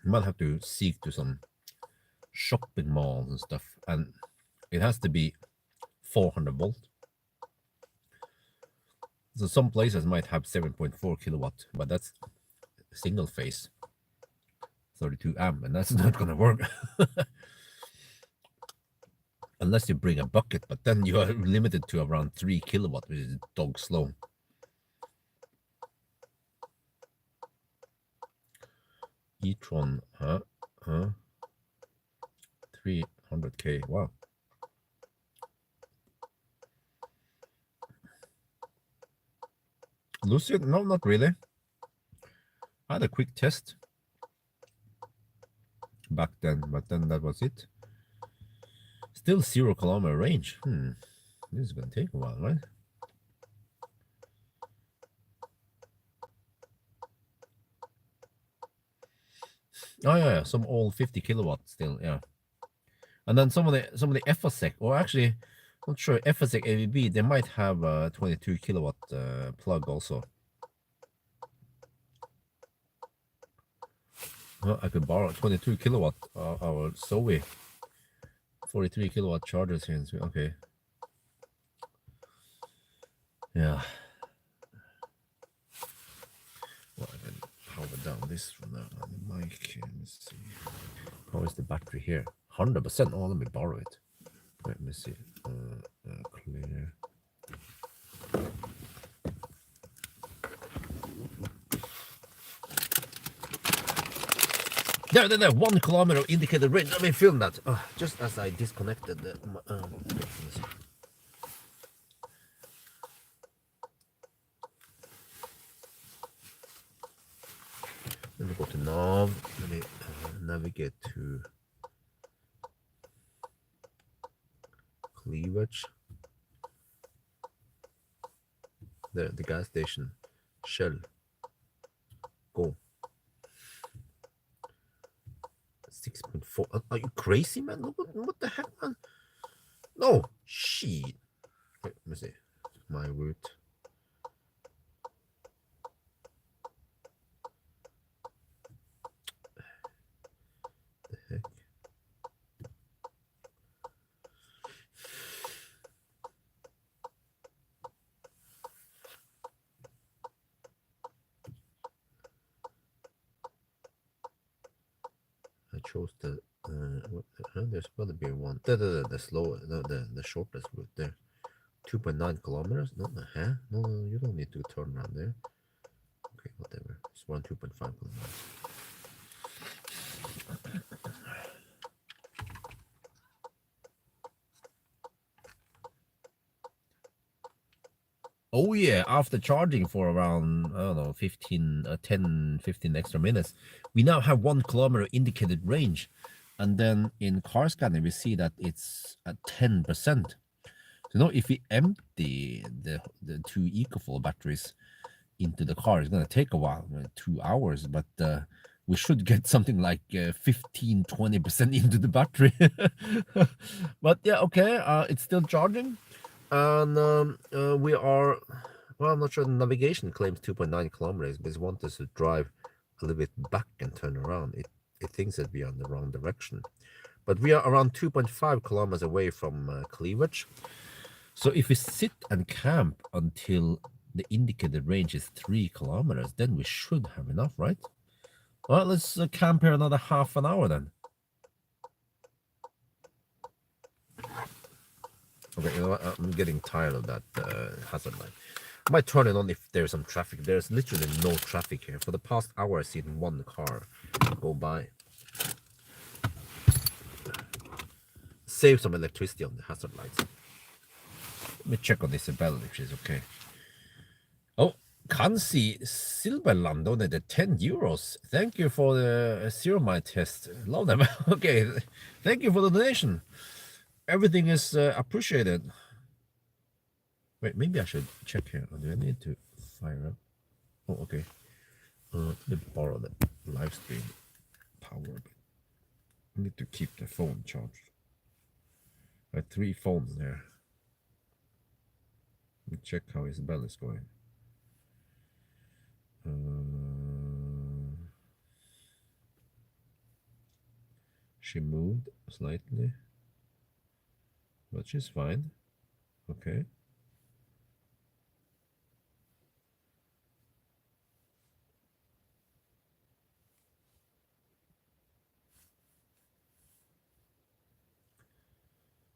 You might have to seek to some shopping malls and stuff, and it has to be 400 volt. So some places might have 7.4 kilowatt, but that's single phase 32 amp, and that's not gonna work. Unless you bring a bucket, but then you are limited to around 3 kilowatt, which is dog slow. E-tron, 300k, wow. Lucid, no, not really. I had a quick test back then, but then that was it. Still 0 kilometer range. This is gonna take a while, right? Oh yeah, some old 50 kilowatt still, yeah. And then some of the FSEC, or actually, not sure, FSEC AVB, they might have a 22 kilowatt plug also. Well, I could borrow 22 kilowatt our Zoe 43 kilowatt chargers here. Okay. Yeah. Well, I can power down this from now on the mic. Let's see. How is the battery here? 100%. Oh, let me borrow it. Let me see. Clear. There, 1 kilometer indicated range. Let me film that. Just as I disconnected the. Let me go to nav. Let me navigate to Cleavage. The gas station. Shell. Go. 6.4. Are you crazy, man? What the heck, man? No, shit. Wait, let me see. My route. The heck? I chose the there's got to be one. The slow, the shortest route there. 2.9 kilometers. No, no, you don't need to turn around there. Okay, whatever. It's 2.5 kilometers. Oh yeah, after charging for around, I don't know, 10, 15 extra minutes, we now have 1 kilometer indicated range. And then in car scanner, we see that it's at 10%. So if we empty the 2 EcoFlow batteries into the car, it's going to take a while, 2 hours, but we should get something like 15-20% into the battery. But yeah, okay, it's still charging. And we are, well, I'm not sure the navigation claims 2.9 kilometers, but it wants us to drive a little bit back and turn around. It thinks that we are in the wrong direction. But we are around 2.5 kilometers away from Cleavage. So if we sit and camp until the indicated range is 3 kilometers, then we should have enough, right? Well, let's camp here another half an hour then. Okay, you know what? I'm getting tired of that hazard light. I might turn it on if there's some traffic. There's literally no traffic here. For the past hour, I've seen 1 car go by. Save some electricity on the hazard lights. Let me check on Isabel if she's okay. Oh, Kansi Silberland donated 10 euros. Thank you for the zero mile test. Love them. Okay, thank you for the donation. Everything is appreciated. Wait, maybe I should check here. Do I need to fire up? Oh, okay. Let me borrow the live stream power. I need to keep the phone charged. I have 3 phones there. Let me check how his bell is going. She moved slightly, but she's fine. Okay.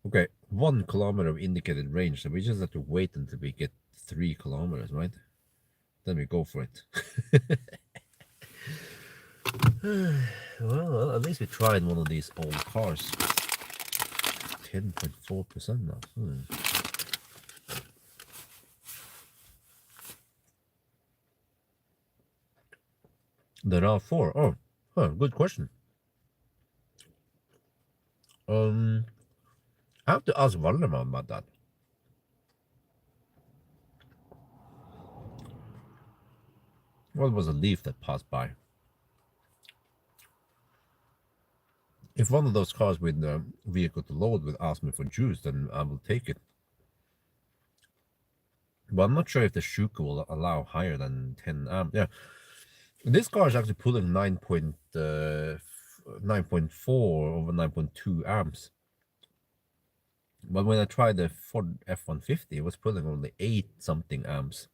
Okay, 1 kilometer of indicated range, so we just have to wait until we get 3 kilometers, right? Then we go for it. Well, at least we tried one of these old cars. 10.4% now. The RAV4. Oh, good question. I have to ask Valdemar about that. What was a leaf that passed by? If one of those cars with the vehicle to load would ask me for juice, then I will take it. But I'm not sure if the Shuka will allow higher than 10 amp. Yeah, this car is actually pulling 9.4 over 9.2 amps. But when I tried the Ford F-150, it was pulling only 8 something amps.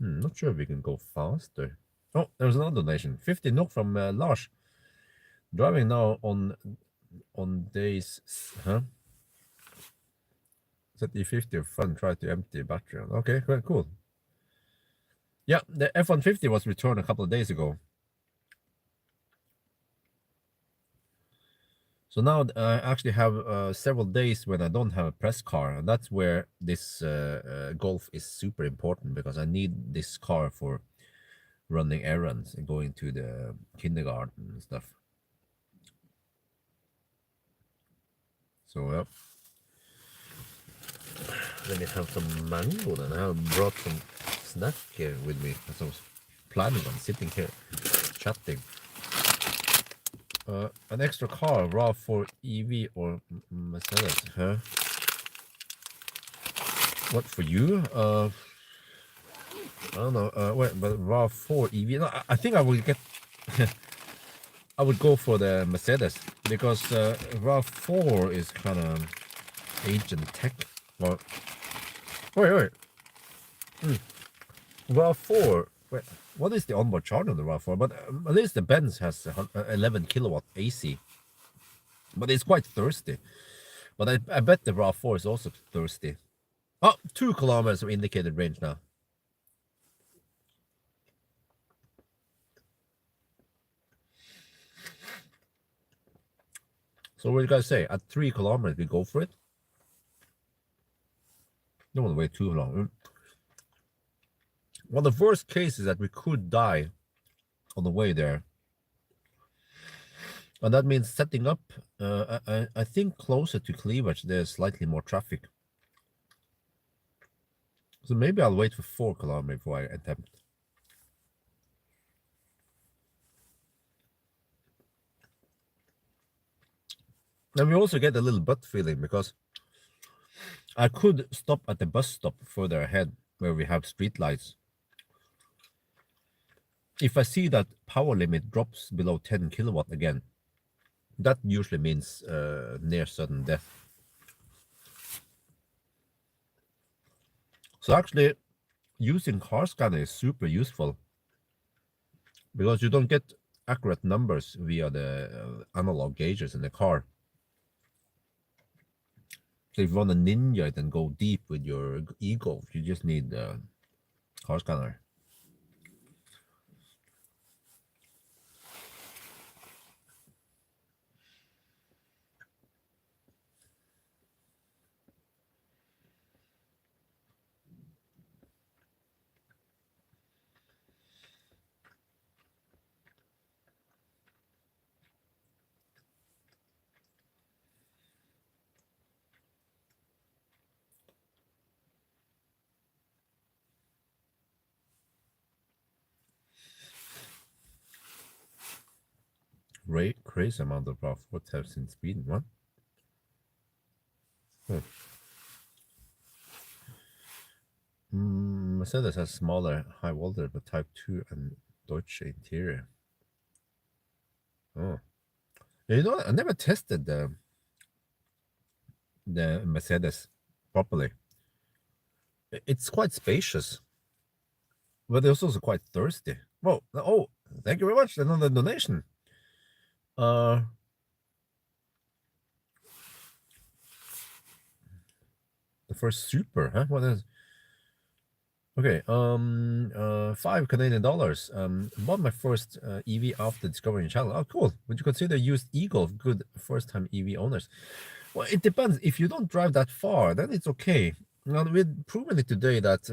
Not sure if we can go faster. Oh, there's another donation. 50 NOK from Lars. Driving now on days, huh? Set E50 of fun, try to empty battery. Okay, quite cool. Yeah, the F-150 was returned a couple of days ago. So now I actually have several days when I don't have a press car, and that's where this Golf is super important, because I need this car for running errands and going to the kindergarten and stuff. So yeah. Let me have some mango then. I have brought some snack here with me, as I was planning on sitting here chatting. An extra car, RAV4 EV or Mercedes, huh? What for you? I don't know. Wait, but RAV4 EV. No, I think I would get. I would go for the Mercedes, because RAV4 is kind of agent tech. Well, wait. RAV4. Wait, what is the onboard charge on the RAV4? But at least the Benz has 11 kilowatt AC. But it's quite thirsty. But I bet the RAV4 is also thirsty. Oh, 2 kilometers of indicated range now. So what do you guys say? At 3 kilometers, we go for it? Don't want to wait too long. Well, the worst case is that we could die on the way there. And that means setting up, I think closer to Cleavage, there's slightly more traffic. So maybe I'll wait for 4 kilometers before I attempt. And we also get a little butt feeling, because I could stop at the bus stop further ahead where we have street lights. If I see that power limit drops below 10 kilowatt again, that usually means near sudden death. So actually, using car scanner is super useful, because you don't get accurate numbers via the analog gauges in the car. So if you want a Ninja it and go deep with your e-Golf, you just need the car scanner. crazy amount of what tests in Sweden, what? Mercedes has smaller high voltage but Type 2 and Deutsche interior. Oh, you know, I never tested the Mercedes properly. It's quite spacious, but it's also quite thirsty. Whoa! Oh, thank you very much. Another donation. The first super, huh? What is? Okay, 5 Canadian dollars. Bought my first EV after discovering channel. Oh, cool. Would you consider used e-Golf good first-time EV owners? Well, it depends. If you don't drive that far, then it's okay. Now, we've proven it today that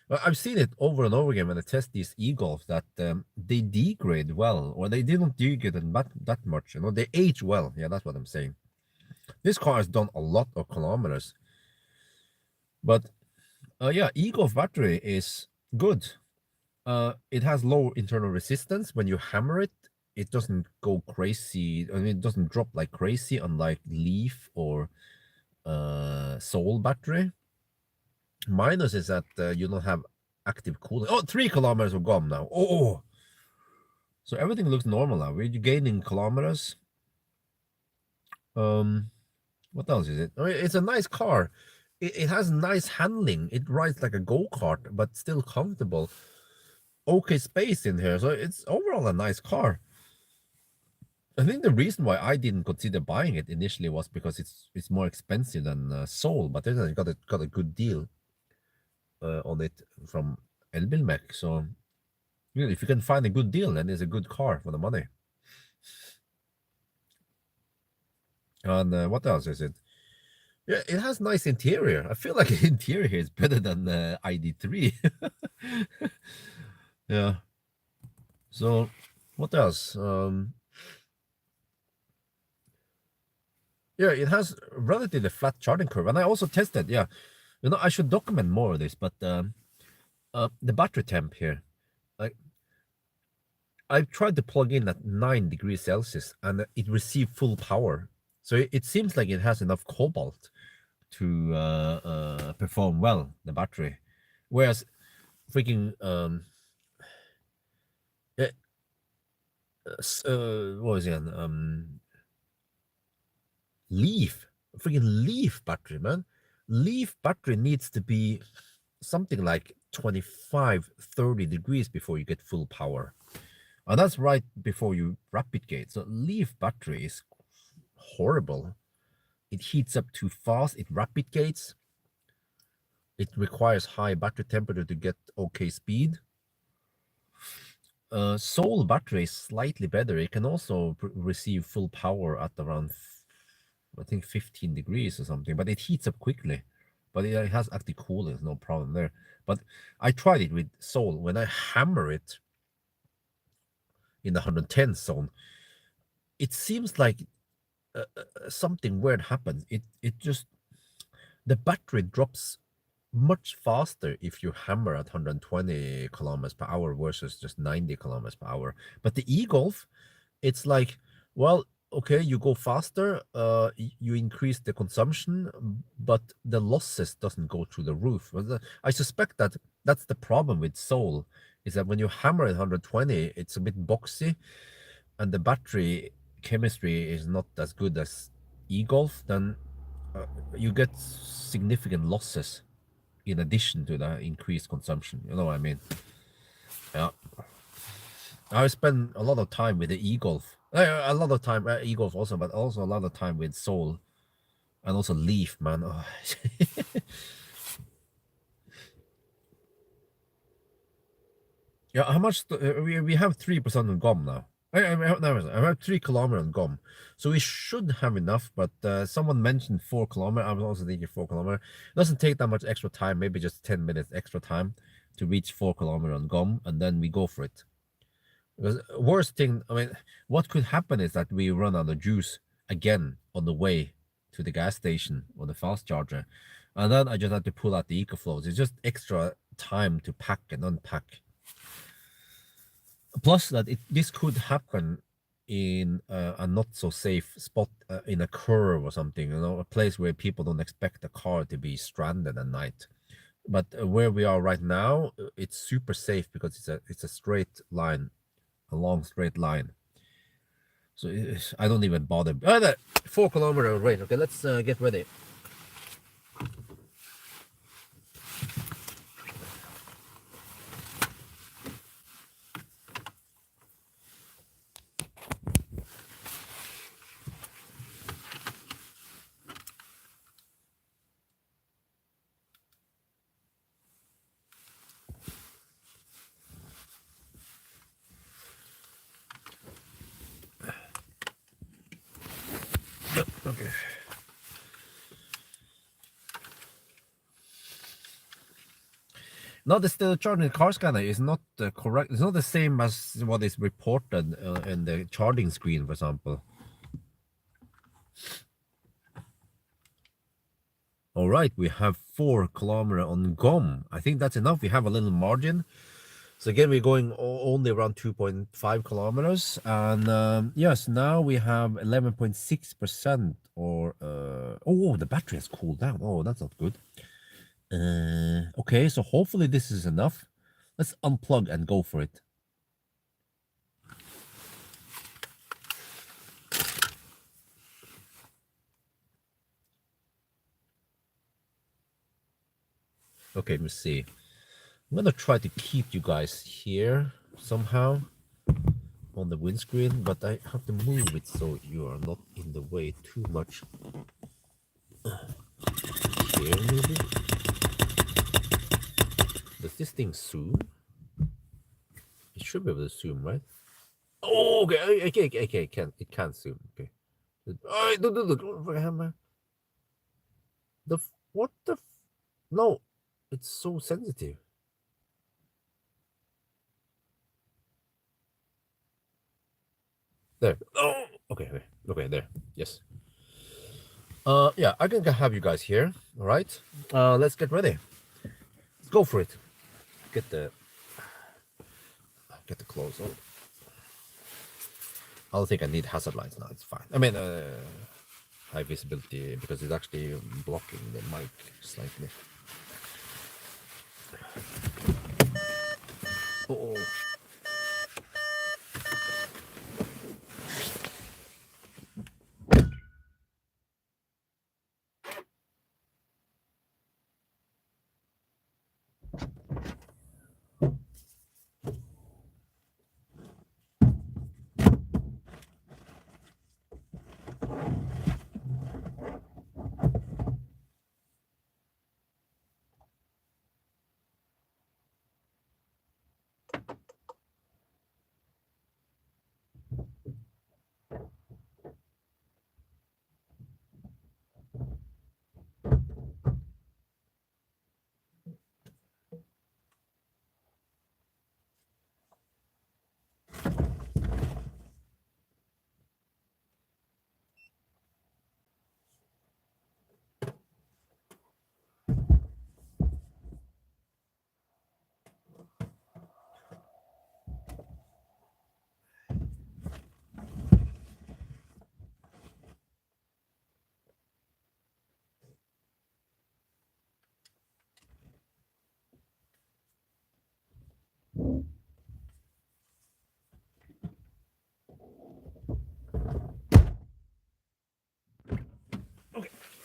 well, I've seen it over and over again when I test these e-Golf that they degrade well, or they didn't degrade that much. You know, they age well. Yeah, that's what I'm saying. This car has done a lot of kilometers, but yeah, e-Golf battery is good. It has low internal resistance. When you hammer it, it doesn't go crazy. I mean, it doesn't drop like crazy, unlike Leaf or Soul battery. Minus is that you don't have active cooling. Oh, 3 kilometers are gone now. Oh, so everything looks normal now. We're gaining kilometers. What else is it? I mean, it's a nice car. It has nice handling. It rides like a go-kart, but still comfortable. Okay space in here, so it's overall a nice car. I think the reason why I didn't consider buying it initially was because it's more expensive than Soul, but then I got a good deal on it from Elbilmek. So you know, if you can find a good deal, then it's a good car for the money. And what else is it? Yeah, it has nice interior. I feel like the interior here is better than the ID3. Yeah. So what else? Yeah, it has relatively flat charging curve, and I also tested. Yeah, you know, I should document more of this, but the battery temp here, I tried to plug in at 9 degrees Celsius, and it received full power. So it seems like it has enough cobalt to perform well, the battery, whereas freaking what was it? Leaf, freaking Leaf battery, man. Leaf battery needs to be something like 25, 30 degrees before you get full power. And that's right before you rapid gate. So Leaf battery is horrible. It heats up too fast. It rapid gates. It requires high battery temperature to get okay speed. Soul battery is slightly better. It can also receive full power at around, I think, 15 degrees or something, but it heats up quickly. But it has active cooling, no problem there. But I tried it with Soul. When I hammer it in the 110 zone, it seems like something weird happens. It just, the battery drops much faster if you hammer at 120 kilometers per hour versus just 90 kilometers per hour. But the e-Golf, it's like, well, okay, you go faster, you increase the consumption, but the losses doesn't go through the roof. I suspect that that's the problem with Soul, is that when you hammer at 120, it's a bit boxy, and the battery chemistry is not as good as e-Golf, then you get significant losses in addition to the increased consumption. You know what I mean? Yeah. I spend a lot of time with the e-Golf. A lot of time e-Golf also, but also a lot of time with Soul, and also Leaf, man. Oh. Yeah, how much? We have 3% on GOM now. I have 3 kilometers on GOM, so we should have enough. But someone mentioned 4 kilometers. I was also thinking 4 kilometers. It doesn't take that much extra time. Maybe just 10 minutes extra time to reach 4 kilometers on GOM, and then we go for it. Because worst thing, I mean, what could happen is that we run out of juice again on the way to the gas station or the fast charger, and then I just have to pull out the EcoFlows. It's just extra time to pack and unpack. Plus that this could happen in a not so safe spot in a curve or something, you know, a place where people don't expect the car to be stranded at night. But where we are right now, it's super safe because it's a straight line, a long straight line. So I don't even bother. Oh, that 4 kilometer range. Okay, let's get ready. Okay. No, the charging car scanner is not correct. It's not the same as what is reported in the charging screen, for example. All right, we have 4 kilometer on GOM. I think that's enough. We have a little margin. So again, we're going only around 2.5 kilometers. And yes, now we have 11.6% or, oh, the battery has cooled down. Oh, that's not good. Okay, so hopefully this is enough. Let's unplug and go for it. Okay, let's see. I'm gonna try to keep you guys here somehow on the windscreen, but I have to move it so you are not in the way too much. Here, maybe? Does this thing zoom? It should be able to zoom, right? Oh, okay, okay, it can zoom. Okay. Oh, look, what the? No, it's so sensitive. There. Oh, okay, there. Yes. Yeah, I can have you guys here. All right. Let's get ready. Let's go for it. Get the clothes on. I don't think I need hazard lights now. It's fine. I mean, high visibility because it's actually blocking the mic slightly. Oh.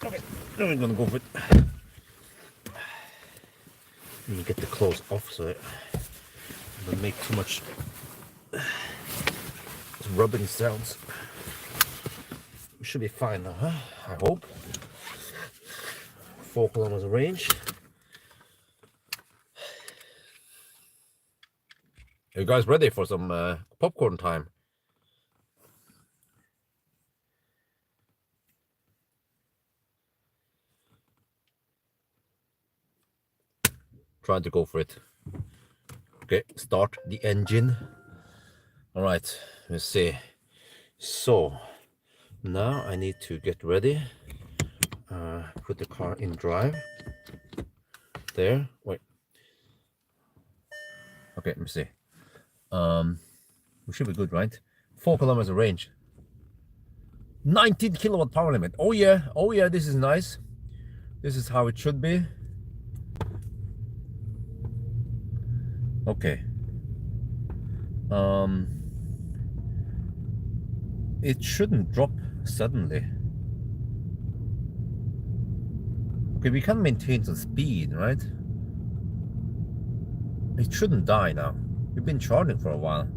Okay. Now we're gonna go for it. Let me get the clothes off so it doesn't make too much rubbing sounds. We should be fine now, huh? I hope. 4 kilometers range. Are you guys ready for some popcorn time? Trying to go for it. Okay, start the engine. All right, let's see. So now I need to get ready. Put the car in drive. There. Wait. Okay, let me see. We should be good, right? 4 kilometers of range. 19 kilowatt power limit. Oh yeah, this is nice. This is how it should be. Okay. It shouldn't drop suddenly. Okay, we can maintain some speed, right? It shouldn't die now. We've been charging for a while.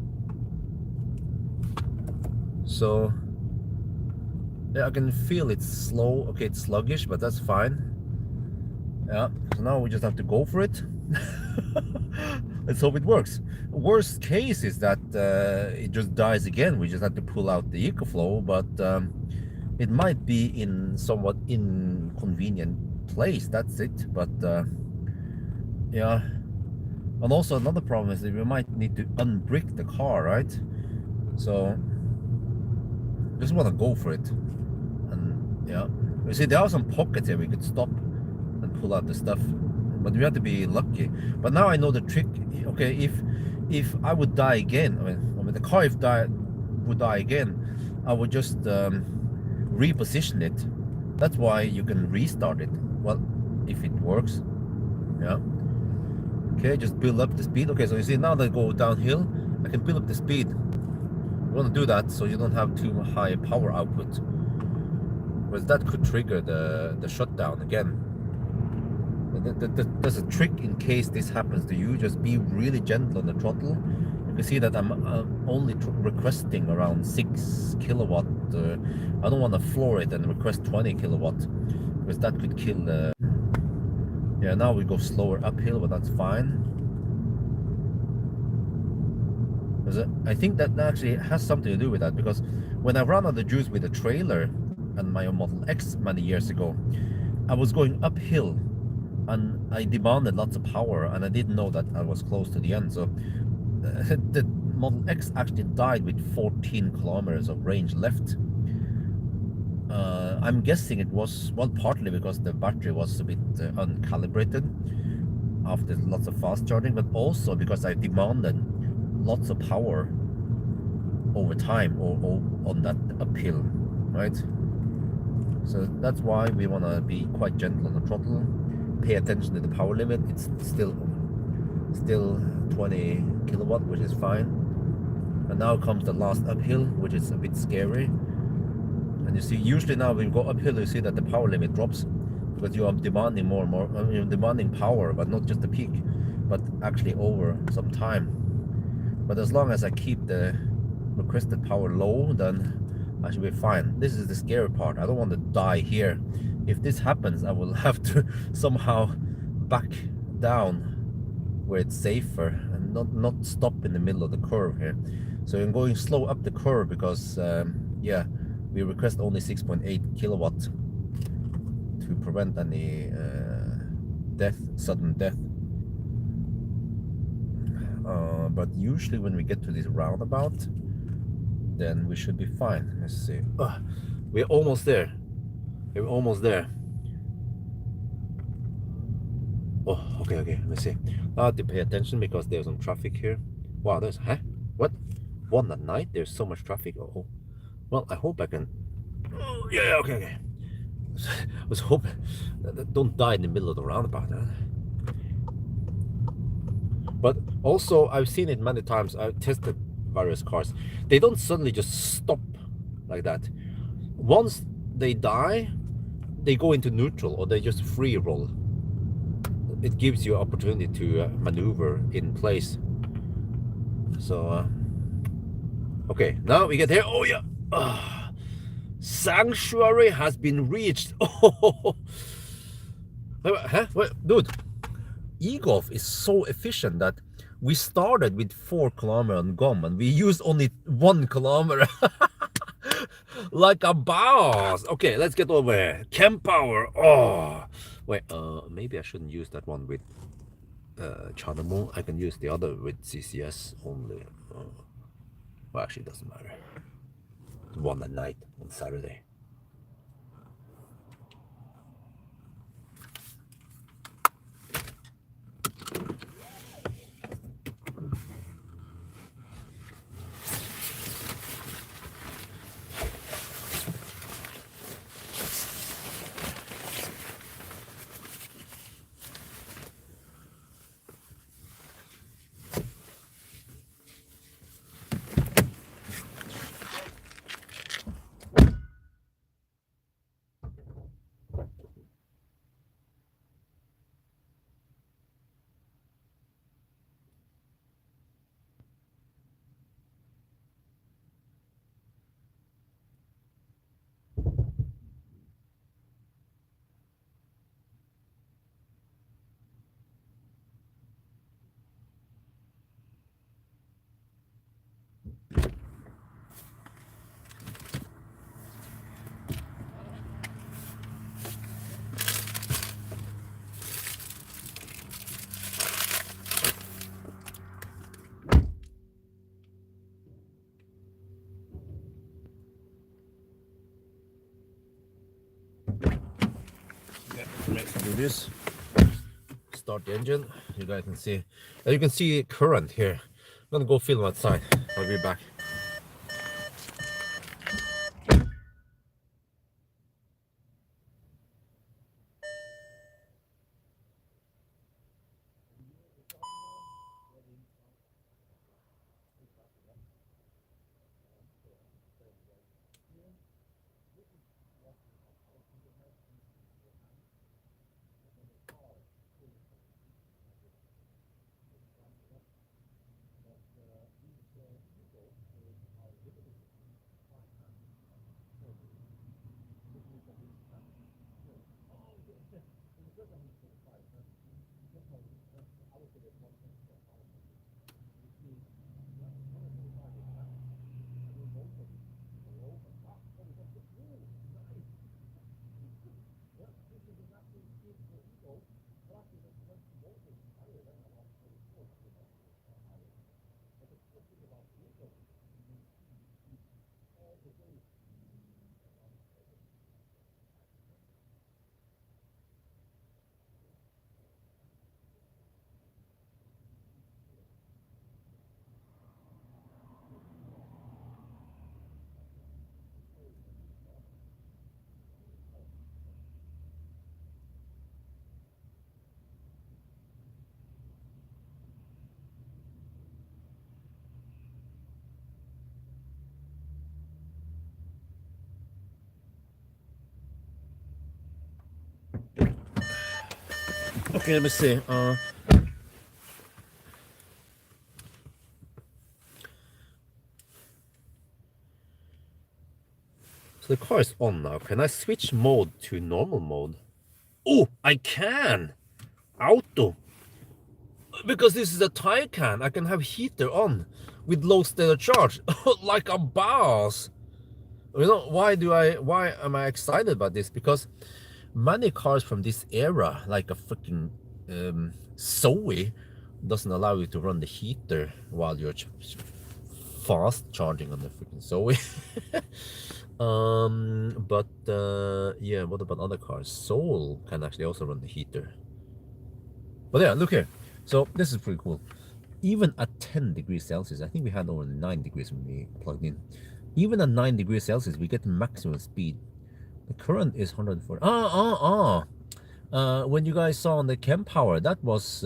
So, yeah, I can feel it's slow. Okay, it's sluggish, but that's fine. Yeah, so now we just have to go for it. Let's hope it works. Worst case is that it just dies again. We just have to pull out the EcoFlow, but it might be in somewhat inconvenient place. That's it. But yeah. And also another problem is that we might need to unbrick the car, right? So just want to go for it. And yeah, you see there are some pockets here we could stop and pull out the stuff, but we have to be lucky. But now I know the trick. Okay, if I would die again, I mean the car would die again, I would just reposition it. That's why you can restart it. Well, if it works, yeah. Okay, just build up the speed. Okay, so you see now that I go downhill, I can build up the speed. You want to do that so you don't have too high power output, because that could trigger the shutdown again. There's a trick in case this happens to you. Just be really gentle on the throttle. You can see that I'm only requesting around 6 kilowatt. I don't want to floor it and request 20 kilowatt, because that could kill the... Yeah, now we go slower uphill, but that's fine. I think that actually has something to do with that, because when I ran out of juice with the trailer and my Model X many years ago, I was going uphill and I demanded lots of power, and I didn't know that I was close to the end. So the Model X actually died with 14 kilometers of range left. I'm guessing it was, well, partly because the battery was a bit uncalibrated after lots of fast charging, but also because I demanded lots of power over time or on that uphill, right? So that's why we want to be quite gentle on the throttle, pay attention to the power limit. It's still 20 kilowatt, which is fine. And now comes the last uphill, which is a bit scary. And you see, usually now when you go uphill, you see that the power limit drops, because you are demanding more and more. You're demanding power, but not just the peak, but actually over some time. But as long as I keep the requested power low, then I should be fine. This is the scary part. I don't want to die here. If this happens, I will have to somehow back down where it's safer and not stop in the middle of the curve here. So I'm going slow up the curve because yeah, we request only 6.8 kilowatt to prevent any sudden death. But usually when we get to this roundabout, then we should be fine. Let's see. We're almost there. We're almost there. Oh, okay. Let me see. I have to pay attention because there's some traffic here. Wow, there's what? 1 at night? There's so much traffic. Oh, well, I hope I can. Oh, yeah, okay. I was hoping don't die in the middle of the roundabout. Huh? But also, I've seen it many times. I've tested various cars. They don't suddenly just stop like that. Once they die, they go into neutral, or they just free roll. It gives you opportunity to maneuver in place. So, okay, now we get here. Oh yeah, sanctuary has been reached. Oh, huh? What, dude? E-Golf is so efficient that we started with 4 kilometers on GOM and we used only 1 kilometer. Like a boss. Okay, let's get over here. Camp power. Oh, wait. Maybe I shouldn't use that one with Chanamu. I can use the other with CCS only. Well, actually, it doesn't matter. 1 at night on Saturday. Let's do this. Start the engine. You guys can see. You can see current here. I'm gonna go film outside. I'll be back. Okay, let me see. So the car is on now. Can I switch mode to normal mode? Oh, I can! Auto! Because this is a Taycan, I can have heater on with low state of charge. Like a boss! You know, why am I excited about this? Because many cars from this era, like a freaking Zoe, doesn't allow you to run the heater while you're fast charging on the freaking Zoe. But yeah, what about other cars? Soul can actually also run the heater. But yeah, look here. So this is pretty cool. Even at 10 degrees Celsius, I think we had over 9 degrees when we plugged in. Even at 9 degrees Celsius, we get maximum speed. The current is 140. When you guys saw on the chem power, that was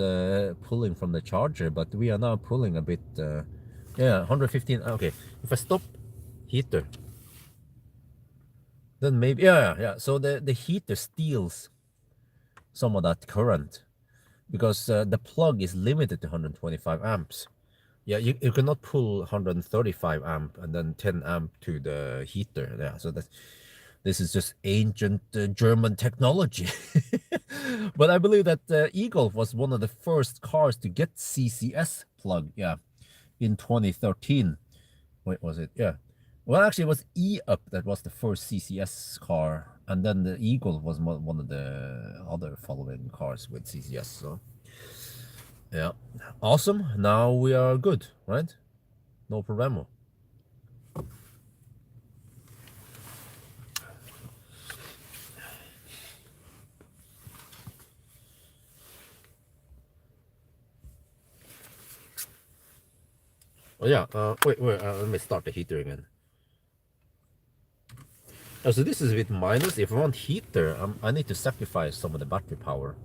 pulling from the charger, but we are now pulling a bit. Yeah, 115. Okay, if I stop heater, then maybe yeah. So the heater steals some of that current because the plug is limited to 125 amps. Yeah, you cannot pull 135 amp and then 10 amp to the heater. Yeah, so this is just ancient German technology. But I believe that e-Golf was one of the first cars to get CCS plug. Yeah, in 2013. Wait, was it? Yeah. Well, actually, it was E-Up that was the first CCS car, and then the e-Golf was one of the other following cars with CCS. So. Yeah, awesome. Now we are good, right? No problemo. Oh yeah. Wait. Let me start the heater again. Oh, so this is a bit minus. If I want heater, I need to sacrifice some of the battery power.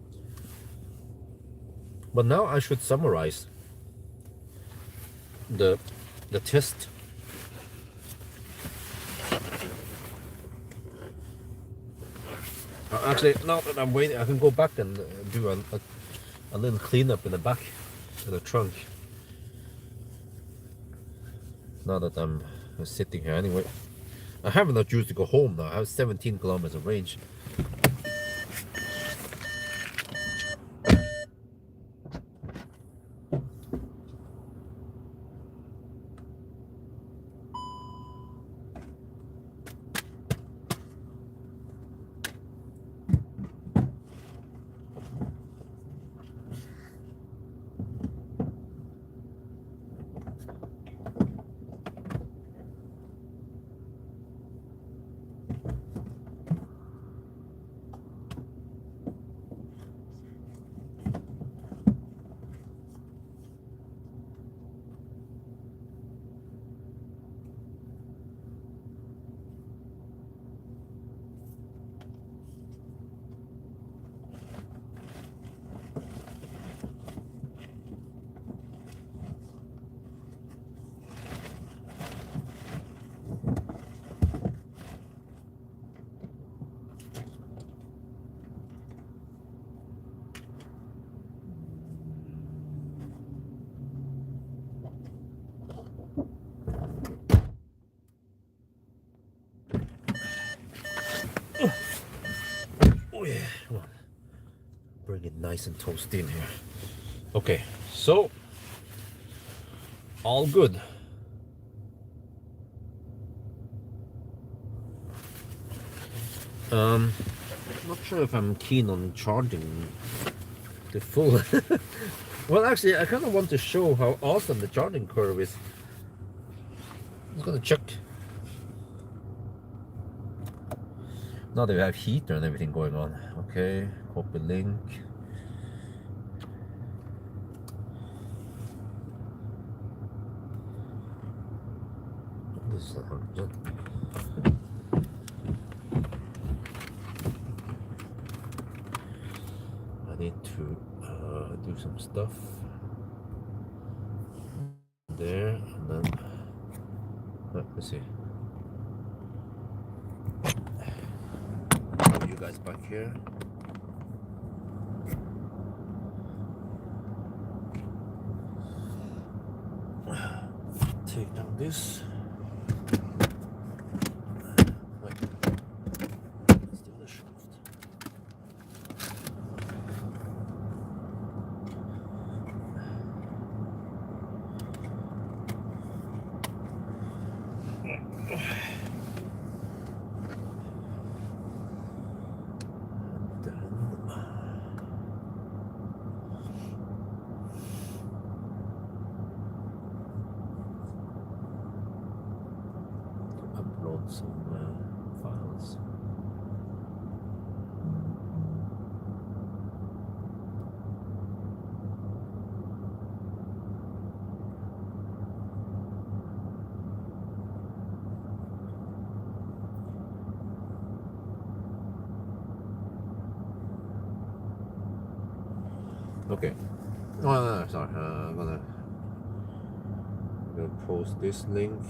But now I should summarize the test. Actually, now that I'm waiting, I can go back and do a little cleanup in the back, in the trunk. Now that I'm sitting here anyway. I have enough juice to go home now. I have 17 kilometers of range. nice and toasty in here. Okay, so all good. Not sure if I'm keen on charging the full. Well, actually, I kind of want to show how awesome the charging curve is. I'm just gonna check. Now that we have heater and everything going on. Okay, copy link. This is not 100%. I need to do some stuff there, and then let me see. Have you guys back here? Take down this. Wait, that's the other shaft. Upload some files. Okay. Oh, no, sorry. I'm gonna post this link.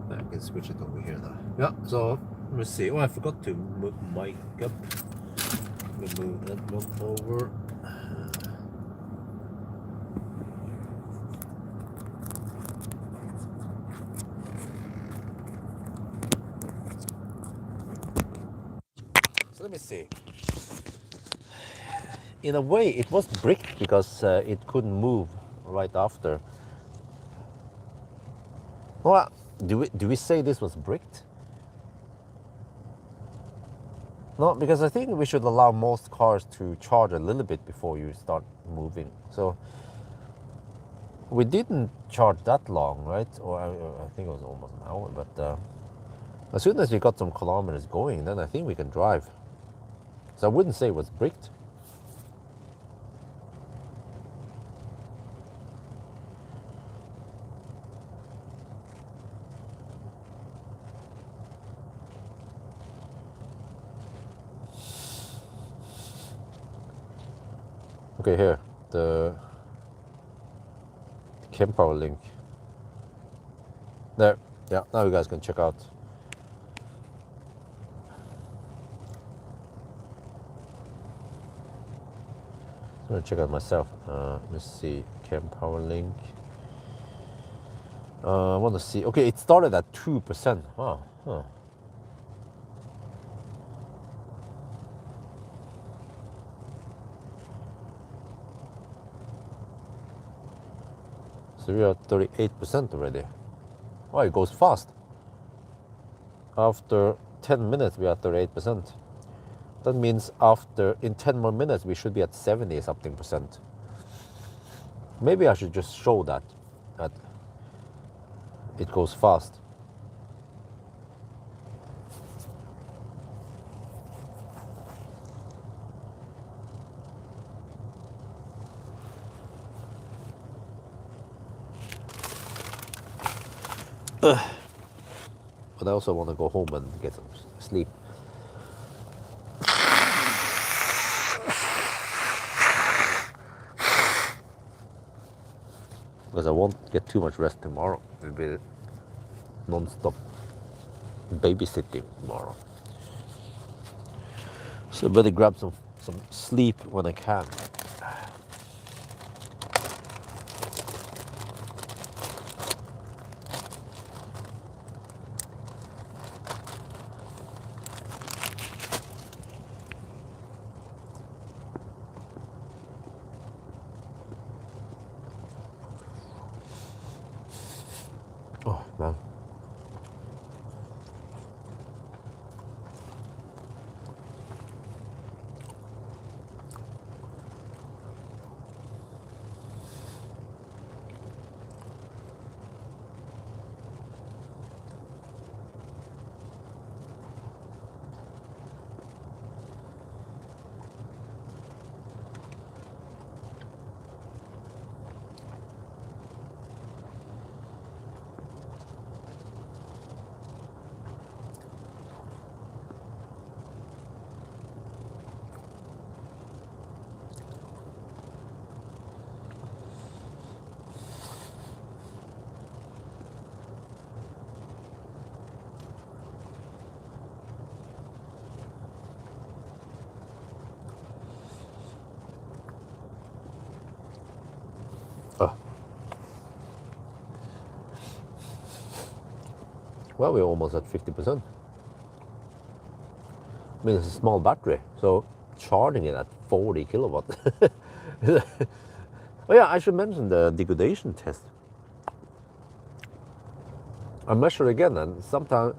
I can switch it over here now. Yeah, so let me see. Oh, I forgot to move mic up. Let me move that one over. So let me see. In a way, it was bricked because it couldn't move right after. Well, do we say this was bricked? No, because I think we should allow most cars to charge a little bit before you start moving. So we didn't charge that long, right? Or I think it was almost an hour. But as soon as we got some kilometers going, then I think we can drive. So I wouldn't say it was bricked. Okay, here, the Pawel link. There, yeah, now you guys can check out. I'm gonna check out myself. Let me see, Pawel link. I want to see. Okay, it started at 2%. Wow. Huh. So we are 38% already. Oh, it goes fast. After 10 minutes, we are 38%. That means in 10 more minutes, we should be at 70 something percent. Maybe I should just show that it goes fast. But I also want to go home and get some sleep. because I won't get too much rest tomorrow. It'll be non-stop babysitting tomorrow. So I better grab some sleep when I can. Oh man. Oh. Well, we're almost at 50%. I mean, it's a small battery, so charging it at 40 kilowatt. Oh yeah, I should mention the degradation test. I measured again, and somehow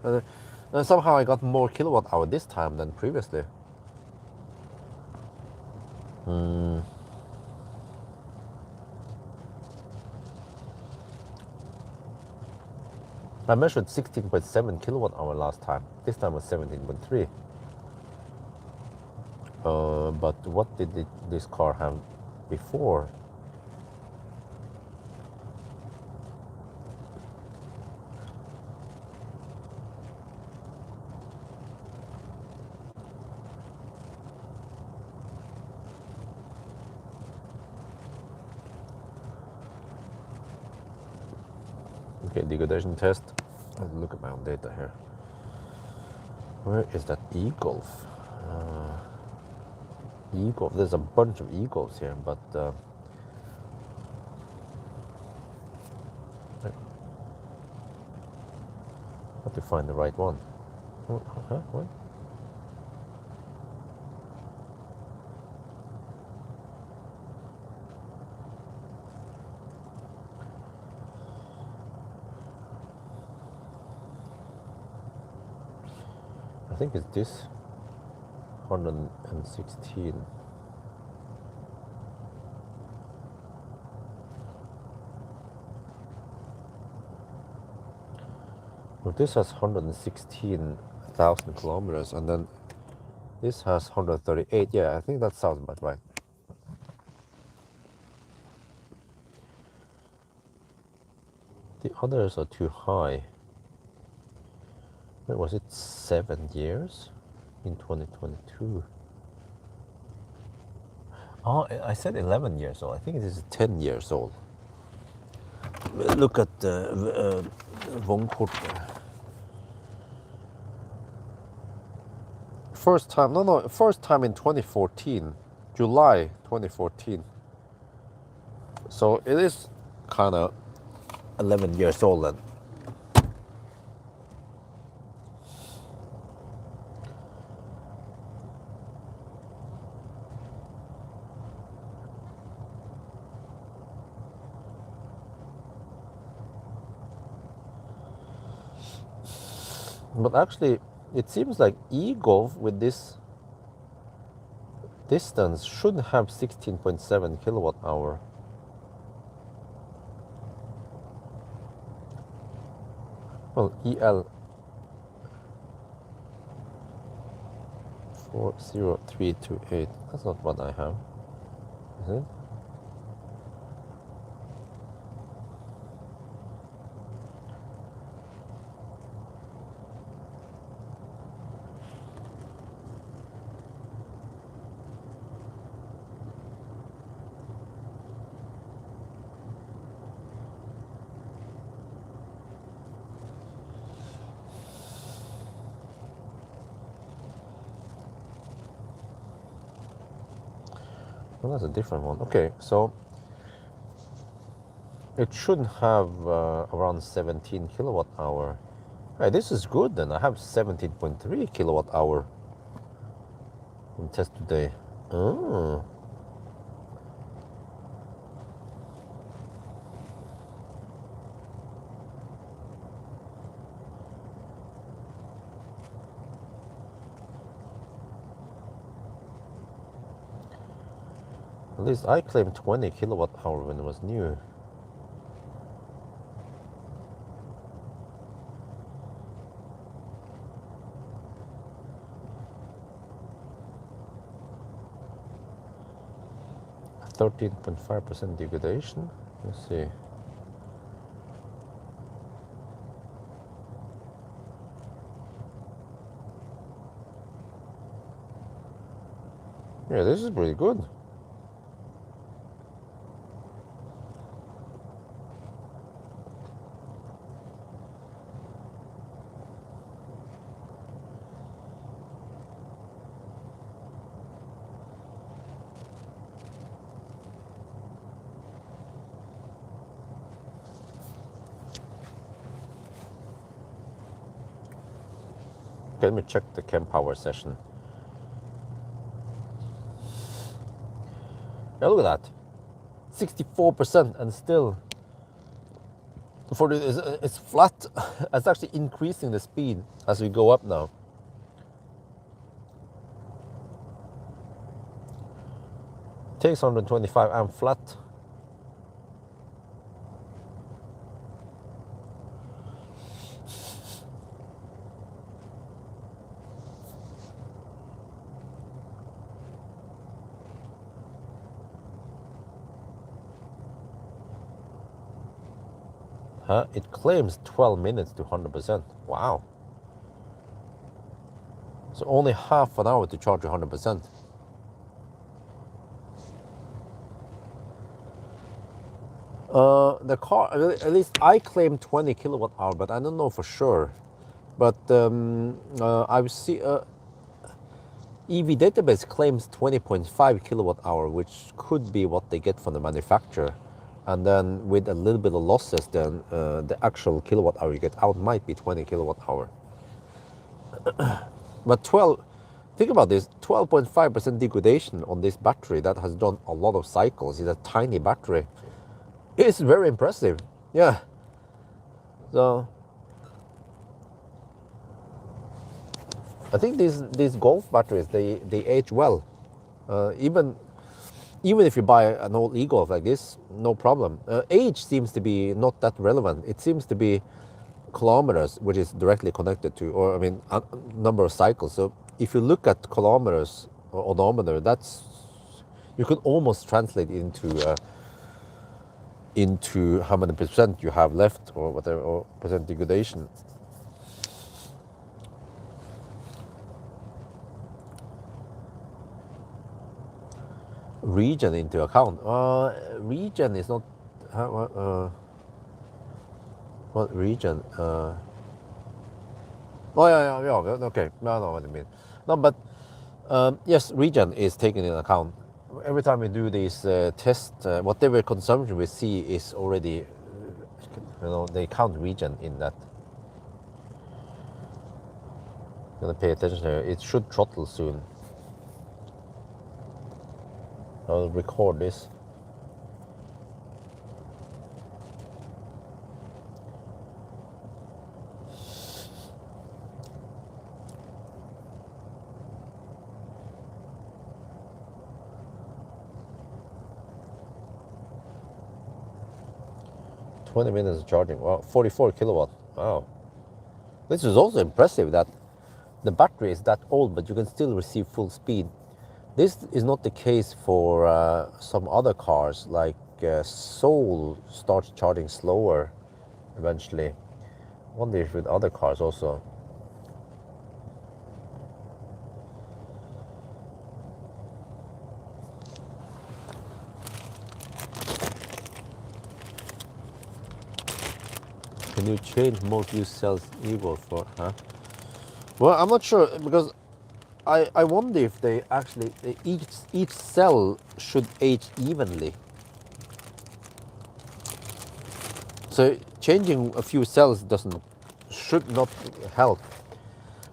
I got more kilowatt hour this time than previously. I measured 16.7 kilowatt hour last time. This time was 17.3. But what did this car have before? Okay, degradation test. Let's look at my own data here. Where is that e-golf? E-golf. There's a bunch of e-golfs here, but I have to find the right one. Huh? What? I think it's this 116. Well, this has 116,000 kilometers, and then this has 138. Yeah, I think that sounds about right. The others are too high. Wait, was it 7 years in 2022? Oh, I said 11 years old. I think it is 10 years old. Look at the vognkortet. First time in 2014, July 2014. So it is kind of 11 years old then. But actually, it seems like e-golf with this distance should have 16.7 kilowatt hour. Well, EL 40328. That's not what I have, is it? Oh, that's a different one. Okay, so it should have around 17 kilowatt hour. Hey, this is good then. I have 17.3 kilowatt hour in test today. Oh. At least I claimed 20 kilowatt hour when it was new. %13.5% degradation. Let's see. Yeah, this is pretty good. Okay, let me check the chem power session. Yeah, look at that. 64% and still for it's flat. It's actually increasing the speed as we go up now. Takes 125 and flat. Huh? It claims 12 minutes to 100%. Wow. So only half an hour to charge 100%. The car, at least I claim 20 kilowatt hour, but I don't know for sure. But I've seen EV database claims 20.5 kilowatt hour, which could be what they get from the manufacturer. And then with a little bit of losses, then the actual kilowatt hour you get out might be 20 kilowatt hour. But think about this, 12.5% degradation on this battery that has done a lot of cycles. It's a tiny battery. It's very impressive. Yeah. So I think these Golf batteries, they age well. Even if you buy an old e-Golf like this, no problem. Age seems to be not that relevant. It seems to be kilometers, which is directly connected to, or I mean, number of cycles. So if you look at kilometers or odometer, that's, you could almost translate into how many percent you have left, or whatever, or percent degradation. Region into account. Region is not. What region? Oh yeah. Okay, I know what you mean. No, but yes, region is taken in account. Every time we do these tests, whatever consumption we see is already, they count region in that. Gonna pay attention here. It should throttle soon. I'll record this. "20 minutes of charging." Wow, 44 kilowatt. Wow. This is also impressive that the battery is that old, but you can still receive full speed. This is not the case for some other cars, like Soul starts charging slower eventually. I wonder if with other cars also. Can you change most used cells equal for, huh? Well, I'm not sure, because I wonder if they actually each cell should age evenly. So changing a few cells should not help.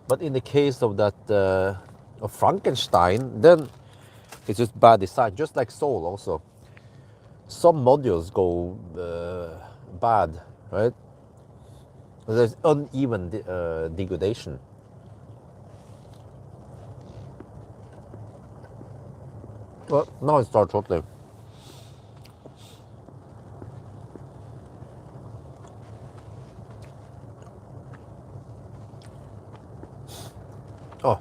But in the case of that of Frankenstein, then it's just bad design. Just like Soul also, some modules go bad, right? There's uneven degradation. Well, now it starts throttling. Oh.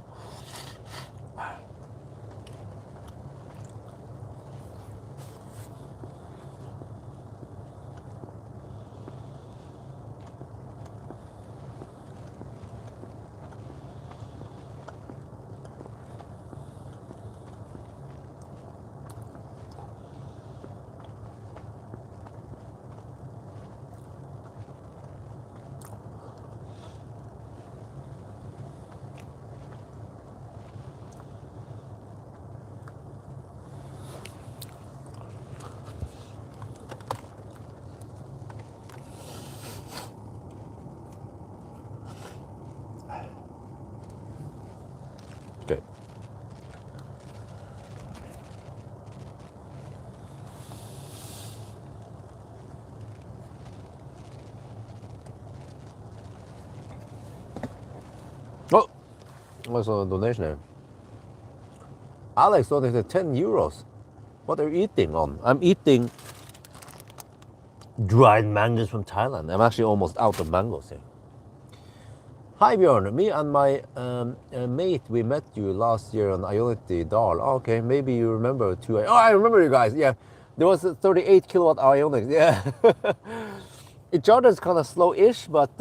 Okay. Oh, what's a donation there? Alex donated 10 euros. What are you eating on? I'm eating dried mangoes from Thailand. I'm actually almost out of mangoes here. Hi Björn, me and my mate, we met you last year on Ionity Dal. Oh, okay, maybe you remember too. Oh, I remember you guys. Yeah, there was a 38 kilowatt Ionics. Yeah, it charges kind of slow-ish, but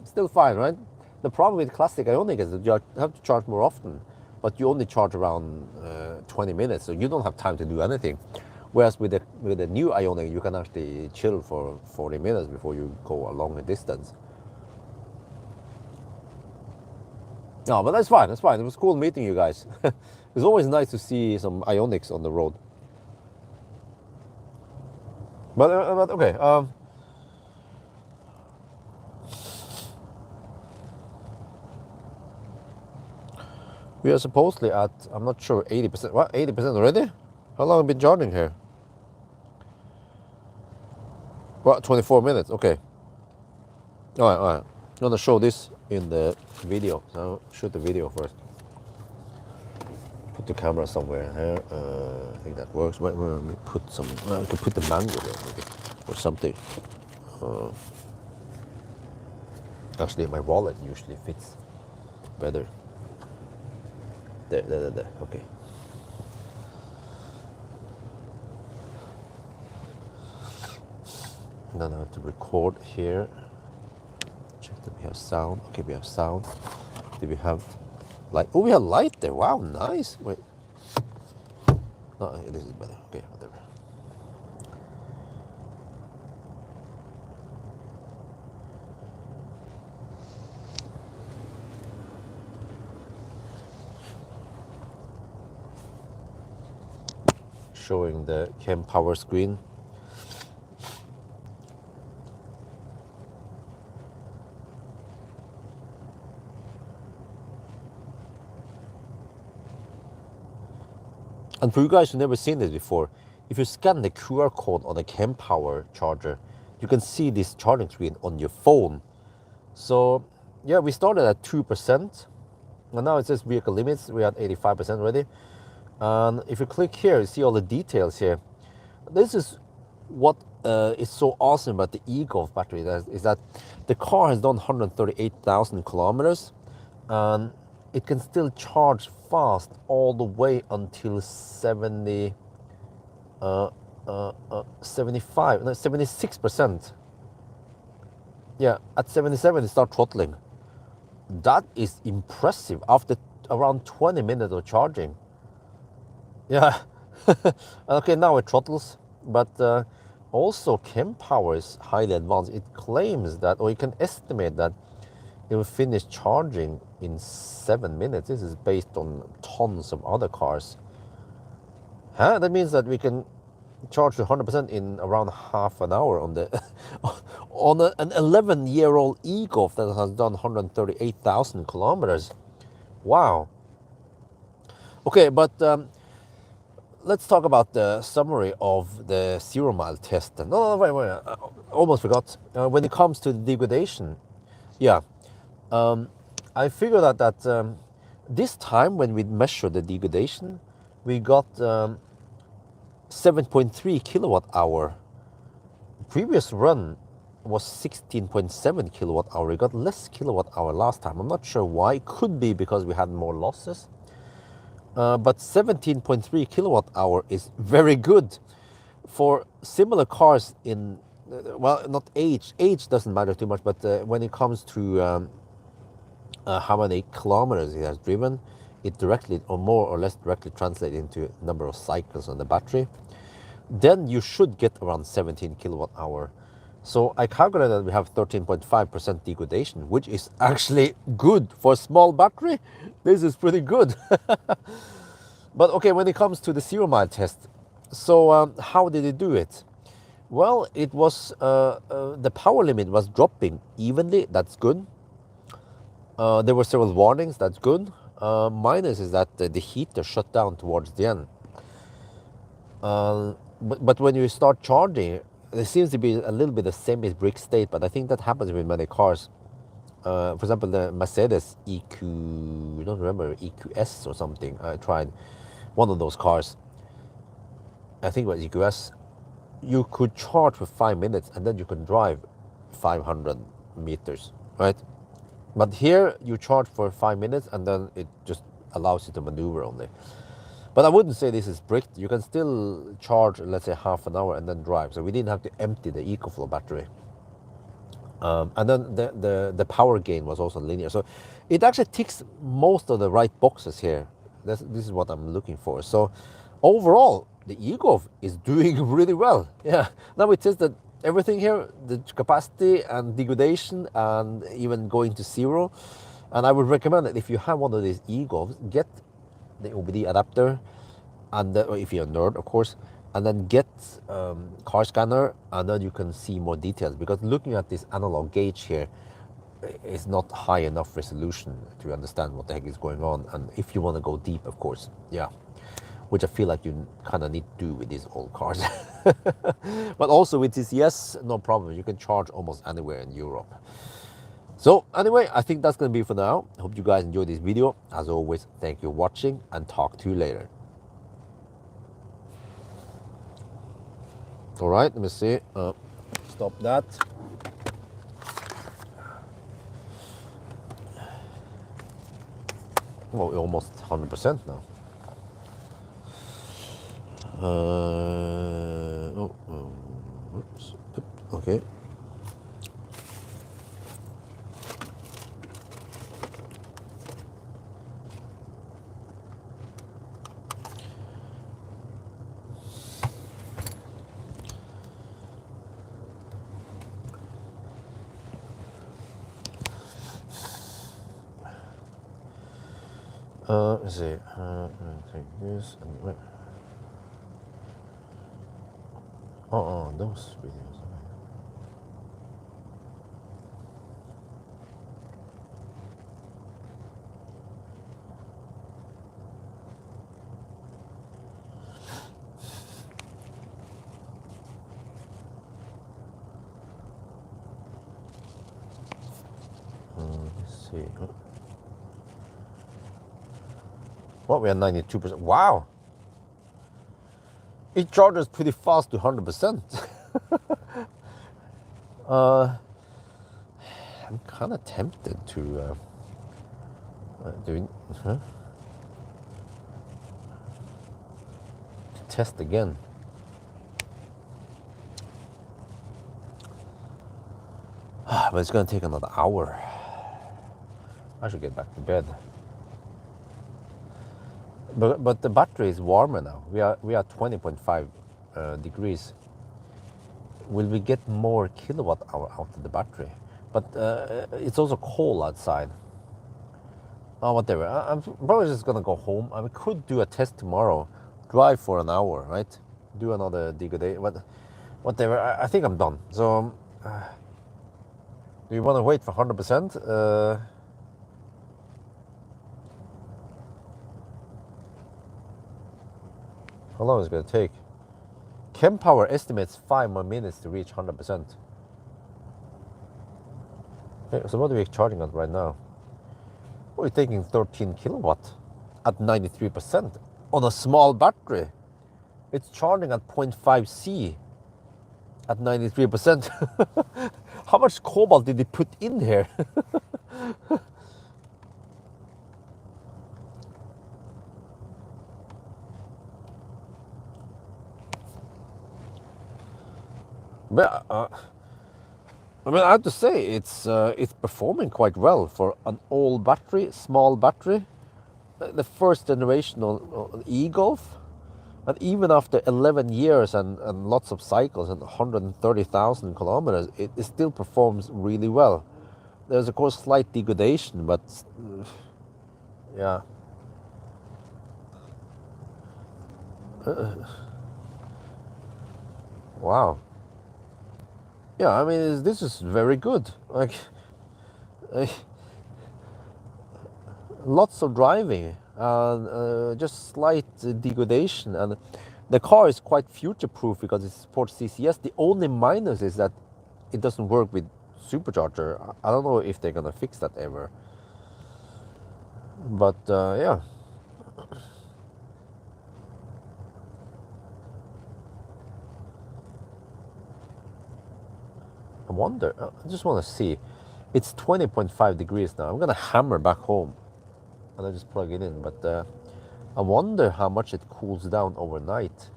still fine, right? The problem with classic Ionic is that you have to charge more often, but you only charge around 20 minutes, so you don't have time to do anything. Whereas with the new Ionic, you can actually chill for 40 minutes before you go a longer distance. No, but that's fine. That's fine. It was cool meeting you guys. It's always nice to see some Ionics on the road. But okay. We are supposedly at, I'm not sure, 80%. What? 80% already? How long have you been charging here? What? 24 minutes. Okay. All right. All right. I'm gonna show this in the video. So I'll shoot the video first. Put the camera somewhere here. I think that works. Wait, let me put some. I could put the mango there maybe, or something. Actually, my wallet usually fits better. There. Okay. Then I have to record here. Check that we have sound. Okay, we have sound. Do we have light? Oh, we have light there. Wow, nice. Wait. No, this is better. Okay, whatever. Showing the cam power screen. And for you guys who've never seen this before, if you scan the QR code on a ChemPower charger, you can see this charging screen on your phone. So yeah, we started at 2%, and now it says vehicle limits. We're at 85% already. And if you click here, you see all the details here. This is what is so awesome about the e-Golf battery, is that the car has done 138,000 kilometers, and it can still charge fast all the way until 76%. Yeah, at 77 it starts throttling. That is impressive after around 20 minutes of charging. Yeah. Okay, now it throttles, but also ChemPower is highly advanced. It claims that, or you can estimate that it will finish charging in 7 minutes. This is based on tons of other cars. Huh? That means that we can charge to 100% in around half an hour on the on an 11-year-old e-Golf that has done 138,000 kilometers. Wow. Okay, but let's talk about the summary of the 0 mile test. No, wait, I almost forgot. When it comes to the degradation, yeah, I figured out that this time when we measured the degradation, we got 7.3 kilowatt hour. Previous run was 16.7 kilowatt hour. We got less kilowatt hour last time. I'm not sure why. It could be because we had more losses. But 17.3 kilowatt hour is very good for similar cars in, well, not age. Age doesn't matter too much, but when it comes to how many kilometers it has driven, it directly or more or less directly translates into number of cycles on the battery. Then you should get around 17 kilowatt hour. So I calculated that we have 13.5% degradation, which is actually good for a small battery. This is pretty good. But okay, when it comes to the 0 mile test, so how did it do it? Well, it was the power limit was dropping evenly. That's good. There were several warnings. That's good. Minus is that the heater shut down towards the end. But when you start charging, there seems to be a little bit of semi-brick state, but I think that happens with many cars. For example, the Mercedes EQ, I don't remember, EQS or something. I tried one of those cars. I think it was EQS. You could charge for 5 minutes and then you can drive 500 meters, right? But here you charge for 5 minutes and then it just allows you to maneuver only. But I wouldn't say this is bricked. You can still charge, let's say, half an hour and then drive. So we didn't have to empty the EcoFlow battery. And then the power gain was also linear. So it actually ticks most of the right boxes here. This is what I'm looking for. So overall, the e-Golf is doing really well. Yeah. Now we tested everything here, the capacity and degradation and even going to zero. And I would recommend that if you have one of these e-Golfs, get the OBD adapter, and if you're a nerd, of course, and then get car scanner, and then you can see more details, because looking at this analog gauge here is not high enough resolution to understand what the heck is going on. And if you want to go deep, of course, yeah, which I feel like you kind of need to do with these old cars. But also with TCS, no problem, you can charge almost anywhere in Europe. So anyway, I think that's going to be for now. Hope you guys enjoyed this video. As always, thank you for watching and talk to you later. All right, let me see. Stop that. Well, we're almost 100% now. Oops. Okay. Let's see. Take this and wait. Those videos. Let's see. Well, we are 92%. Wow! It charges pretty fast to 100%. I'm kind of tempted to test again. But it's going to take another hour. I should get back to bed. But the battery is warmer now. We are 20.5 degrees. Will we get more kilowatt hour out of the battery? But it's also cold outside. Oh, whatever. I'm probably just gonna go home. I could do a test tomorrow, drive for an hour, right? Do another dig a day, but whatever. I think I'm done. So, do you want to wait for 100%? How long is it gonna take? Power estimates 5 more minutes to reach 100%. Okay, so what are we charging at right now? We're taking 13 kilowatt at 93% on a small battery. It's charging at 0.5 C at 93%. How much cobalt did they put in here? But, I have to say it's performing quite well for an old battery, small battery. The first generation on e-Golf, and even after 11 years and lots of cycles and 130,000 kilometers, it still performs really well. There's of course slight degradation, but yeah. Wow. Yeah, I mean this is very good. Like, uh, lots of driving and just slight degradation, and the car is quite future-proof because it supports CCS. The only minus is that it doesn't work with supercharger. I don't know if they're gonna fix that ever, but yeah. I wonder, I just want to see. It's 20.5 degrees now. I'm gonna hammer back home and I just plug it in, but I wonder how much it cools down overnight.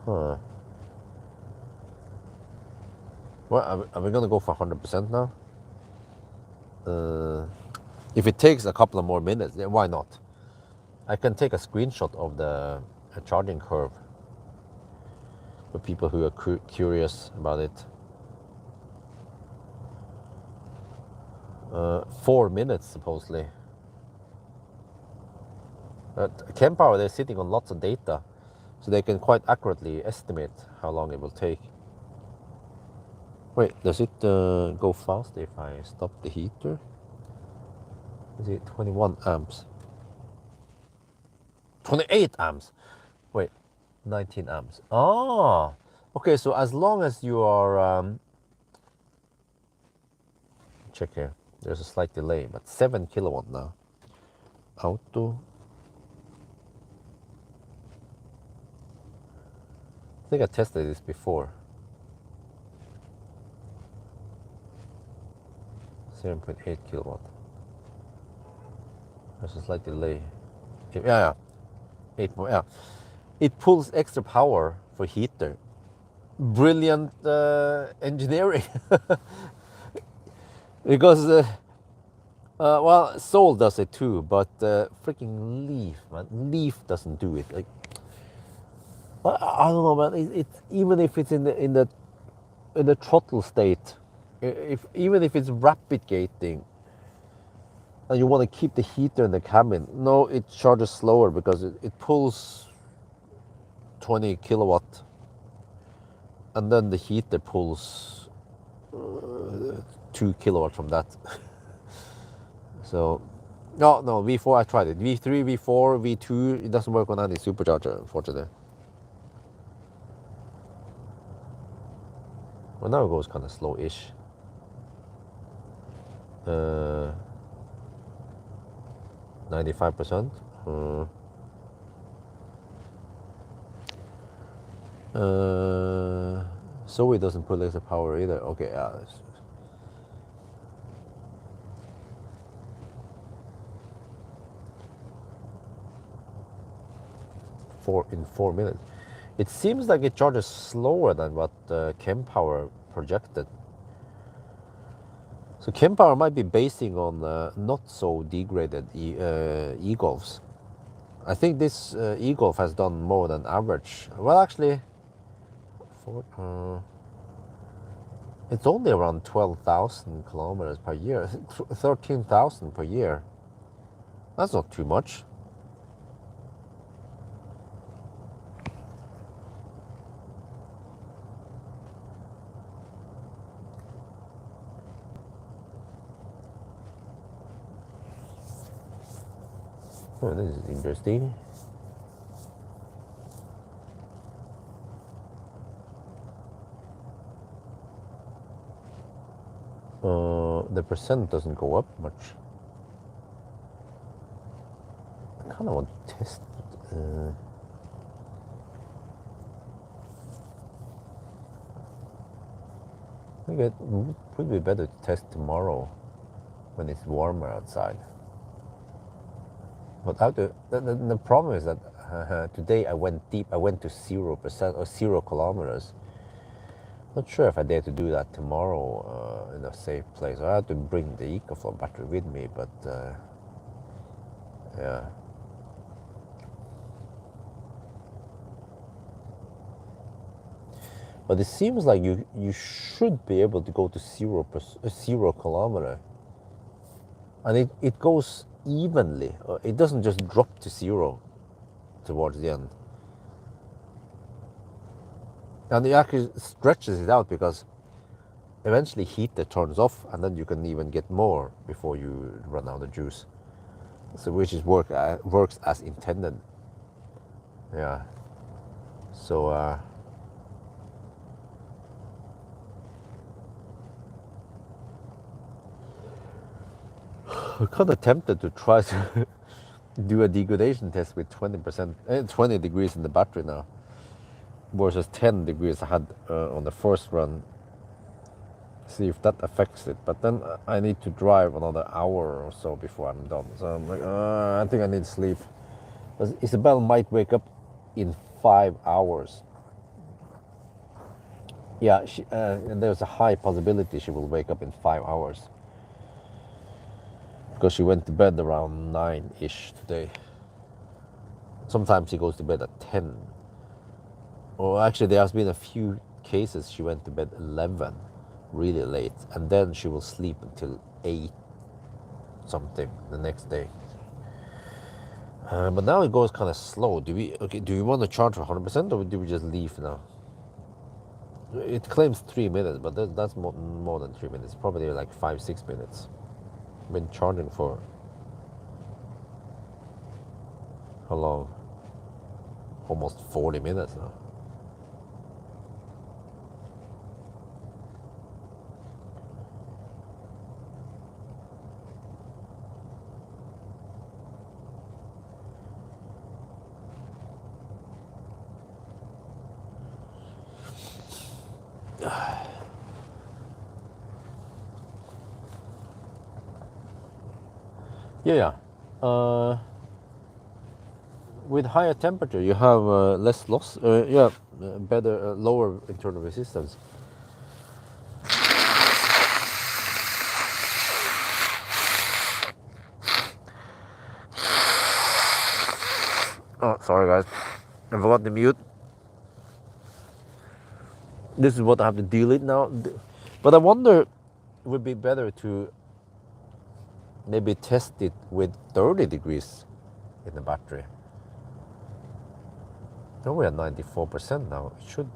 Huh. Well, are we gonna go for 100% now? If it takes a couple of more minutes, then why not? I can take a screenshot of the charging curve for people who are curious about it. 4 minutes supposedly. Power, they're sitting on lots of data, so they can quite accurately estimate how long it will take. Wait, does it go faster if I stop the heater? Is it 21 amps? 28 amps. Wait, 19 amps. Oh, okay. So as long as you are check here. There's a slight delay, but 7 kilowatt now. Auto. I think I tested this before. 7.8 kilowatt. There's a slight delay. Yeah. 8 more. Yeah. It pulls extra power for heater. Brilliant engineering. Because well, Soul does it too, but freaking Leaf, man, Leaf doesn't do it. Like, I don't know, man. It's even if it's in the throttle state, even if it's rapid gating, and you want to keep the heater in the cabin, no, it charges slower because it pulls 20 kilowatt, and then the heater pulls 2 kilowatt from that. So, no, V4 I tried it. V3, V4, V2, it doesn't work on any supercharger, unfortunately. Well, now it goes kind of slow-ish. 95%. So it doesn't put laser power either. Okay, yeah. In 4 minutes. It seems like it charges slower than what Power projected. So Power might be basing on not so degraded e-Golfs. I think this e-Golf has done more than average. Well, actually, It's only around 12,000 kilometers per year, 13,000 per year. That's not too much. Oh, this is interesting. The percent doesn't go up much. I kind of want to test it. I think it would be better to test tomorrow when it's warmer outside. But the problem is that today I went deep. I went to 0% or 0 kilometers. Not sure if I dare to do that tomorrow in a safe place. I have to bring the EcoFlow battery with me, but yeah. But it seems like you should be able to go to 0 kilometer, and it goes evenly. It doesn't just drop to 0 towards the end. And it actually stretches it out because eventually heater turns off, and then you can even get more before you run out of juice. So which is works as intended. Yeah. So I'm kind of tempted to try to do a degradation test with 20 degrees in the battery now, versus 10 degrees I had on the first run. See if that affects it. But then I need to drive another hour or so before I'm done. So I'm like, I think I need sleep. Isabel might wake up in 5 hours. Yeah, there's a high possibility she will wake up in 5 hours. Because she went to bed around 9-ish today. Sometimes she goes to bed at 10. Or actually, there has been a few cases she went to bed 11, really late, and then she will sleep until 8 something the next day. But now it goes kind of slow. Do we want to charge for 100%, or do we just leave now? It claims 3 minutes, but that's more than 3 minutes. Probably like 5-6 minutes. Been charging for how long? Almost 40 minutes now. Yeah. With higher temperature, you have less loss. Better, lower internal resistance. Oh, sorry guys, I forgot to mute. This is what I have to deal with now. But I wonder, it would be better to maybe test it with 30 degrees in the battery. Now we're at 94% now. It should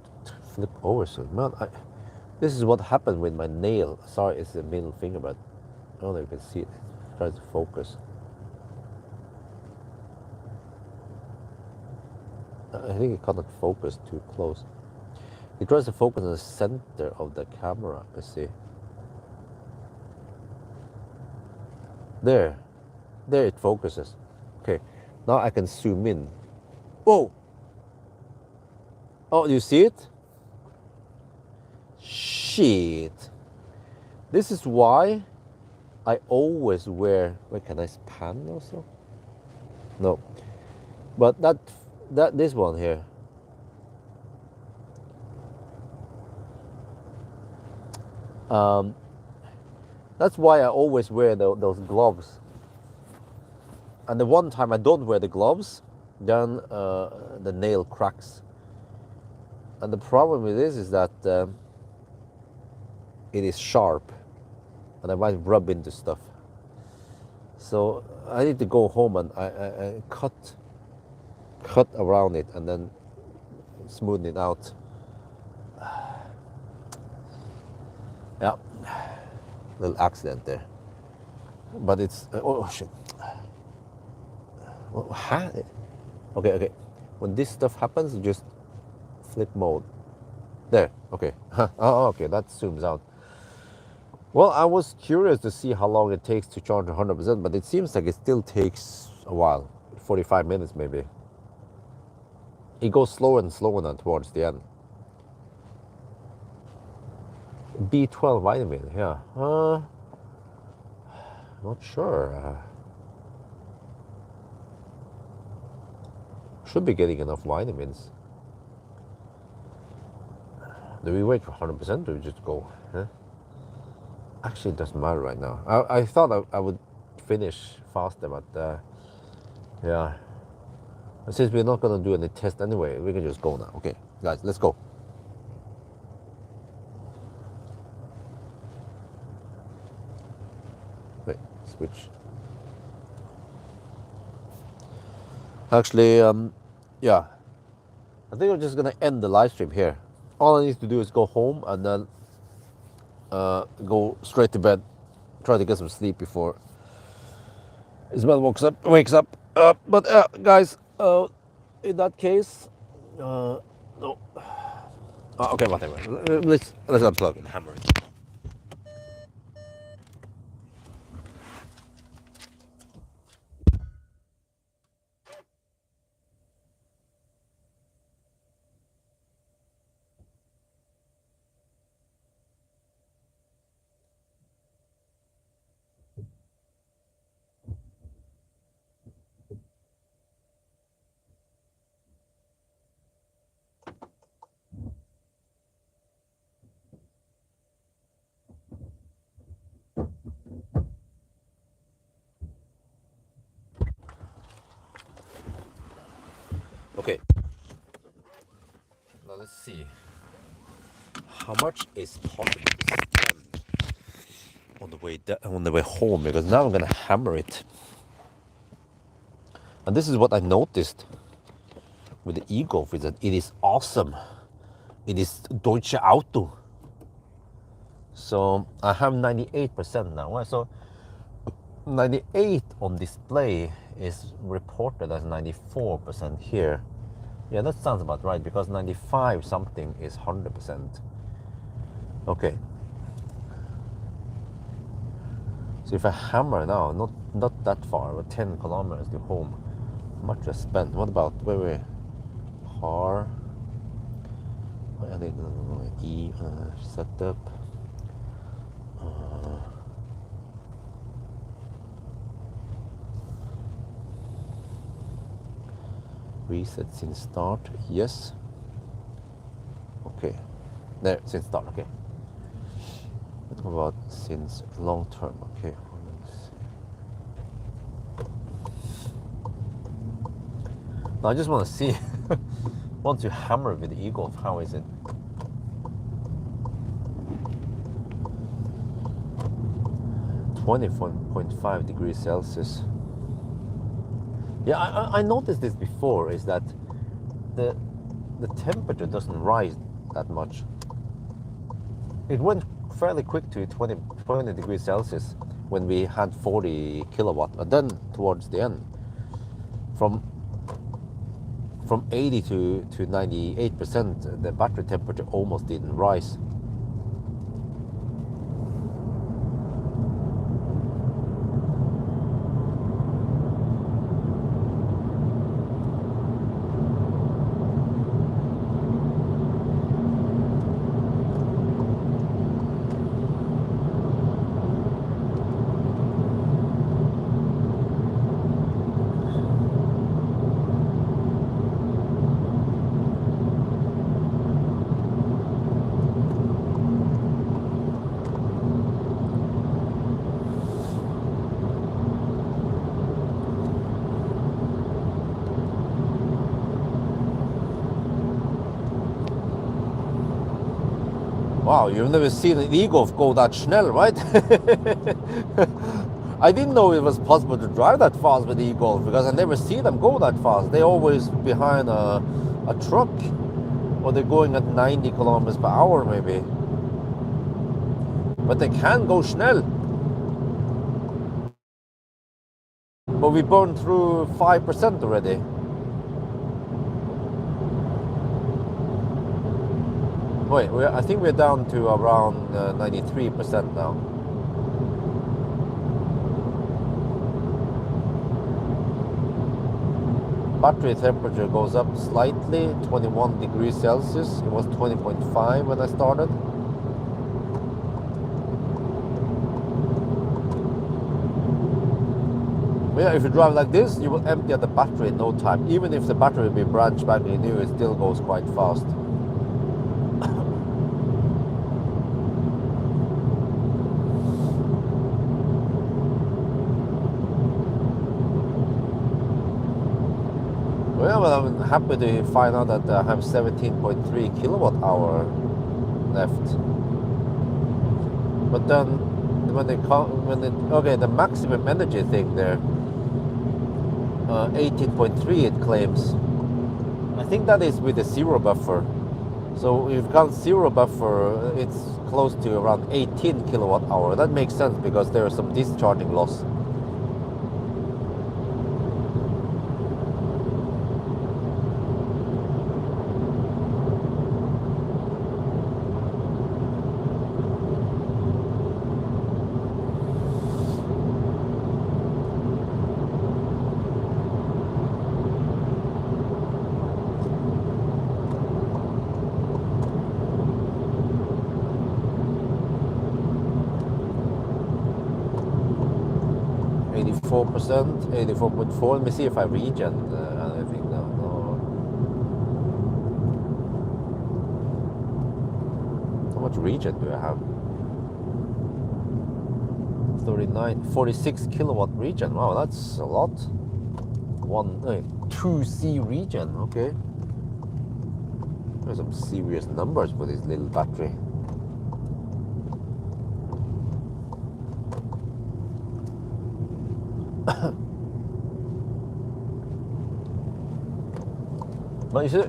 flip over soon. Man, this is what happened with my nail. Sorry, it's the middle finger, but I don't know if you can see it. Try to focus. I think it cannot focus too close. It tries to focus on the center of the camera. Let's see. There it focuses. Okay, now I can zoom in. Whoa! Oh, do you see it? Shit! This is why I always wear. Wait, can I pan also? No, but this one here. That's why I always wear those gloves. And the one time I don't wear the gloves, then the nail cracks. And the problem with this is that it is sharp, and I might rub into stuff. So I need to go home and I cut around it and then smoothen it out. Yeah, little accident there, but it's oh shit. Well, okay, okay. When this stuff happens, just flip mode. There, okay. Oh, okay, that zooms out. Well, I was curious to see how long it takes to charge 100%, but it seems like it still takes a while, 45 minutes maybe. It goes slower and slower now towards the end. B12 vitamin, yeah. Not sure. Should be getting enough vitamins. Do we wait for 100% or do we just go? Huh? Actually, it doesn't matter right now. I thought I would finish faster, but yeah. Since we're not going to do any test anyway, we can just go now. Okay, guys, let's go. Wait, switch. Actually, yeah. I think I'm just going to end the live stream here. All I need to do is go home and then go straight to bed. Try to get some sleep before Isabel wakes up. But guys, in that case, no. Okay, whatever. Let's unplug and hammer it. Okay. Now let's see. How much is possible to spend on the way home? Because now I'm gonna hammer it. And this is what I noticed with the e-golf is that it is awesome. It is Deutsche Auto. So I have 98% now. So 98 on display is reported as 94% here. Yeah, that sounds about right because 95 something is 100%. Okay. So if I hammer now, not that far, but 10 kilometers to home, how much I spent? What about wait, car? I need setup. Reset since start, yes. Okay, there, since start, okay. What about since long term, okay. Now I just want to see, once you hammer with the e-golf, how is it? .5 degrees Celsius. Yeah, I noticed this before, is that the temperature doesn't rise that much. It went fairly quick to 20 degrees Celsius when we had 40 kilowatt, but then towards the end, from 80 to 98%, the battery temperature almost didn't rise. Wow, you've never seen an e-golf go that schnell, right? I didn't know it was possible to drive that fast with e-golf because I never see them go that fast. They're always behind a truck, or they're going at 90 kilometers per hour maybe. But they can go schnell. But we burned through 5% already. Wait, I think we're down to around 93% now. Battery temperature goes up slightly, 21 degrees Celsius. It was 20.5 when I started. But yeah, if you drive like this, you will empty out the battery in no time. Even if the battery will be branched back in new, it still goes quite fast. Well, I'm happy to find out that I have 17.3 kilowatt hour left. But then okay, the maximum energy thing there, 18.3 it claims. I think that is with the zero buffer. So if you count zero buffer, it's close to around 18 kilowatt hour. That makes sense because there is some discharging loss. %, 84.4. Let me see if I regen anything now. No. How much regen do I have? 46 kilowatt regen. Wow, that's a lot. 2C regen. Okay. There's some serious numbers for this little battery. But you see,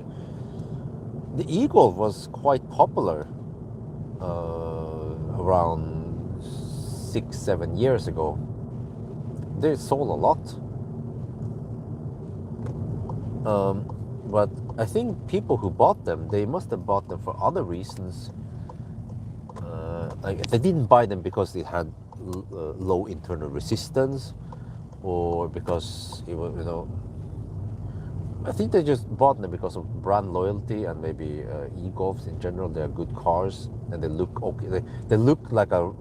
the e-golf was quite popular around 6-7 years ago. They sold a lot. But I think people who bought them, they must have bought them for other reasons. Like they didn't buy them because it had low internal resistance, or because it was, I think they just bought them because of brand loyalty and maybe e-golfs in general. They are good cars and they look okay. They look like a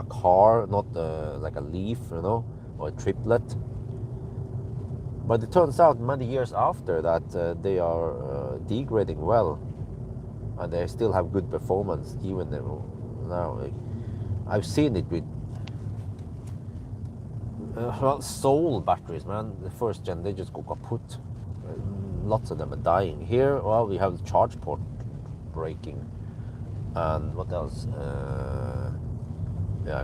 car, not like a Leaf, or a triplet. But it turns out many years after that they are degrading well, and they still have good performance even now. I've seen it with Soul batteries, man. The first gen, they just go kaput. Lots of them are dying. Here, well, we have the charge port breaking. And what else? I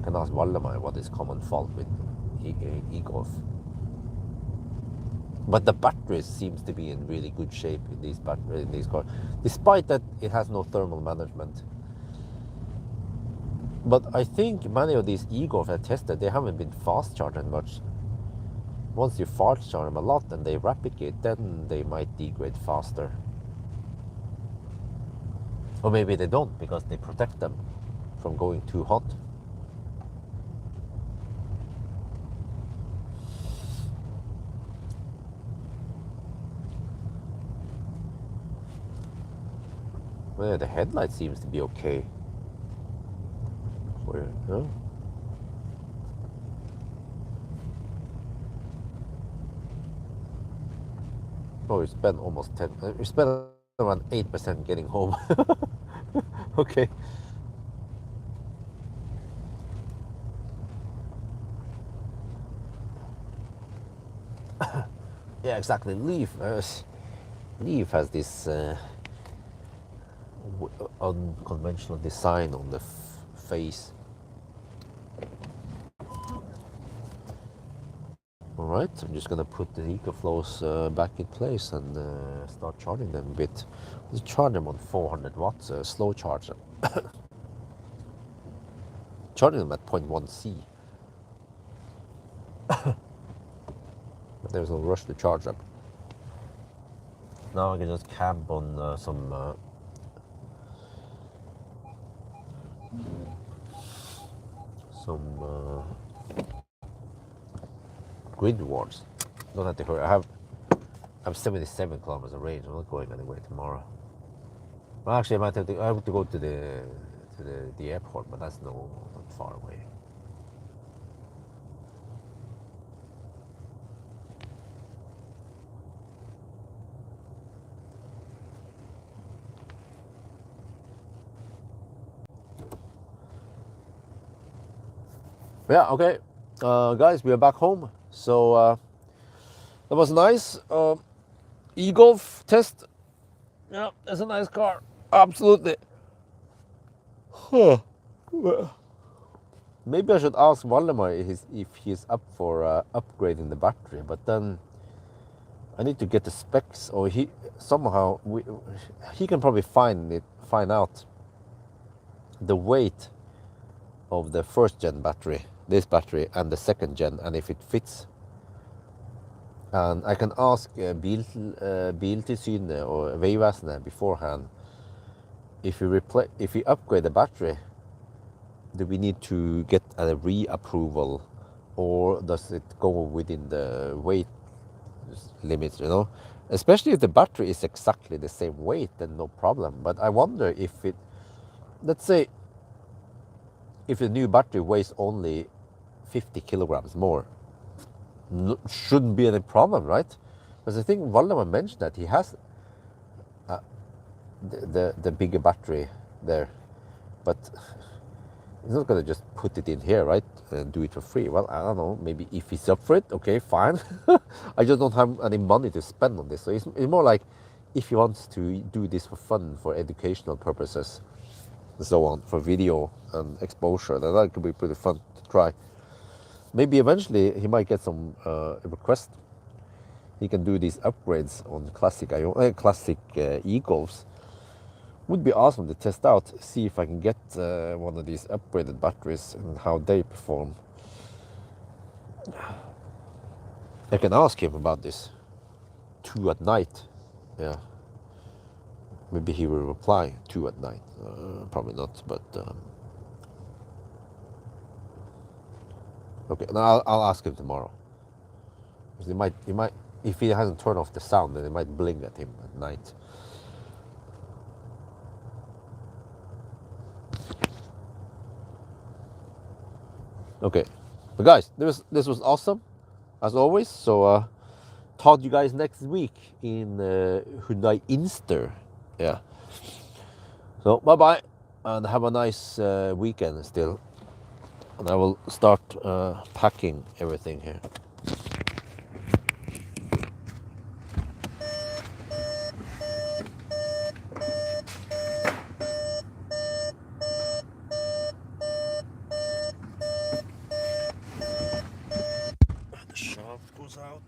can ask Valdemar what is common fault with e-golf. But the batteries seems to be in really good shape in these cars, despite that it has no thermal management. But I think many of these e-golf I tested, they haven't been fast charging much. Once you fast charge them a lot and they replicate, then they might degrade faster. Or maybe they don't, because they protect them from going too hot. Well, the headlight seems to be okay. Huh? Oh, we spent almost 10. We spent around 8% getting home. Okay. Yeah, exactly. Leaf has this unconventional design on the face. Alright, I'm just gonna put the EcoFlows back in place and start charging them a bit. Let's charge them on 400 watts, slow charge them. Charging them at 0.1 C. But there's no rush to charge them. Now I can just camp on some grid wards. Don't have to hurry. I have 77 kilometers of range. I'm not going anywhere tomorrow. Well, actually, I have to go to the airport, but that's not far away. Yeah, okay. Guys, we are back home. So that was nice. E-Golf test. Yeah, it's a nice car. Absolutely. Huh. Maybe I should ask Valdemar if he's up for upgrading the battery, but then I need to get the specs, or he can probably find out the weight of the first gen battery, this battery, and the second gen, and if it fits. And I can ask Biltilsynet or Vegvesenet beforehand, if we upgrade the battery, do we need to get a reapproval, or does it go within the weight limits, especially if the battery is exactly the same weight, then no problem. But I wonder if let's say if the new battery weighs only 50 kilograms more, shouldn't be any problem, right? Because I think Valdemar mentioned that he has the bigger battery there, but he's not gonna just put it in here, right, and do it for free. Well, I don't know, maybe if he's up for it, okay, fine. I just don't have any money to spend on this, so it's more like if he wants to do this for fun, for educational purposes and so on, for video and exposure, then that could be pretty fun to try. Maybe eventually he might get some request. He can do these upgrades on classic e-Golfs. Would be awesome to test out, see if I can get one of these upgraded batteries and how they perform. I can ask him about this. 2 at night. Yeah. Maybe he will reply 2 at night. Probably not, but okay. Now I'll ask him tomorrow. He might, if he hasn't turned off the sound, then it might bling at him at night. Okay, but guys, this was awesome, as always. So talk to you guys next week in Hyundai Inster. Yeah. So bye bye, and have a nice weekend still. And I will start packing everything here. The shaft goes out.